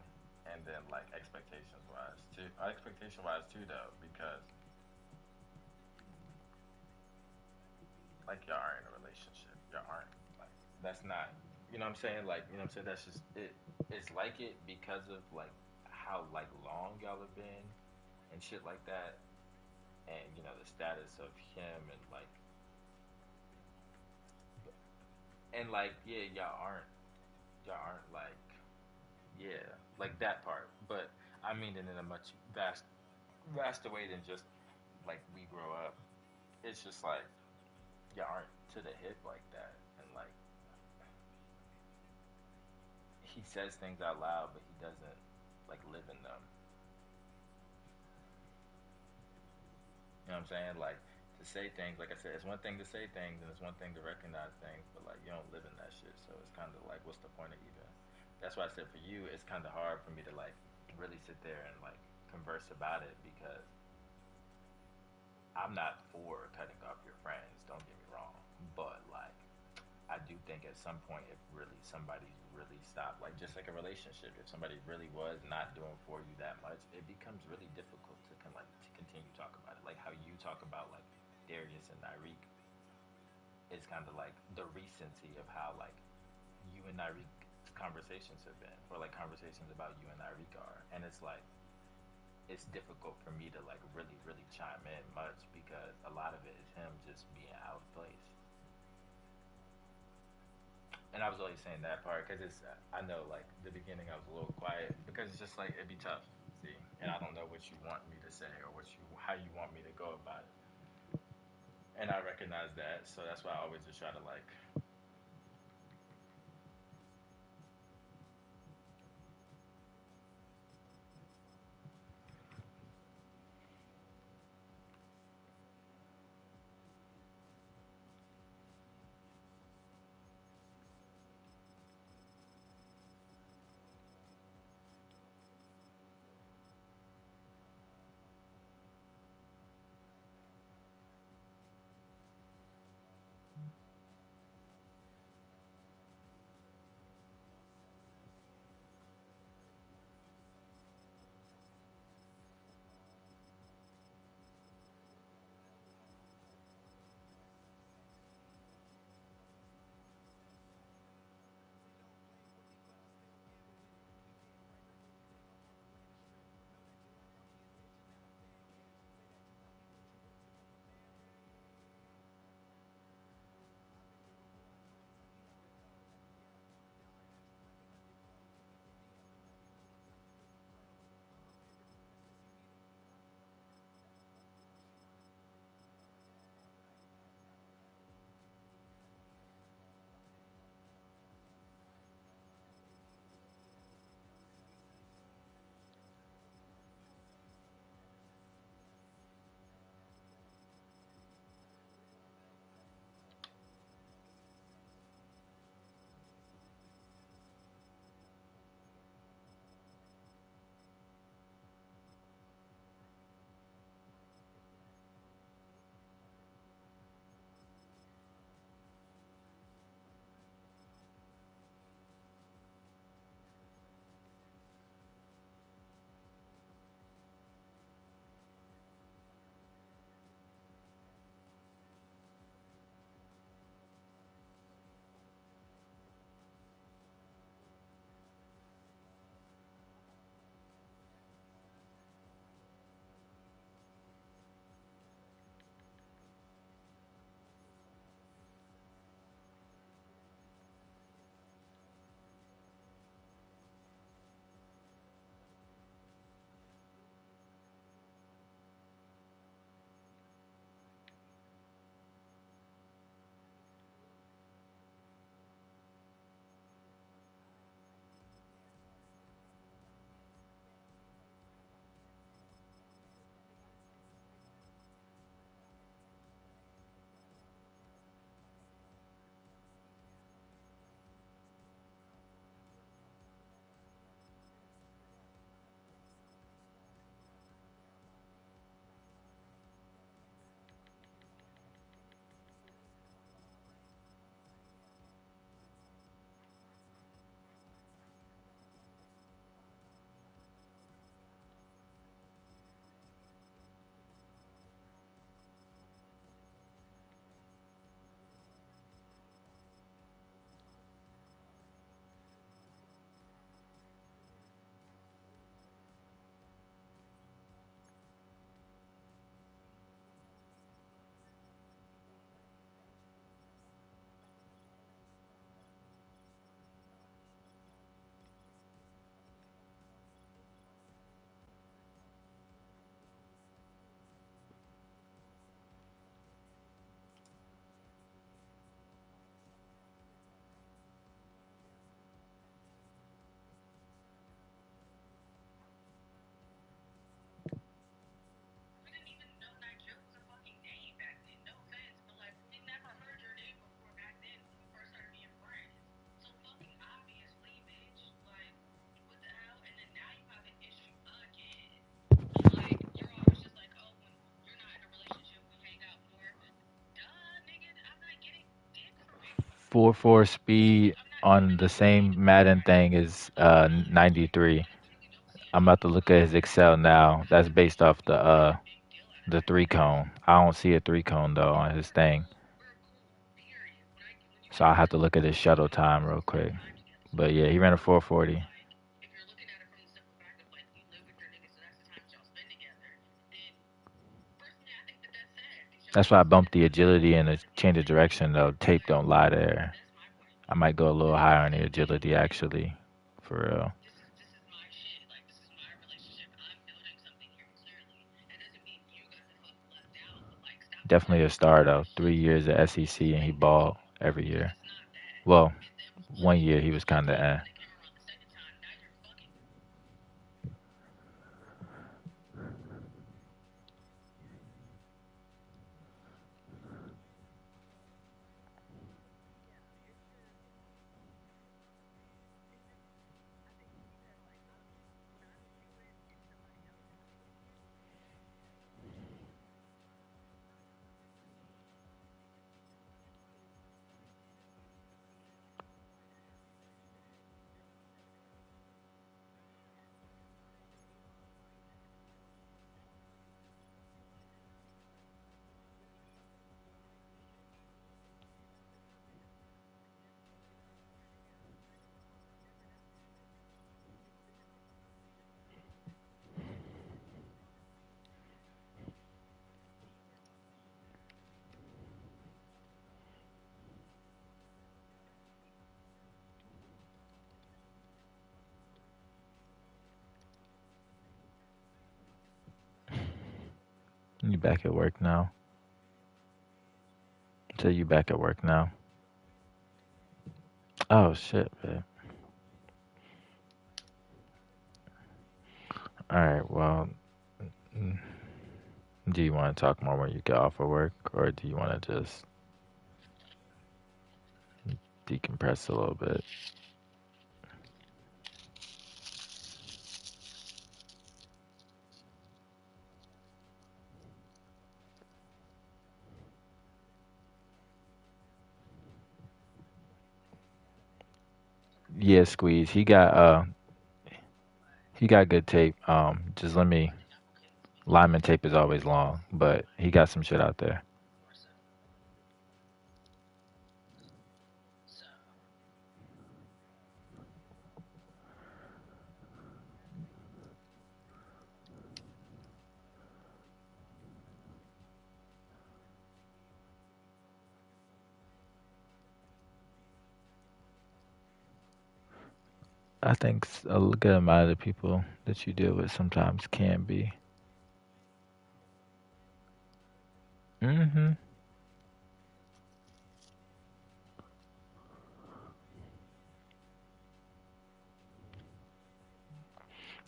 and then like expectation wise too though, because like y'all are in a relationship, y'all aren't, like, that's not, what I'm saying, like, what I'm saying, that's just it. It's like it because of like how like long y'all have been and shit like that, and the status of him, and like yeah, y'all aren't like, yeah, like that part. But I mean it in a much vaster way than just like we grow up. It's just like y'all aren't to the hip like that, and like he says things out loud, but he doesn't like live in them. You know what I'm saying? Like, to say things, like I said, it's one thing to say things and it's one thing to recognize things, but like you don't live in that shit. So it's kind of like, what's the point of even? That's why I said for you, it's kind of hard for me to like really sit there and like converse about it, because I'm not for cutting off your friends. Don't get me wrong, but like I do think at some point, if really somebody's really stopped, like just like a relationship, if somebody really was not doing for you that much, it becomes really difficult to to continue to talk about it. Like how you talk about like Darius and Nyreek is kind of like the recency of how like you and Nyreek's conversations have been, or like conversations about you and Nyreek are, and it's like it's difficult for me to like really chime in much, because a lot of it is him just being out of place. And I was only saying that part because it's, I know like the beginning I was a little quiet because it's just like it'd be tough, see, and I don't know what you want me to say or how you want me to go about it, and I recognize that, so that's why I always just try to like, 4.4 speed on the same Madden thing is 93. I'm about to look at his Excel now. That's based off the three cone. I don't see a three cone though on his thing, so I have to look at his shuttle time real quick. But yeah, he ran a 4.40. That's why I bumped the agility and the change of direction though. Tape don't lie there. I might go a little higher on the agility actually, for real. Definitely a star though. 3 years at SEC and he balled every year. Well, 1 year he was kind of You back at work now? So you back at work now? Oh shit, man. All right. Well, mm, do you want to talk more when you get off of work, or do you want to just decompress a little bit? Yeah, squeeze. He got good tape. Just let me. Lineman tape is always long, but he got some shit out there. I think a good amount of the people that you deal with sometimes can be. Mm-hmm.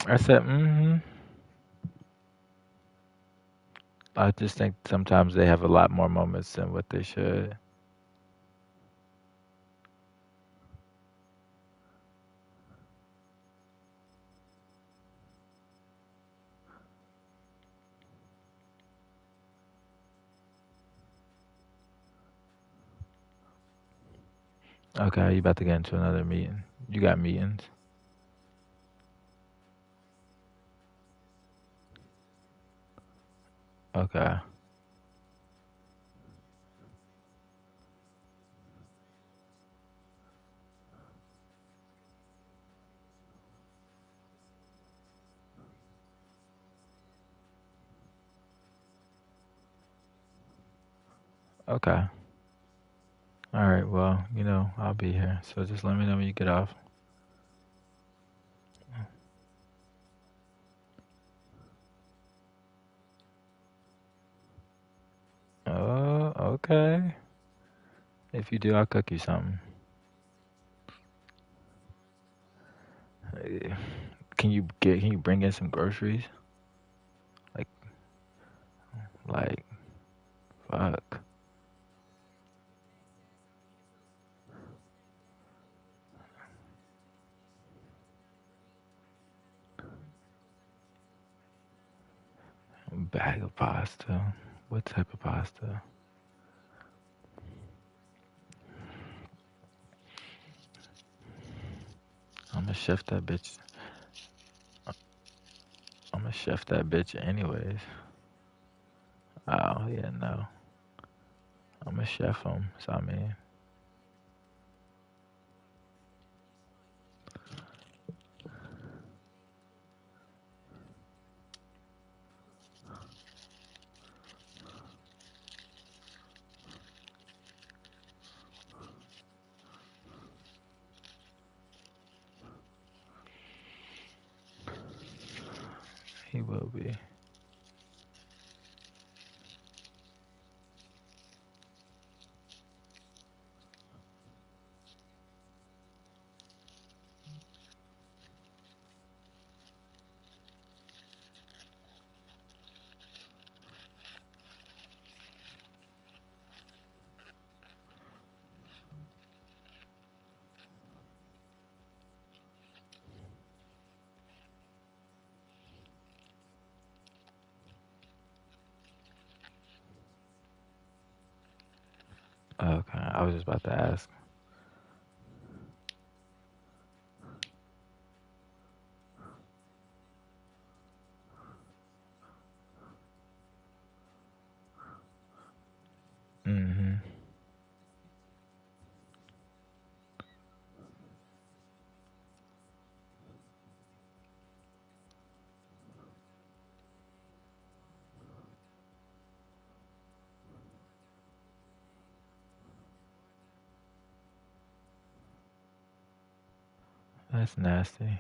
I said, mm-hmm. I just think sometimes they have a lot more moments than what they should. Okay, you about to get into another meeting. You got meetings. Okay. Okay. All right. Well, I'll be here. So just let me know when you get off. Oh, okay. If you do, I'll cook you something. Eh, Can you bring in some groceries? Like like fuck. A bag of pasta. What type of pasta? shift that bitch. I'm gonna shift that bitch anyways. Oh yeah, no. I'm gonna chef him. So I mean, he will be. Okay, I was just about to ask. Mm-hmm. That's nasty.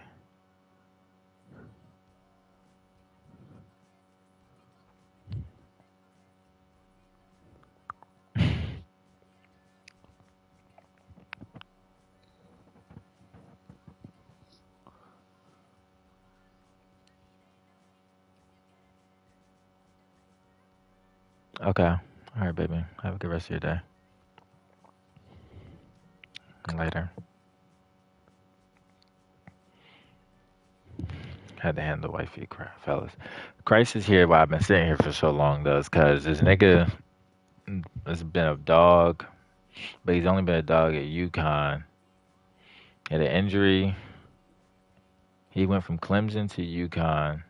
Okay. All right, baby. Have a good rest of your day. Later. Had to handle wifey crap, fellas. Christ is here. Why I've been sitting here for so long, though, is because this nigga has been a dog, but he's only been a dog at UConn. Had an injury. He went from Clemson to UConn.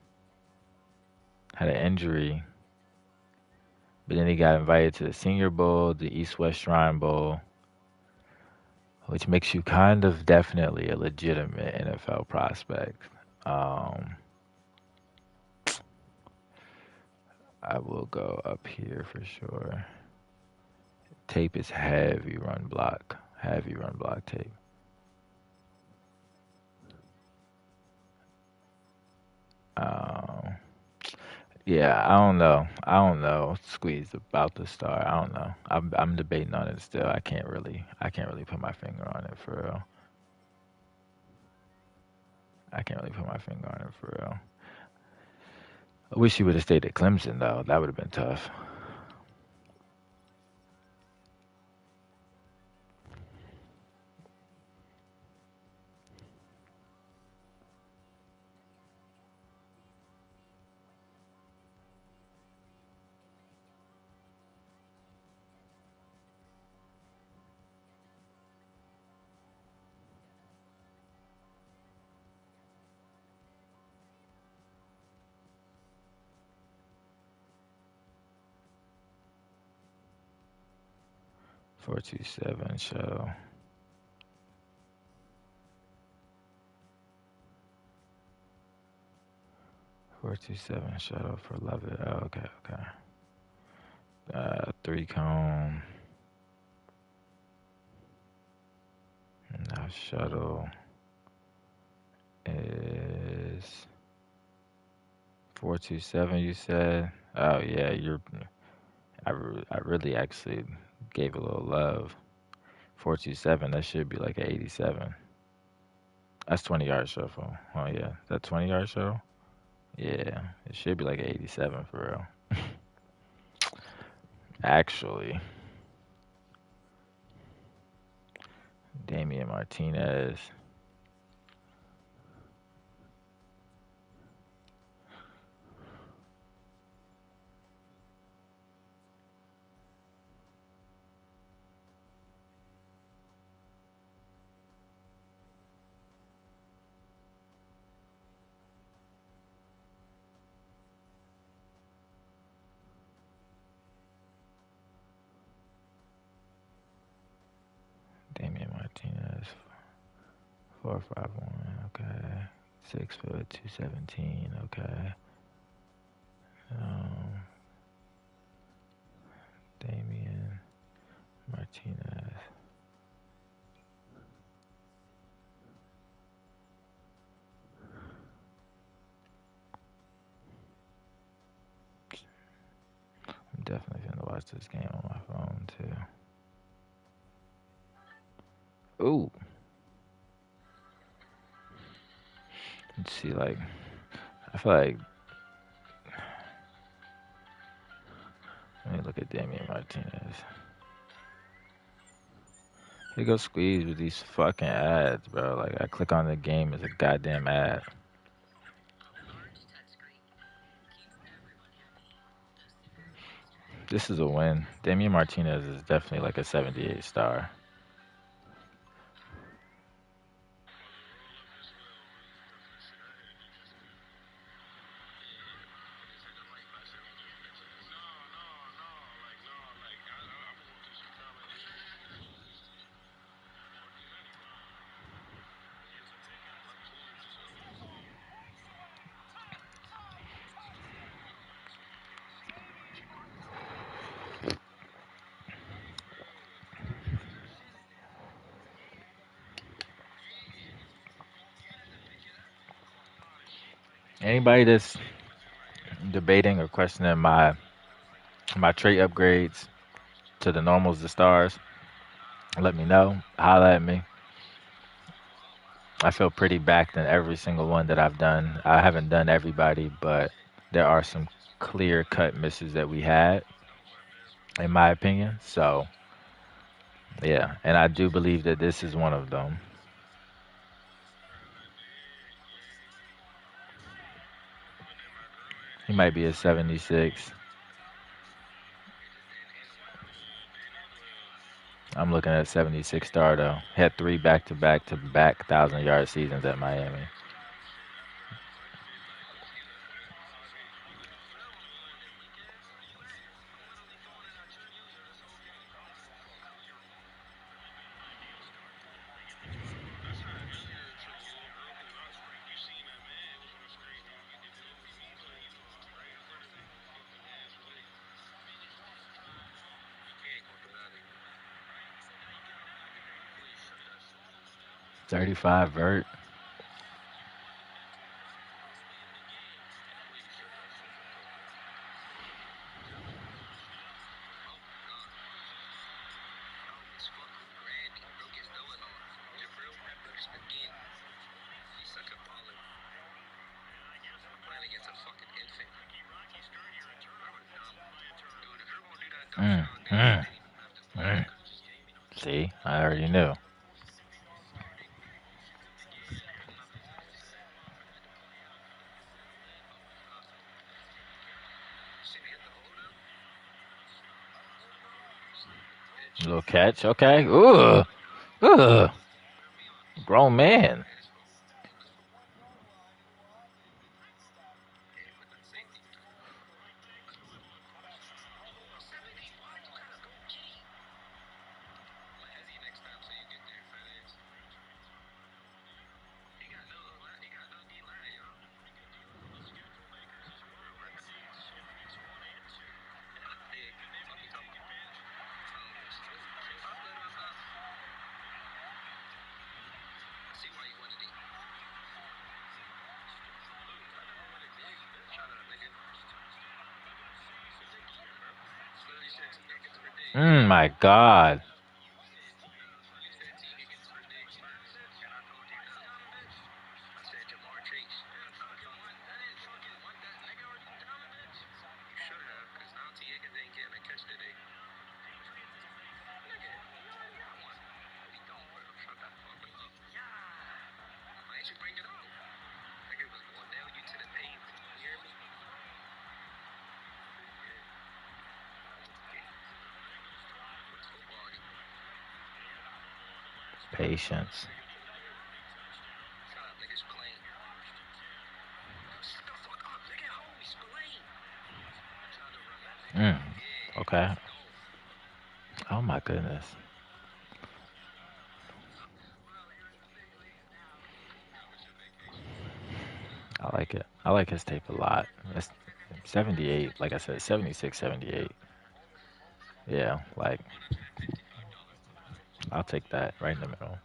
Had an injury, but then he got invited to the Senior Bowl, the East West Shrine Bowl, which makes you kind of definitely a legitimate NFL prospect. Um, I will go up here for sure. Tape is heavy run block tape. Um, yeah, I don't know. Squeeze about the star. I don't know. I'm debating on it still. I can't really put my finger on it for real. I can't really put my finger on it for real. I wish he would have stayed at Clemson though. That would have been tough. 427 show. 427 shuttle for love it. Oh, okay, okay. Three cone. Now shuttle is 427. You said. Oh yeah, I really actually gave a little love. 427. That should be like an 87. That's 20 yard shuffle. Oh yeah, that 20 yard shuttle. Yeah, it should be like an 87 for real. Actually, Damian Martinez. 451. Okay. 6 foot 217. Okay. Um, Damian Martinez. I'm definitely gonna watch this game on my phone too. Ooh. Let's see, like, I feel like, let me look at Damian Martinez. He go squeeze with these fucking ads, bro. Like, I click on the game, it's a goddamn ad. This is a win. Damian Martinez is definitely like a 78 star. Anybody that's debating or questioning my trait upgrades to the normals, the stars, let me know. Holla at me. I feel pretty backed in every single one that I've done. I haven't done everybody, but there are some clear cut misses that we had, in my opinion. So yeah, and I do believe that this is one of them. He might be a 76. I'm looking at 76 star though. Had three back-to-back 1,000-yard seasons at Miami. 35 vert. Mm, mm, mm. See, I already knew. Little catch. Okay. Ooh. Ugh. Grown man. My God. Patience. Mm. Okay. Oh my goodness. I like it. I like his tape a lot. That's 78, like I said, 76, 78. Yeah, like I'll take that right in the middle.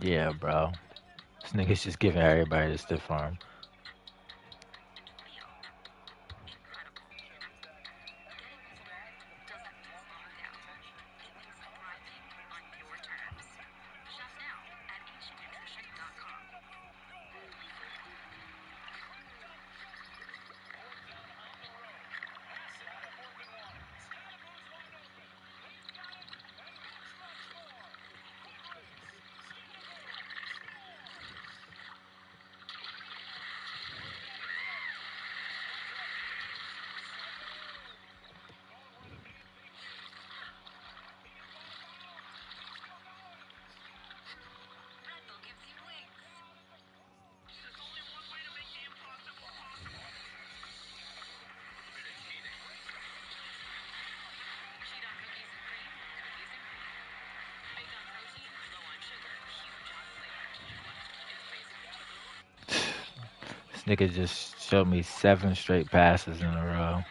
Yeah, bro. This nigga's just giving everybody the stiff arm. This nigga just showed me 7 straight passes in a row.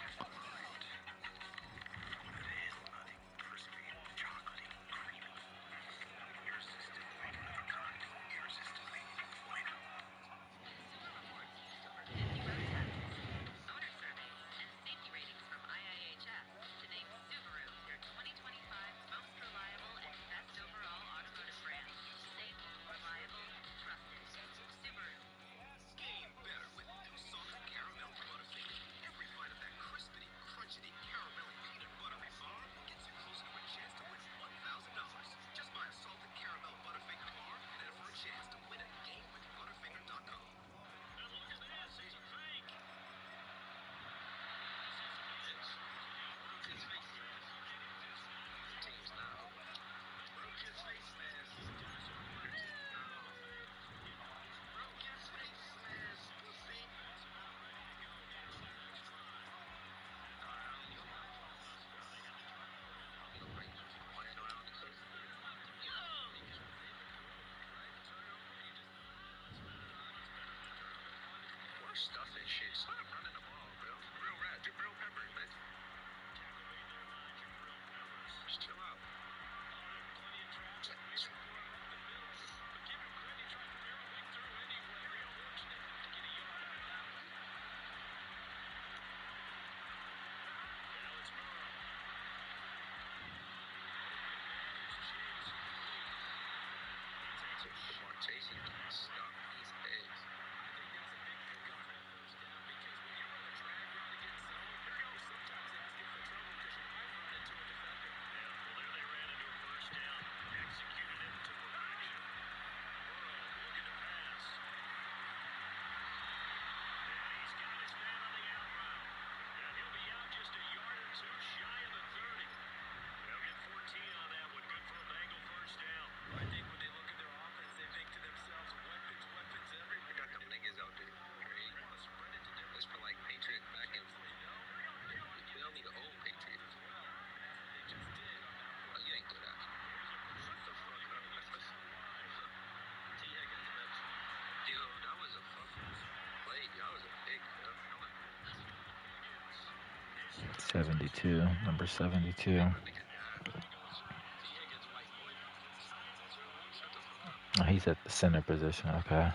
Number 72. Oh, he's at the center position. Okay.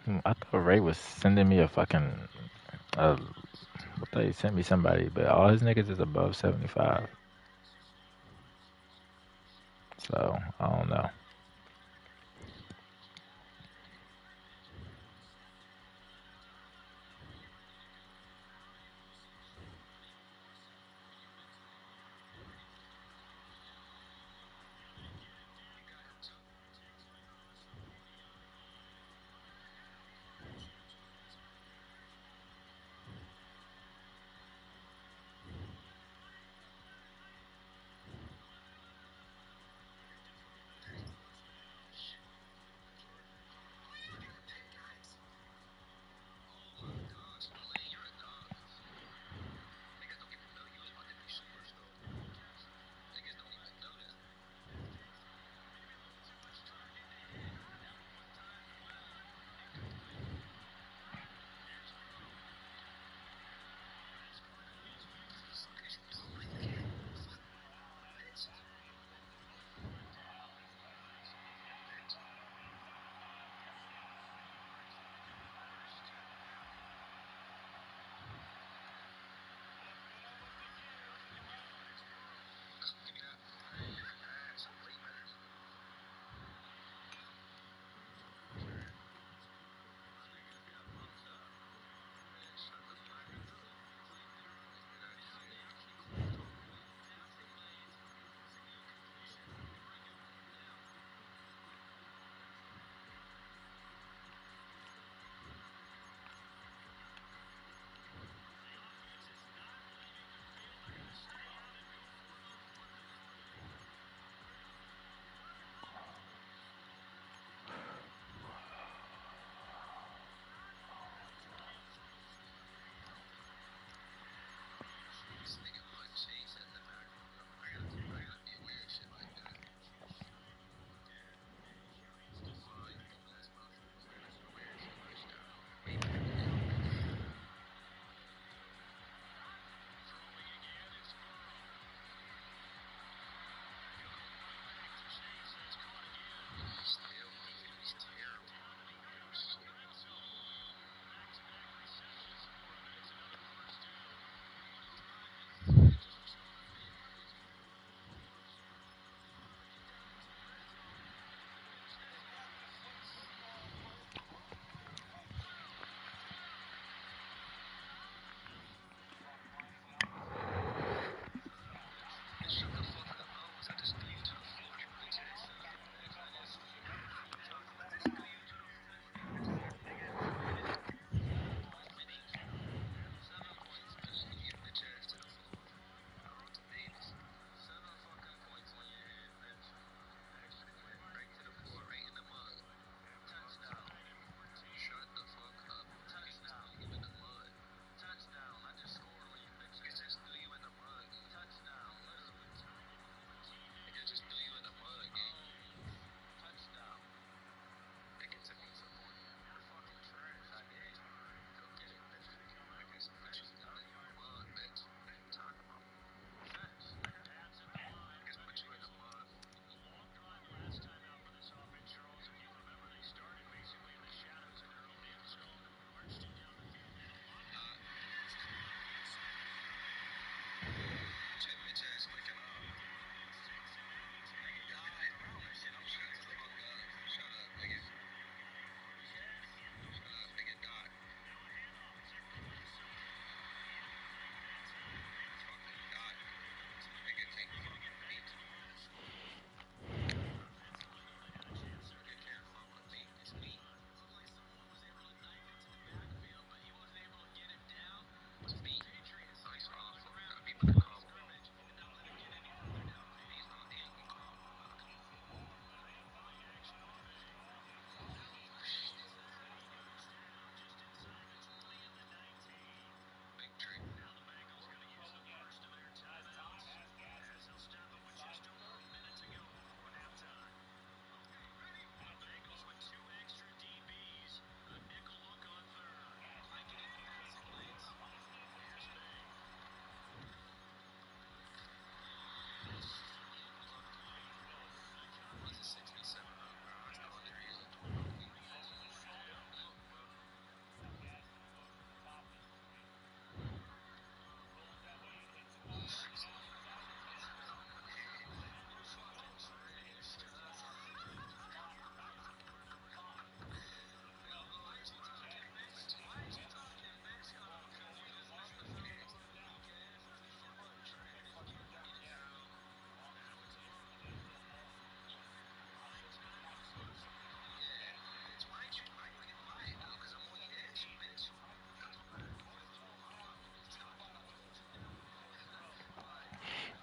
I thought Ray was sending me a fucking. Uh, I thought he sent me somebody, but all his niggas is above 75. So I don't know.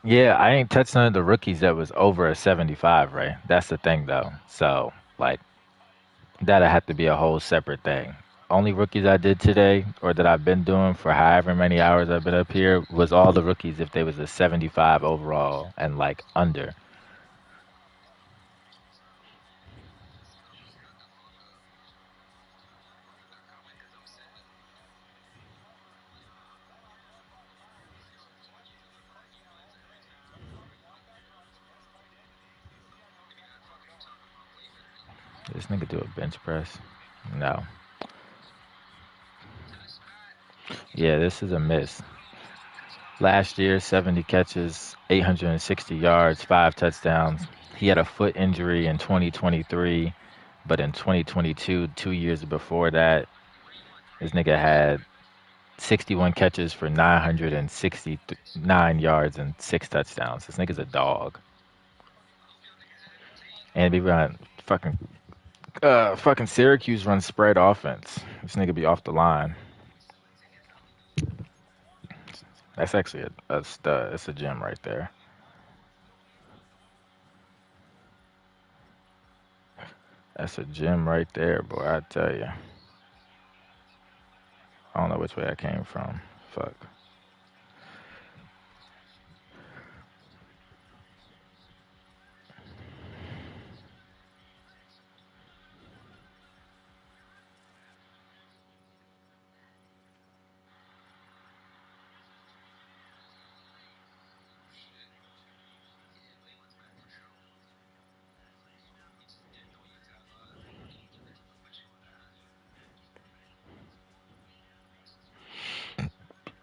Yeah, I ain't touched none of the rookies that was over a 75, right? That's the thing though. So, like, that'll have to be a whole separate thing. Only rookies I did today, or that I've been doing for however many hours I've been up here, was all the rookies if they was a 75 overall and like under. This nigga do a bench press? No. Yeah, this is a miss. Last year, 70 catches, 860 yards, 5 touchdowns. He had a foot injury in 2023, but in 2022, 2 years before that, this nigga had 61 catches for 969 yards and 6 touchdowns. This nigga's a dog. And we run fucking Syracuse runs spread offense. This nigga be off the line. That's actually a stud. It's a gem right there. That's a gem right there, boy. I tell you. I don't know which way I came from. Fuck.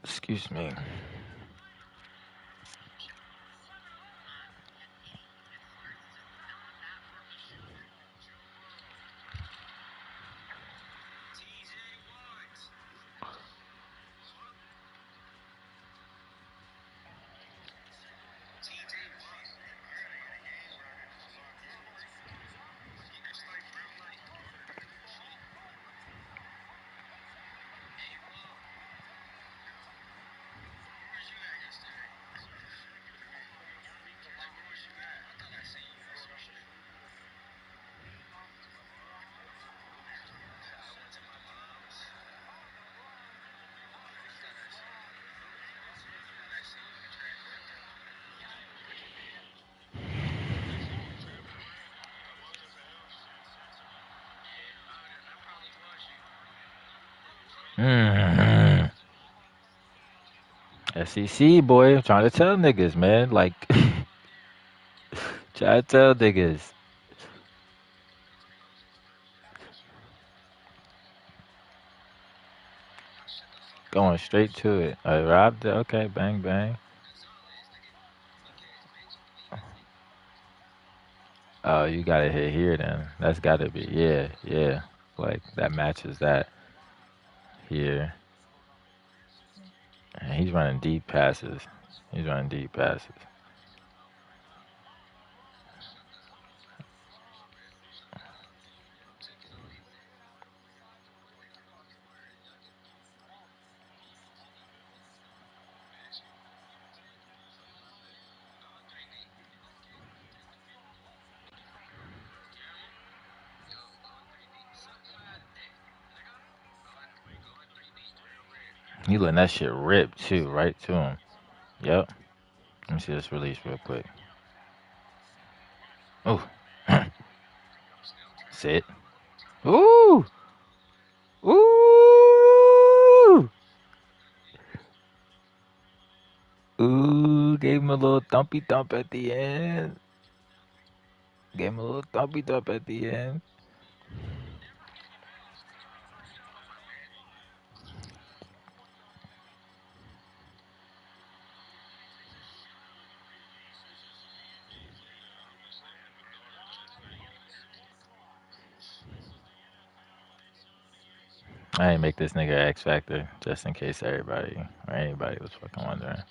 Excuse me. Mm-hmm. SEC boy, I'm trying to tell niggas, man. Like, try to tell niggas. Going straight to it. I robbed it. Okay, bang, bang. Oh, you gotta hit here then. That's gotta be, yeah, yeah. Like, that matches that here. And he's running deep passes. He's running deep passes. He letting that shit rip too, right to him. Yep. Let me see this release real quick. Oh, sit. Ooh, ooh, ooh. Gave him a little thumpy thump at the end. Gave him a little thumpy thump at the end. I ain't make this nigga X Factor just in case everybody or anybody was fucking wondering.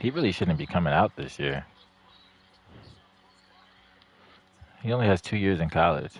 He really shouldn't be coming out this year. He only has 2 years in college.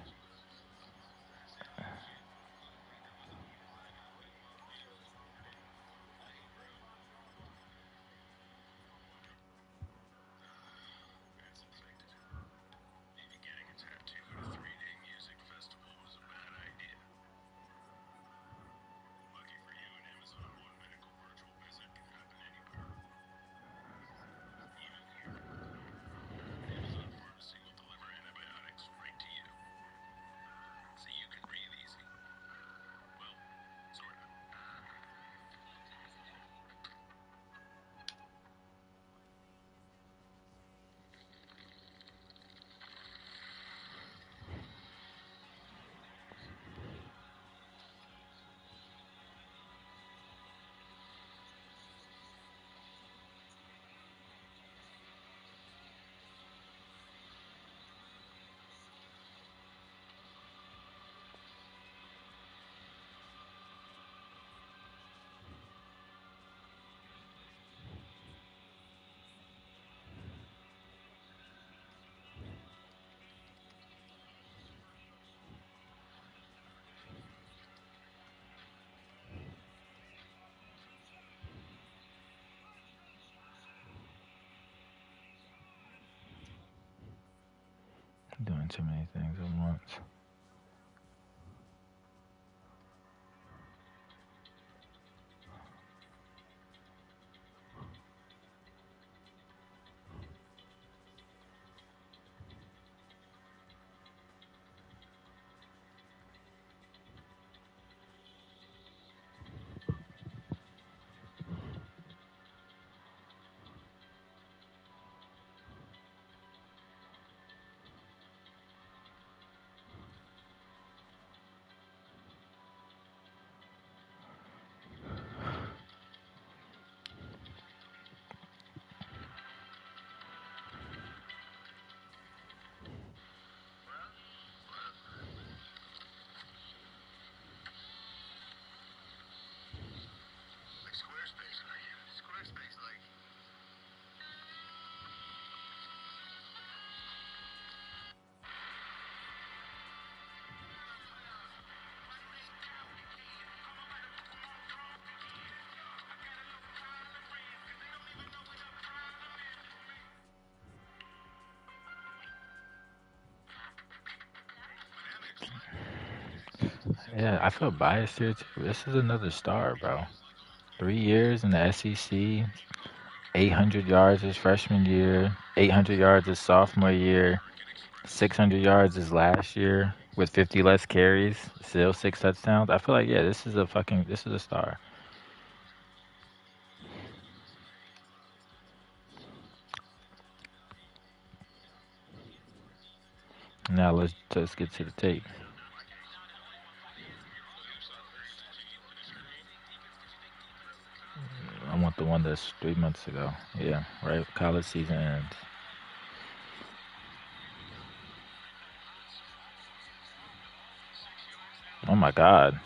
Doing too many things at once. Yeah, I feel biased here too. This is another star, bro. 3 years in the SEC, 800 yards his freshman year, 800 yards his sophomore year, 600 yards his last year with 50 less carries, still 6 touchdowns. I feel like, yeah, this is a star. Now let's get to the tape. I want the one that's 3 months ago. Yeah, right. College season ends. Oh my God,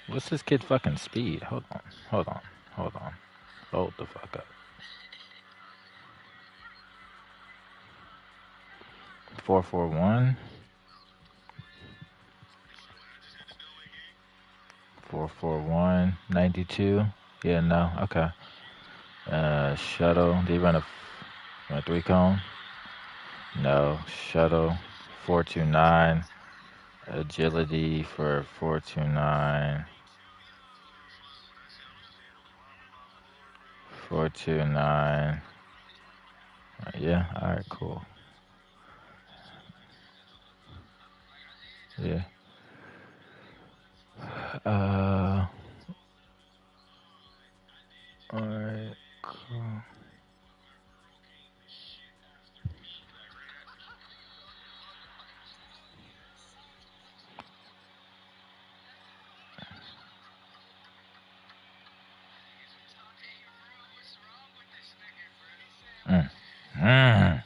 what's this kid fucking speed? Hold on, hold on, hold the fuck up. 441, 441, 92. Yeah, no, okay. Shuttle. Did he run a three cone? No. Shuttle. 429. Agility for 429. 429. Yeah. All right. Cool. Yeah. Uh. All right. Cool. Mm. Mm.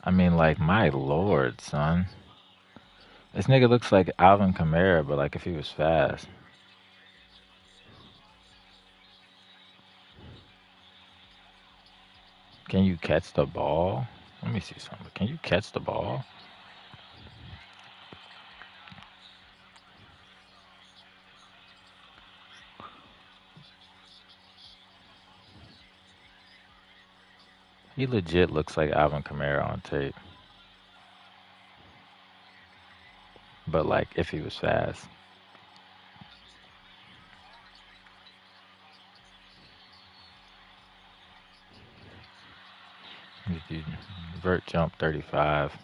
I mean, like, my lord, son. This nigga looks like Alvin Kamara, but like if he was fast. Can you catch the ball? Let me see something. Can you catch the ball? He legit looks like Alvin Kamara on tape. But like if he was fast. Vert jump 35.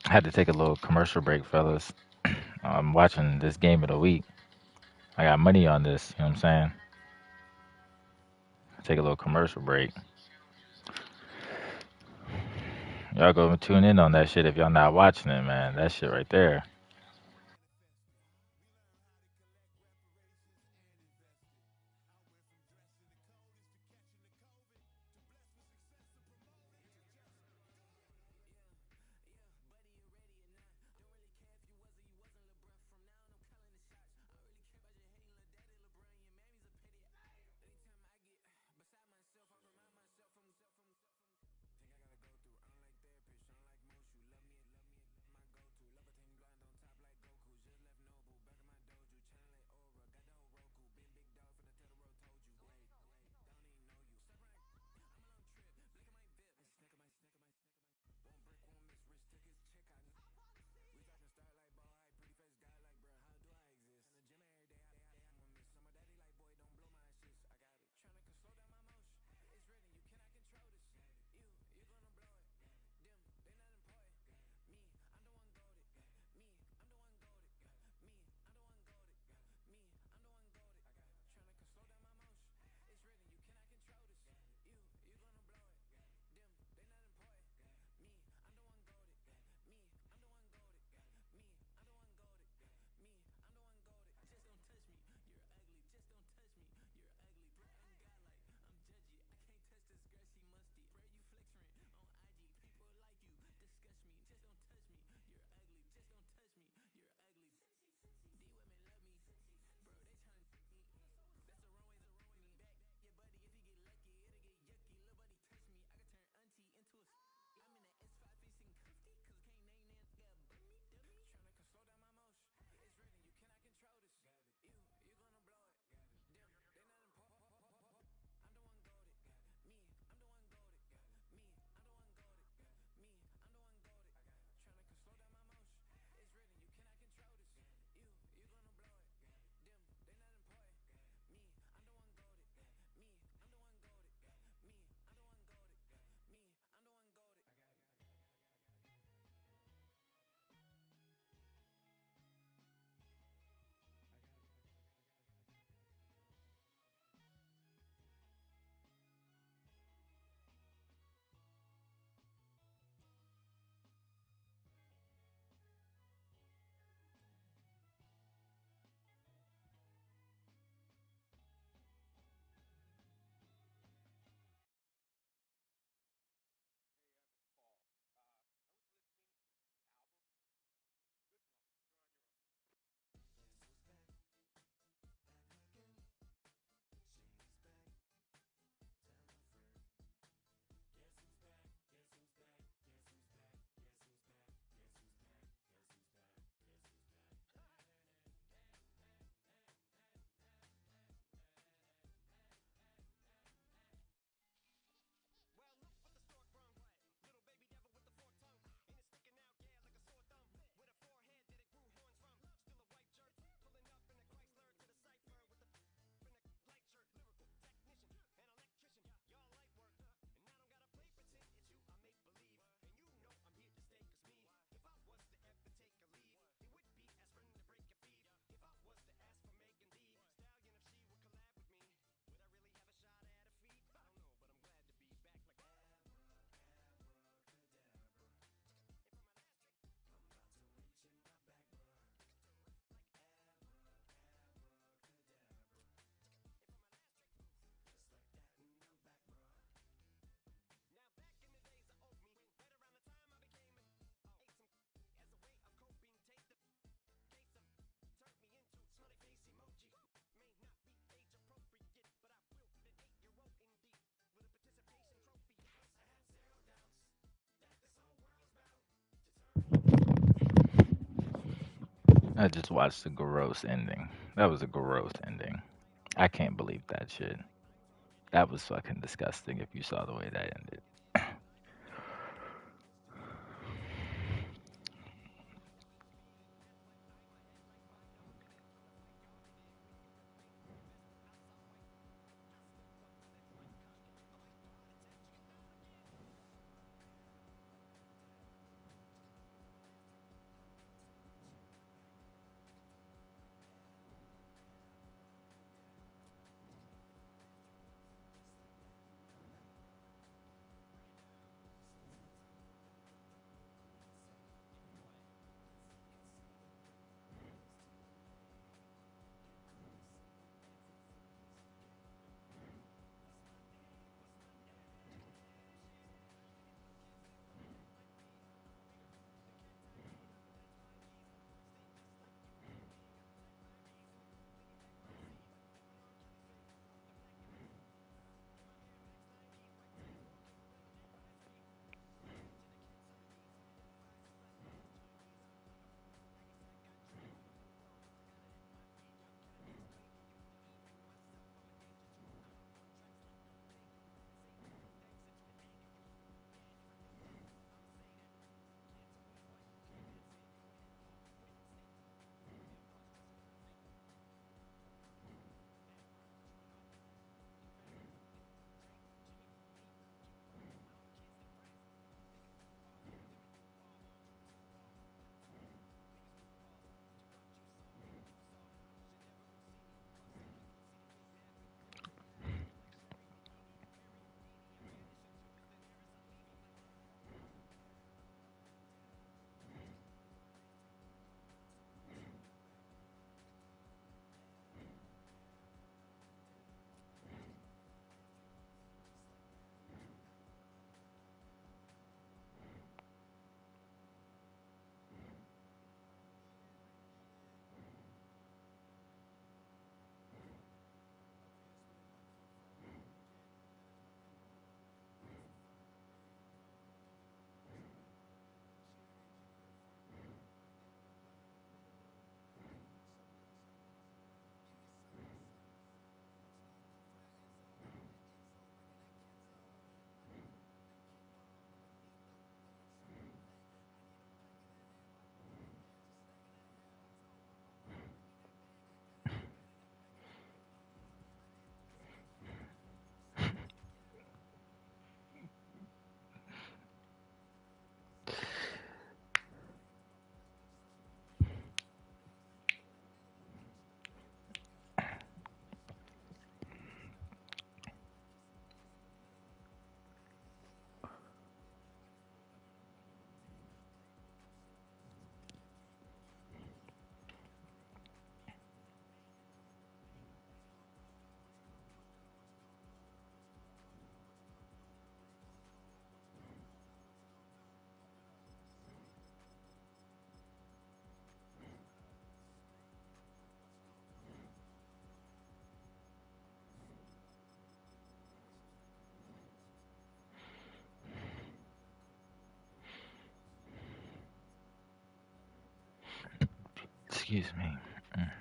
I had to take a little commercial break, fellas. I'm watching this game of the week. I got money on this. You know what I'm saying? Take a little commercial break. Y'all go tune in on that shit if y'all not watching it, man. That shit right there. I just watched the gross ending. That was a gross ending. I can't believe that shit. That was fucking disgusting if you saw the way that ended. Excuse me. Mm.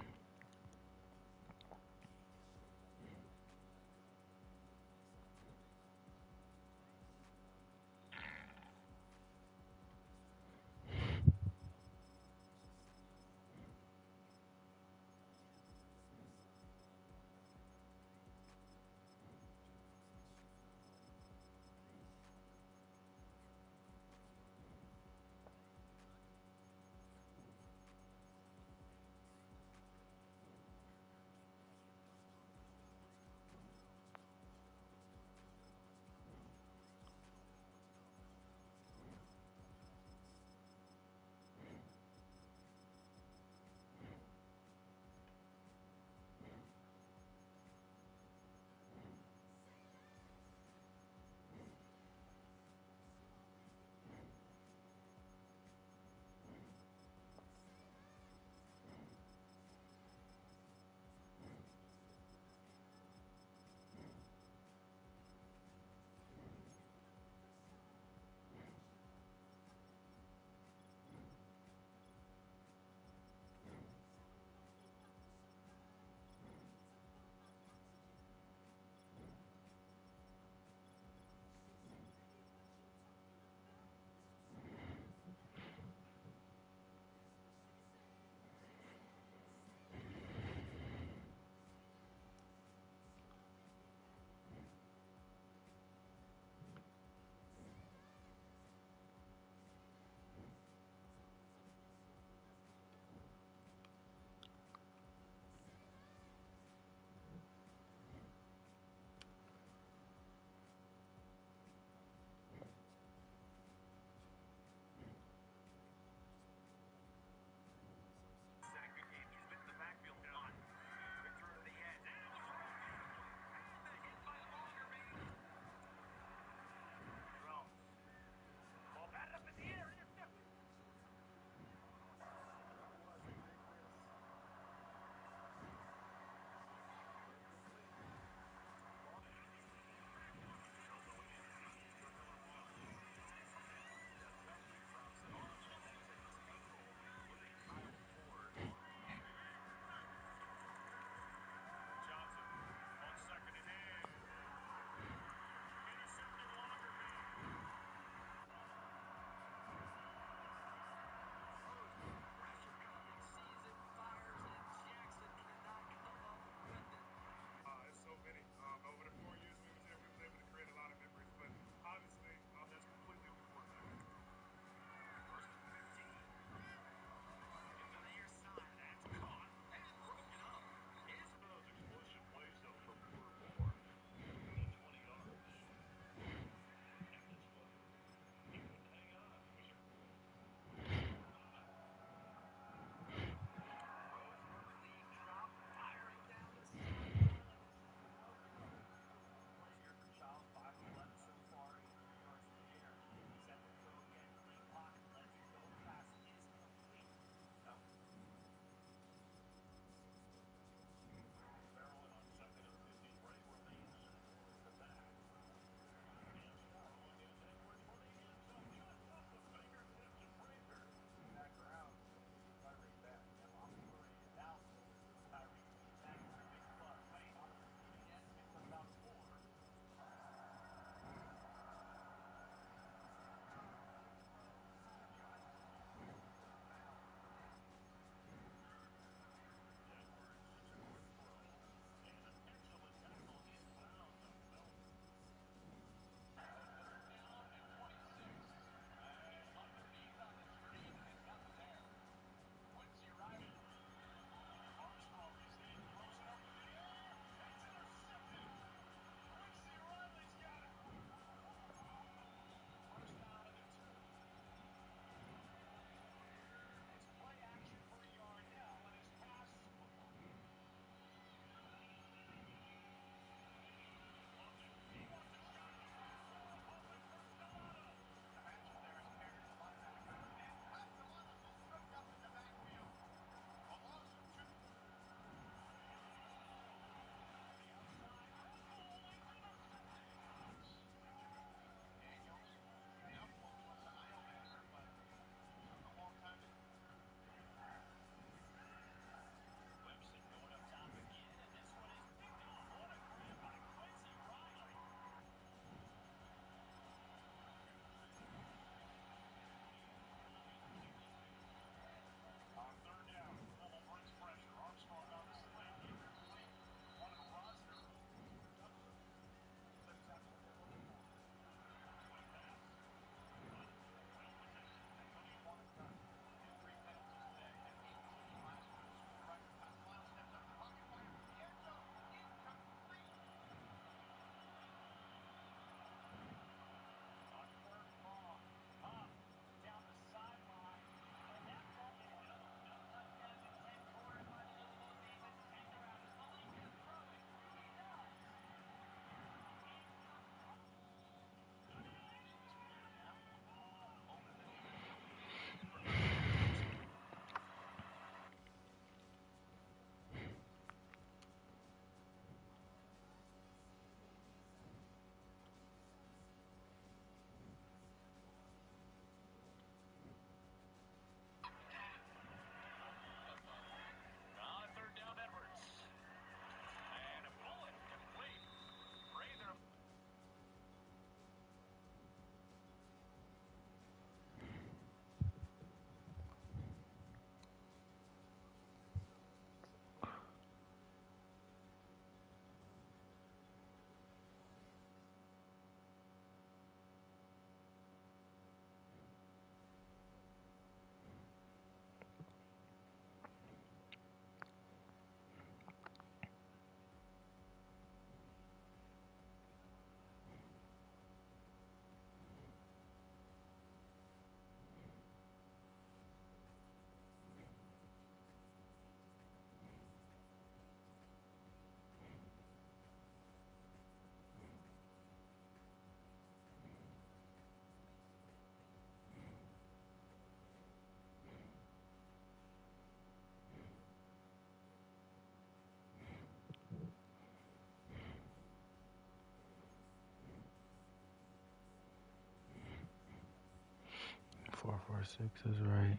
446 is right.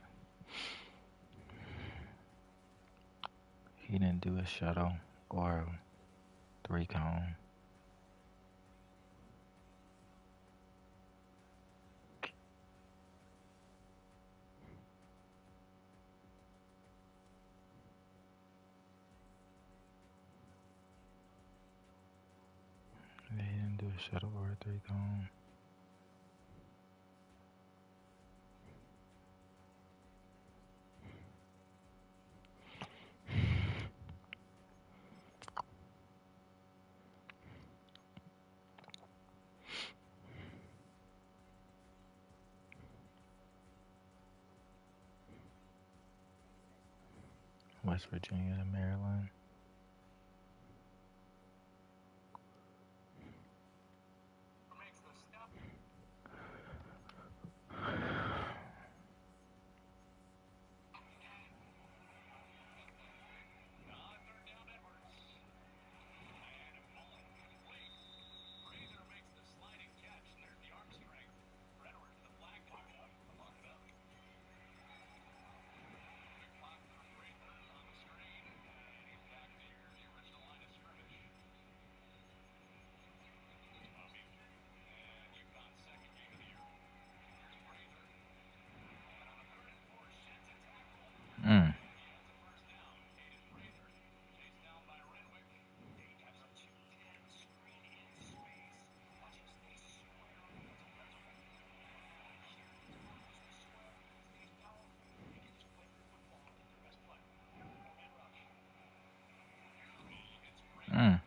He didn't do a shuttle or a three cone. Yeah, he didn't do a shuttle or a three cone. West Virginia to Maryland. Mm. Mm.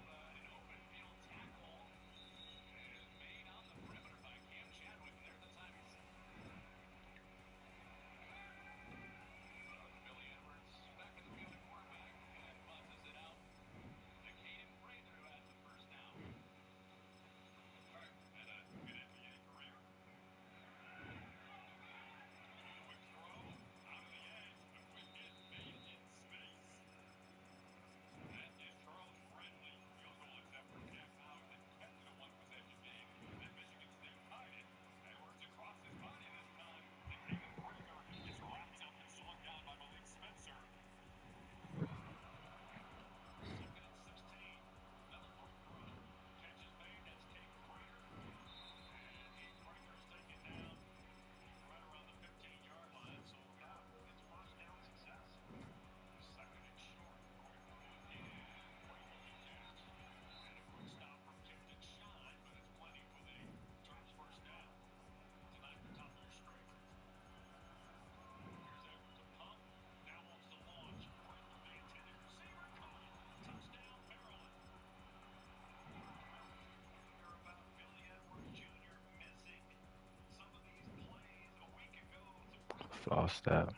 False step.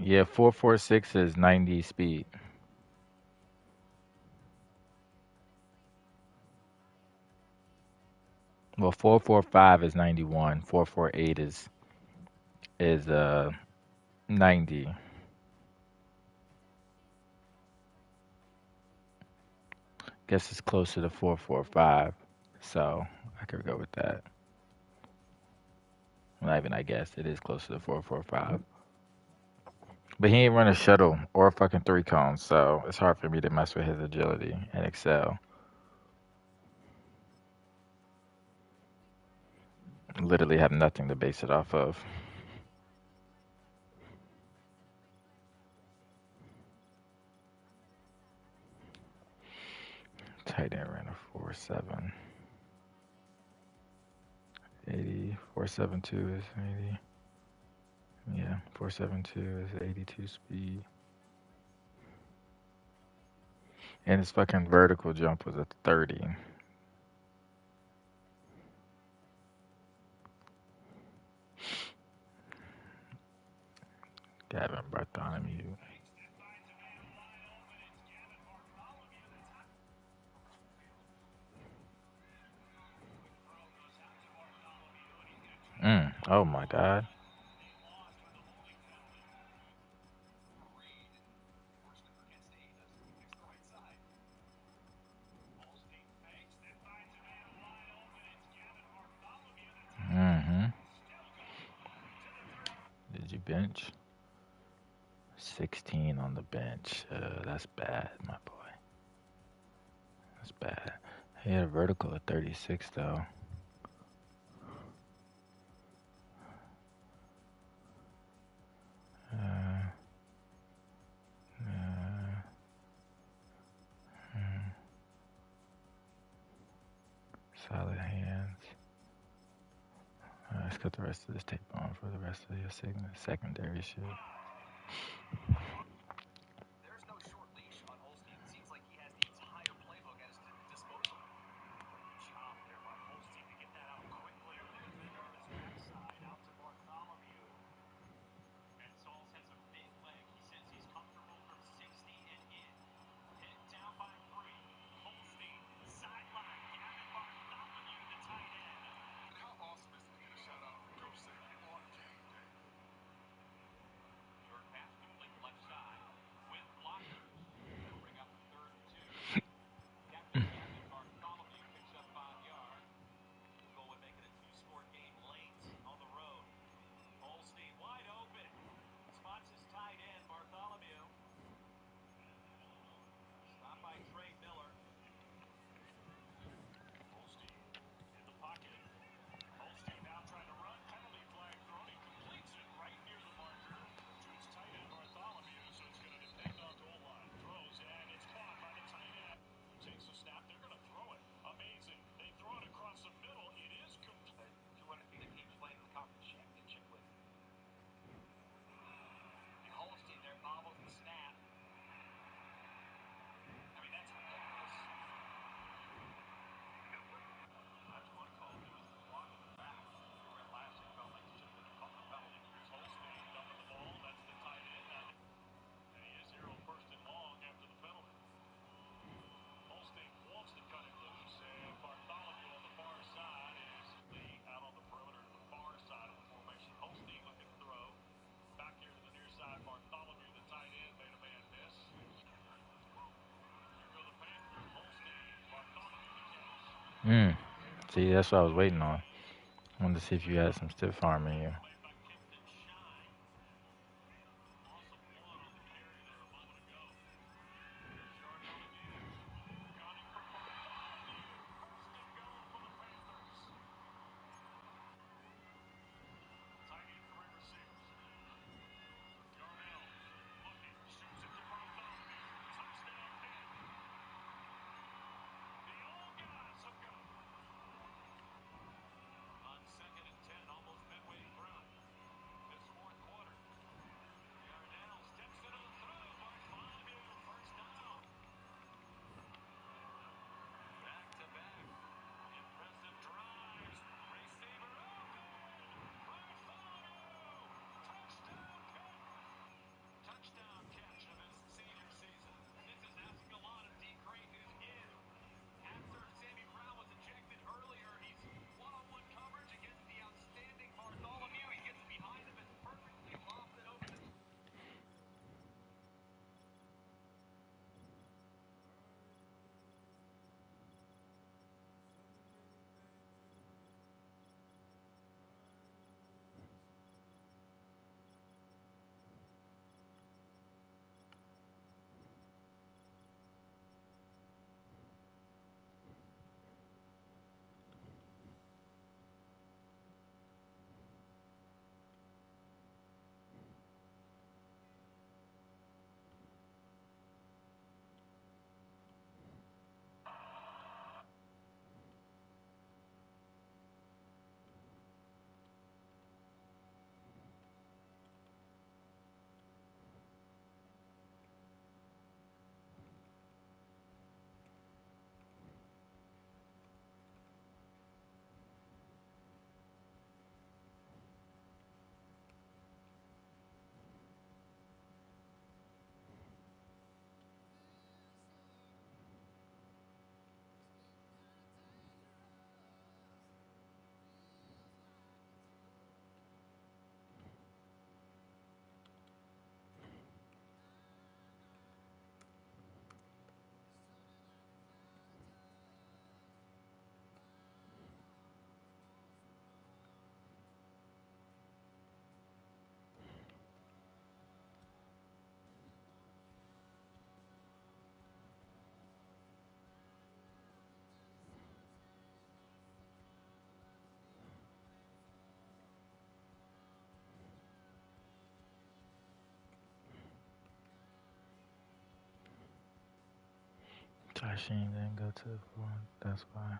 Yeah, 446 is 90 speed. Well, 445 is 91. 448 is 90. Guess it's closer to 445. So I could go with that. Not even I guess it is closer to 445. But he ain't run a shuttle or a fucking three cone, so it's hard for me to mess with his agility and excel. Literally have nothing to base it off of. Tight end ran a 4.7. 80. 4.72 is 80. Yeah, 4.72 is 82 speed. And his fucking vertical jump was a 30. Gavin Bartholomew. Oh my god. Mm-hmm. Did you bench? 16 on the bench. That's bad, my boy. That's bad. He had a vertical of 36 though. Uh, uh, hmm. Solid hands. Let's cut the rest of this tape on for the rest of your secondary shit. Mm. See, that's what I was waiting on. I wanted to see if you had some stiff arm in you. machine didn't go to the floor. That's why.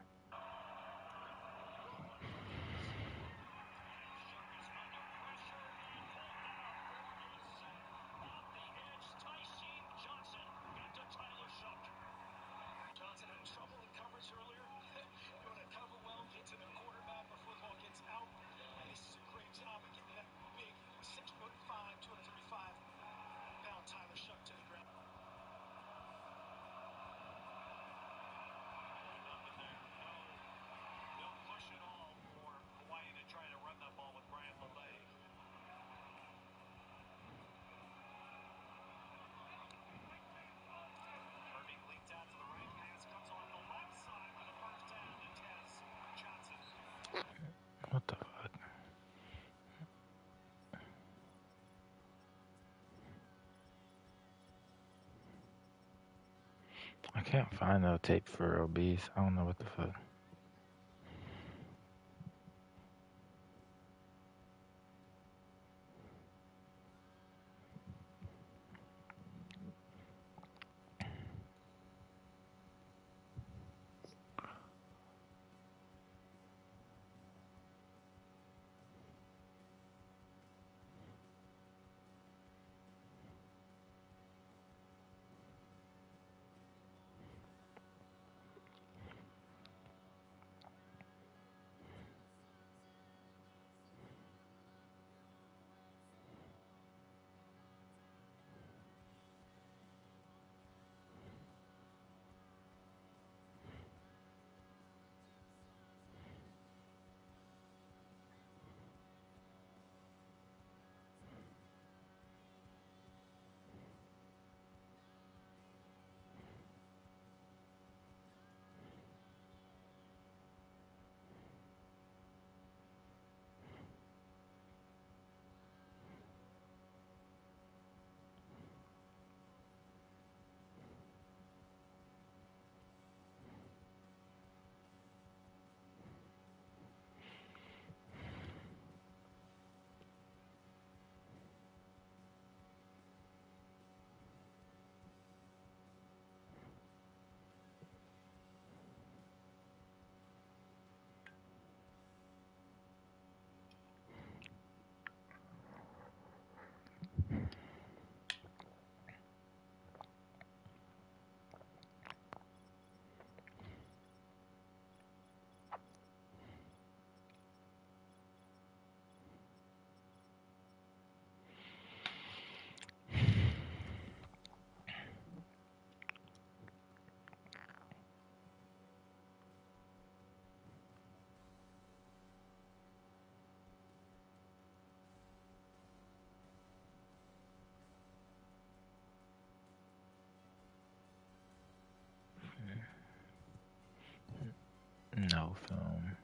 What the fuck? I can't find no tape for obese. I don't know what the fuck. No film.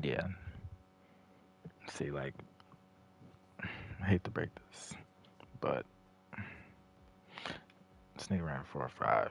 Yeah. See, like, I hate to break this, but this nigga ran 4.5.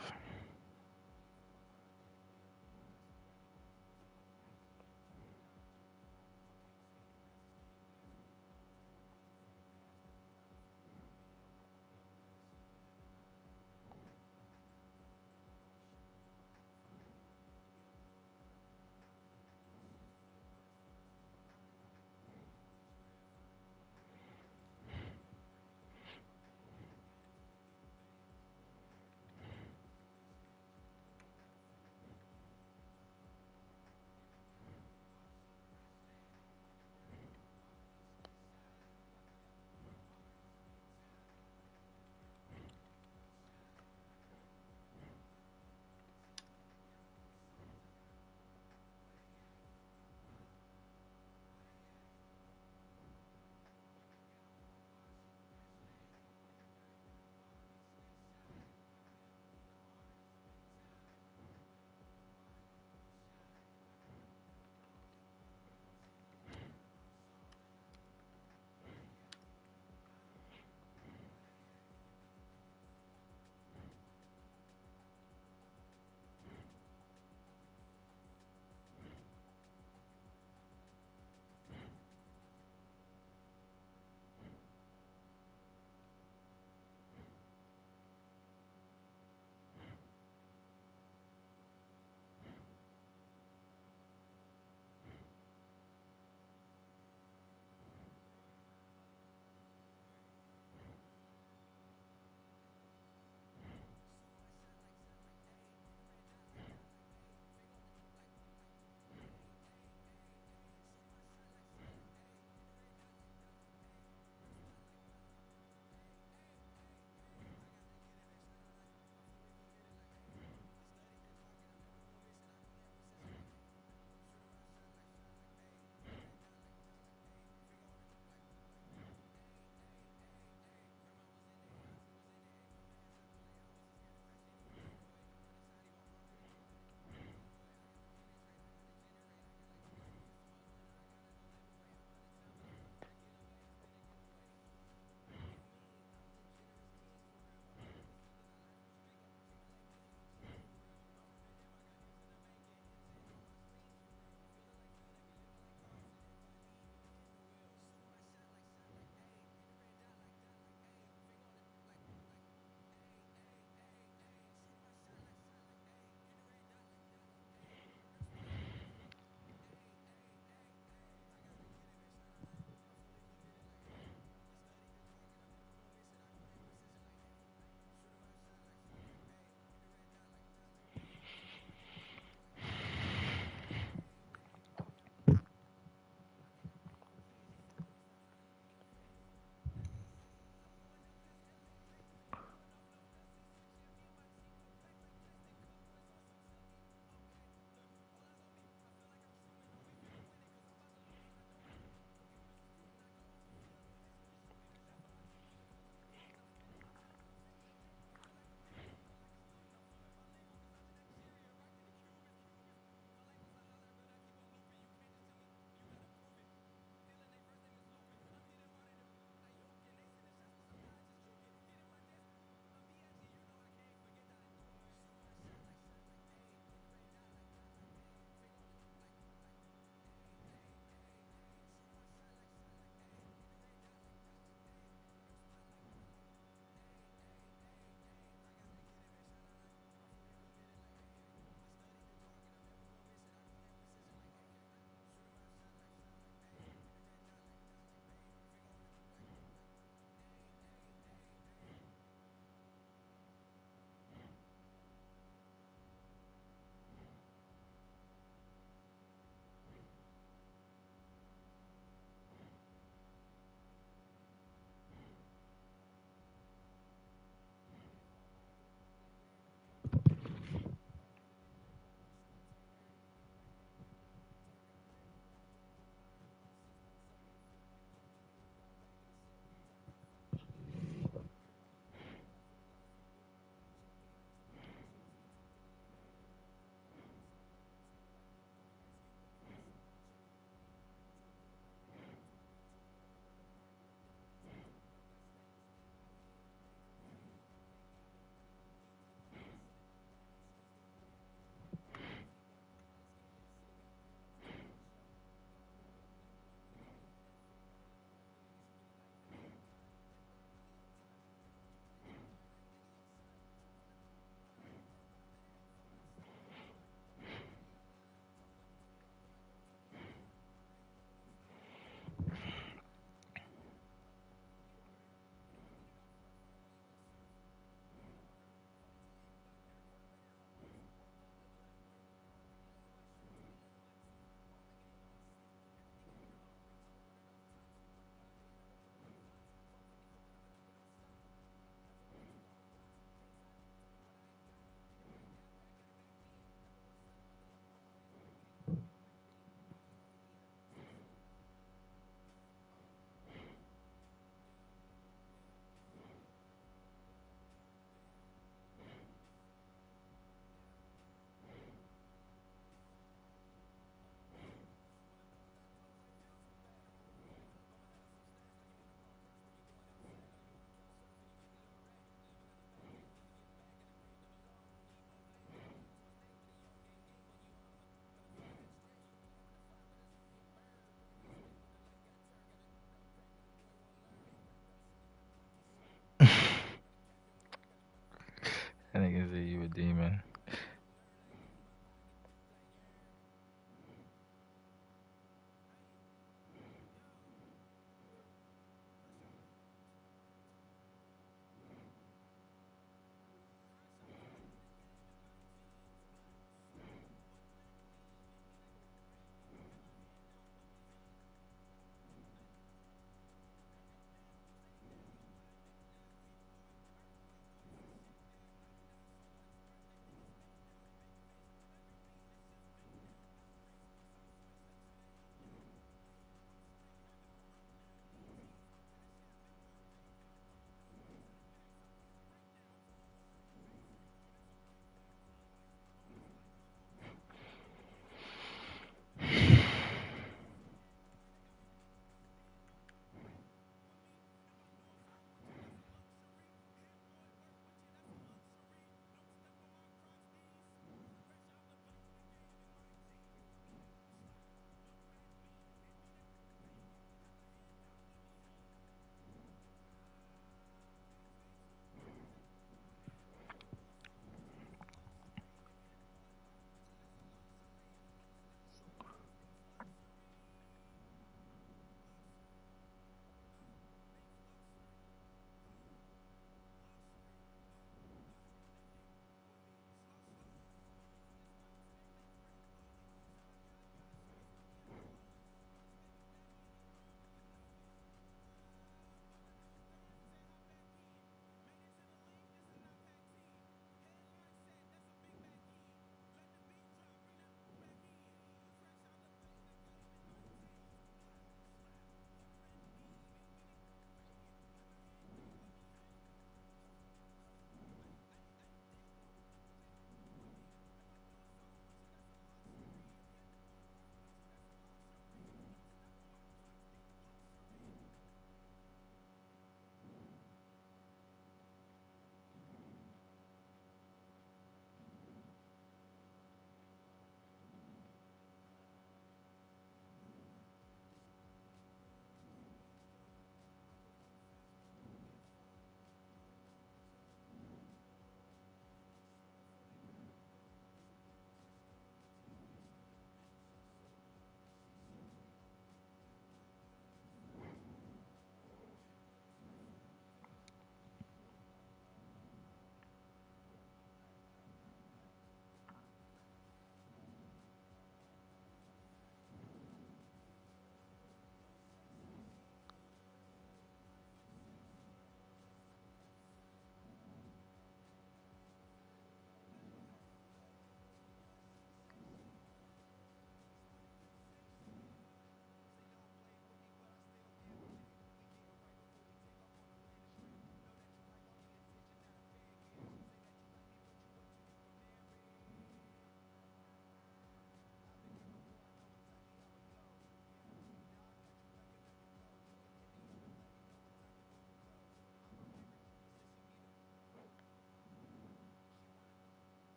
demon.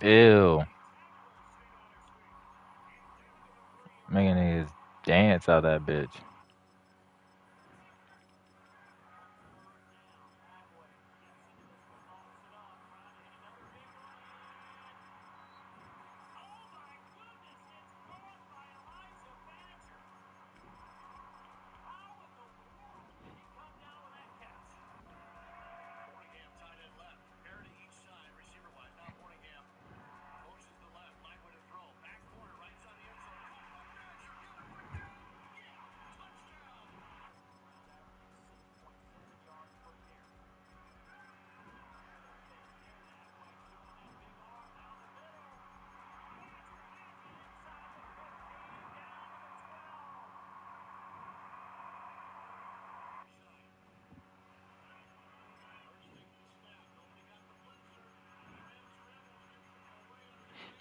Ew. Making niggas dance out that bitch.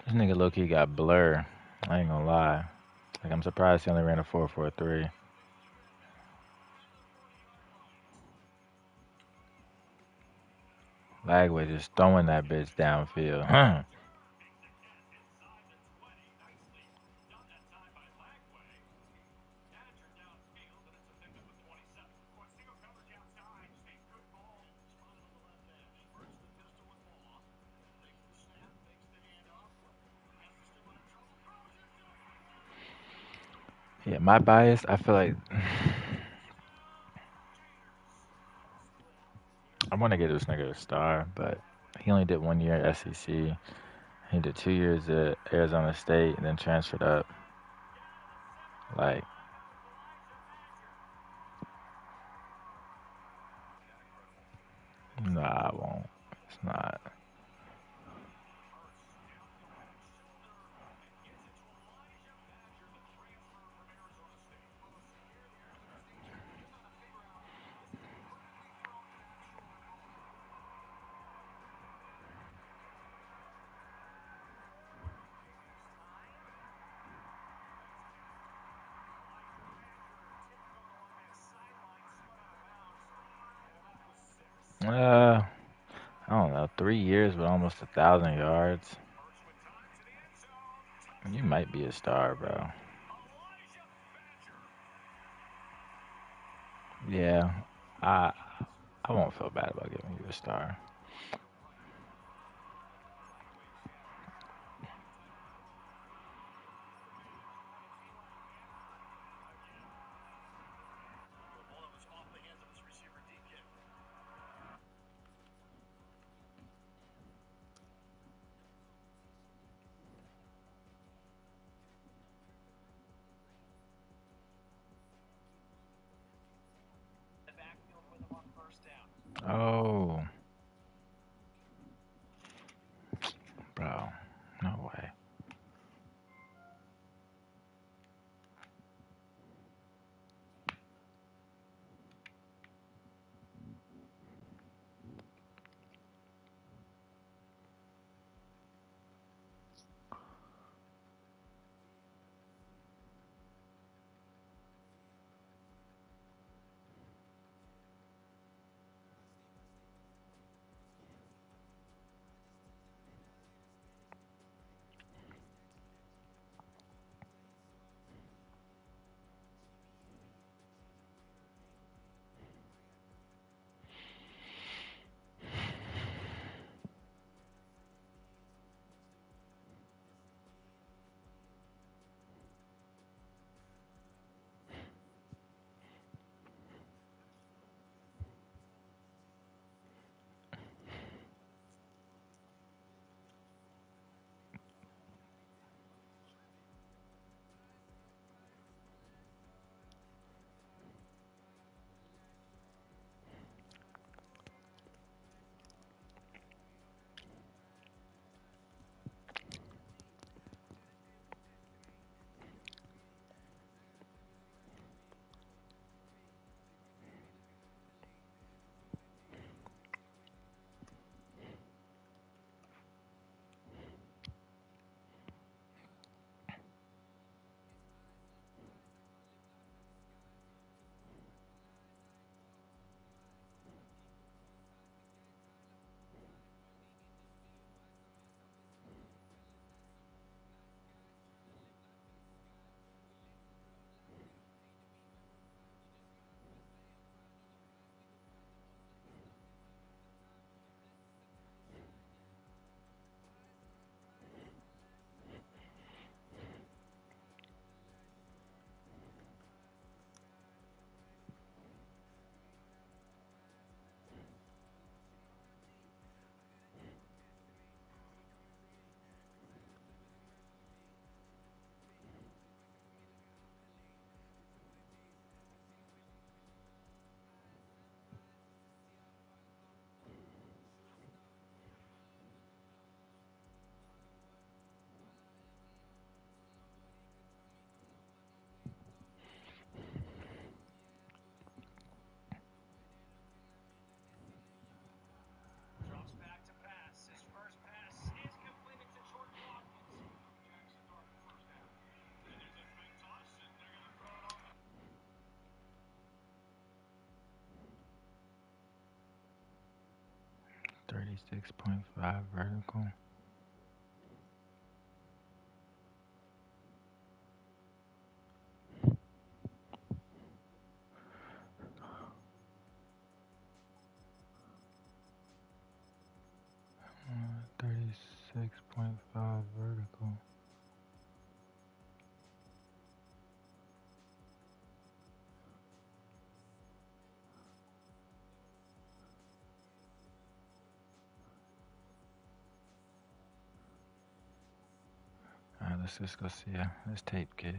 This nigga low key got blur. I ain't gonna lie. Like I'm surprised he only ran a 4.43. Lagway just throwing that bitch downfield. Huh. Yeah, my bias, I feel like I want to get this nigga a star, but he only did 1 year at SEC. He did 2 years at Arizona State and then transferred up. Like, nah, I won't. It's not. Uh, I don't know. 3 years with almost 1,000 yards. You might be a star, bro. Yeah, I I won't feel bad about giving you a star. Oh, bro, no way. 36.5 vertical. 36.5 vertical. Alright, let's just go see this tape kit.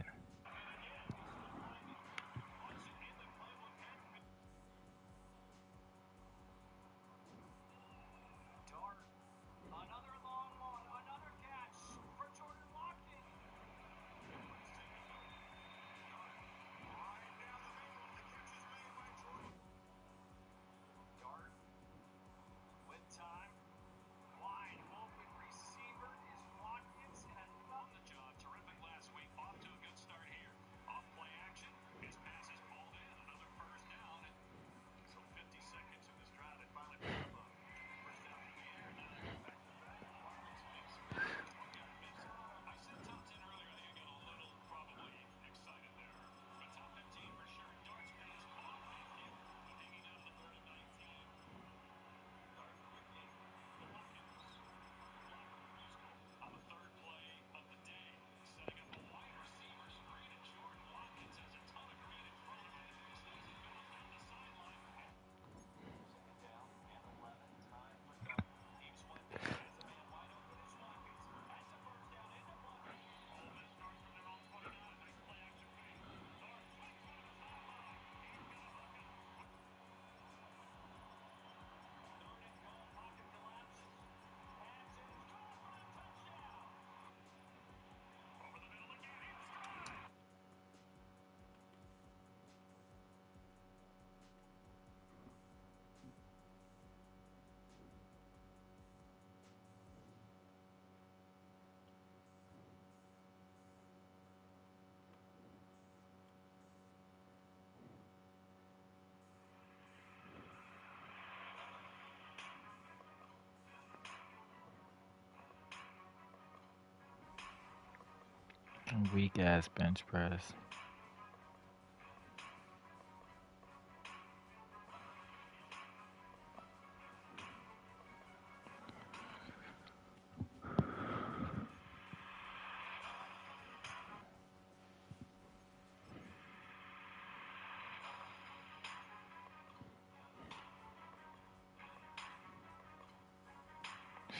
Weak ass bench press.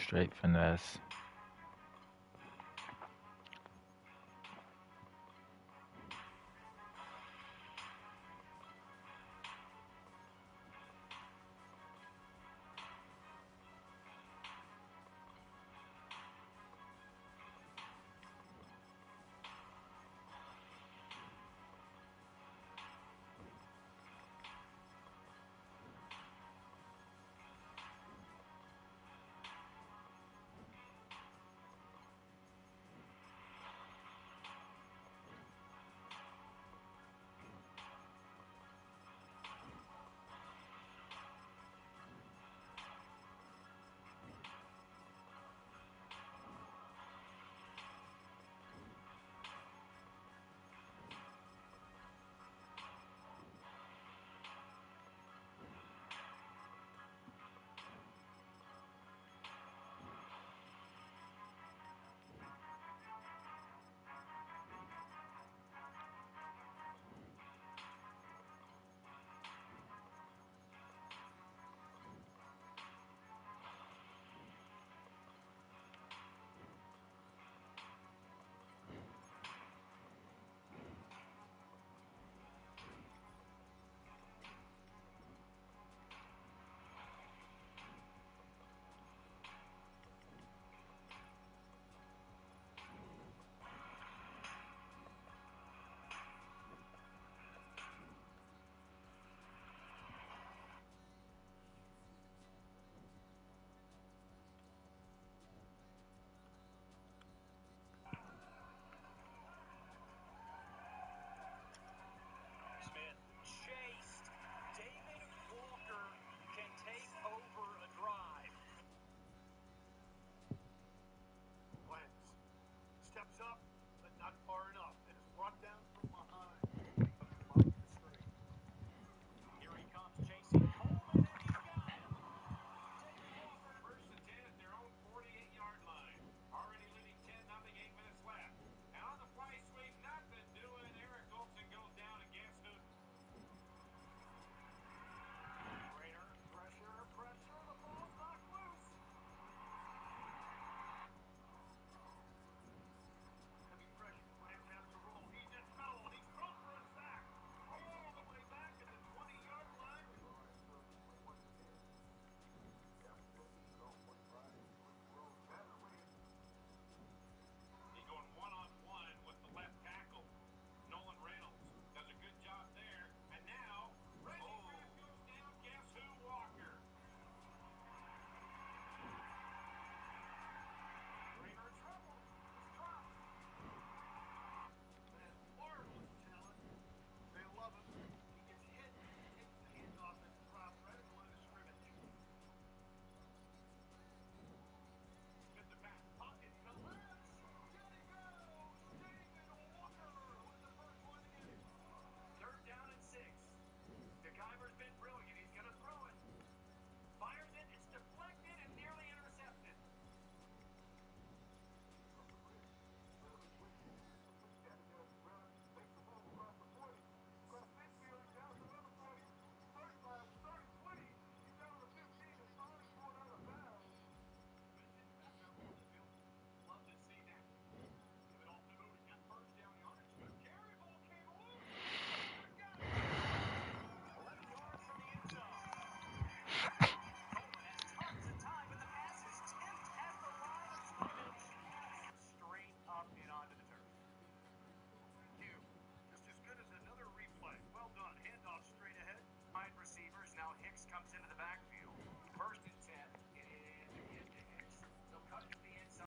Straight finesse. up, but not far enough, and is brought down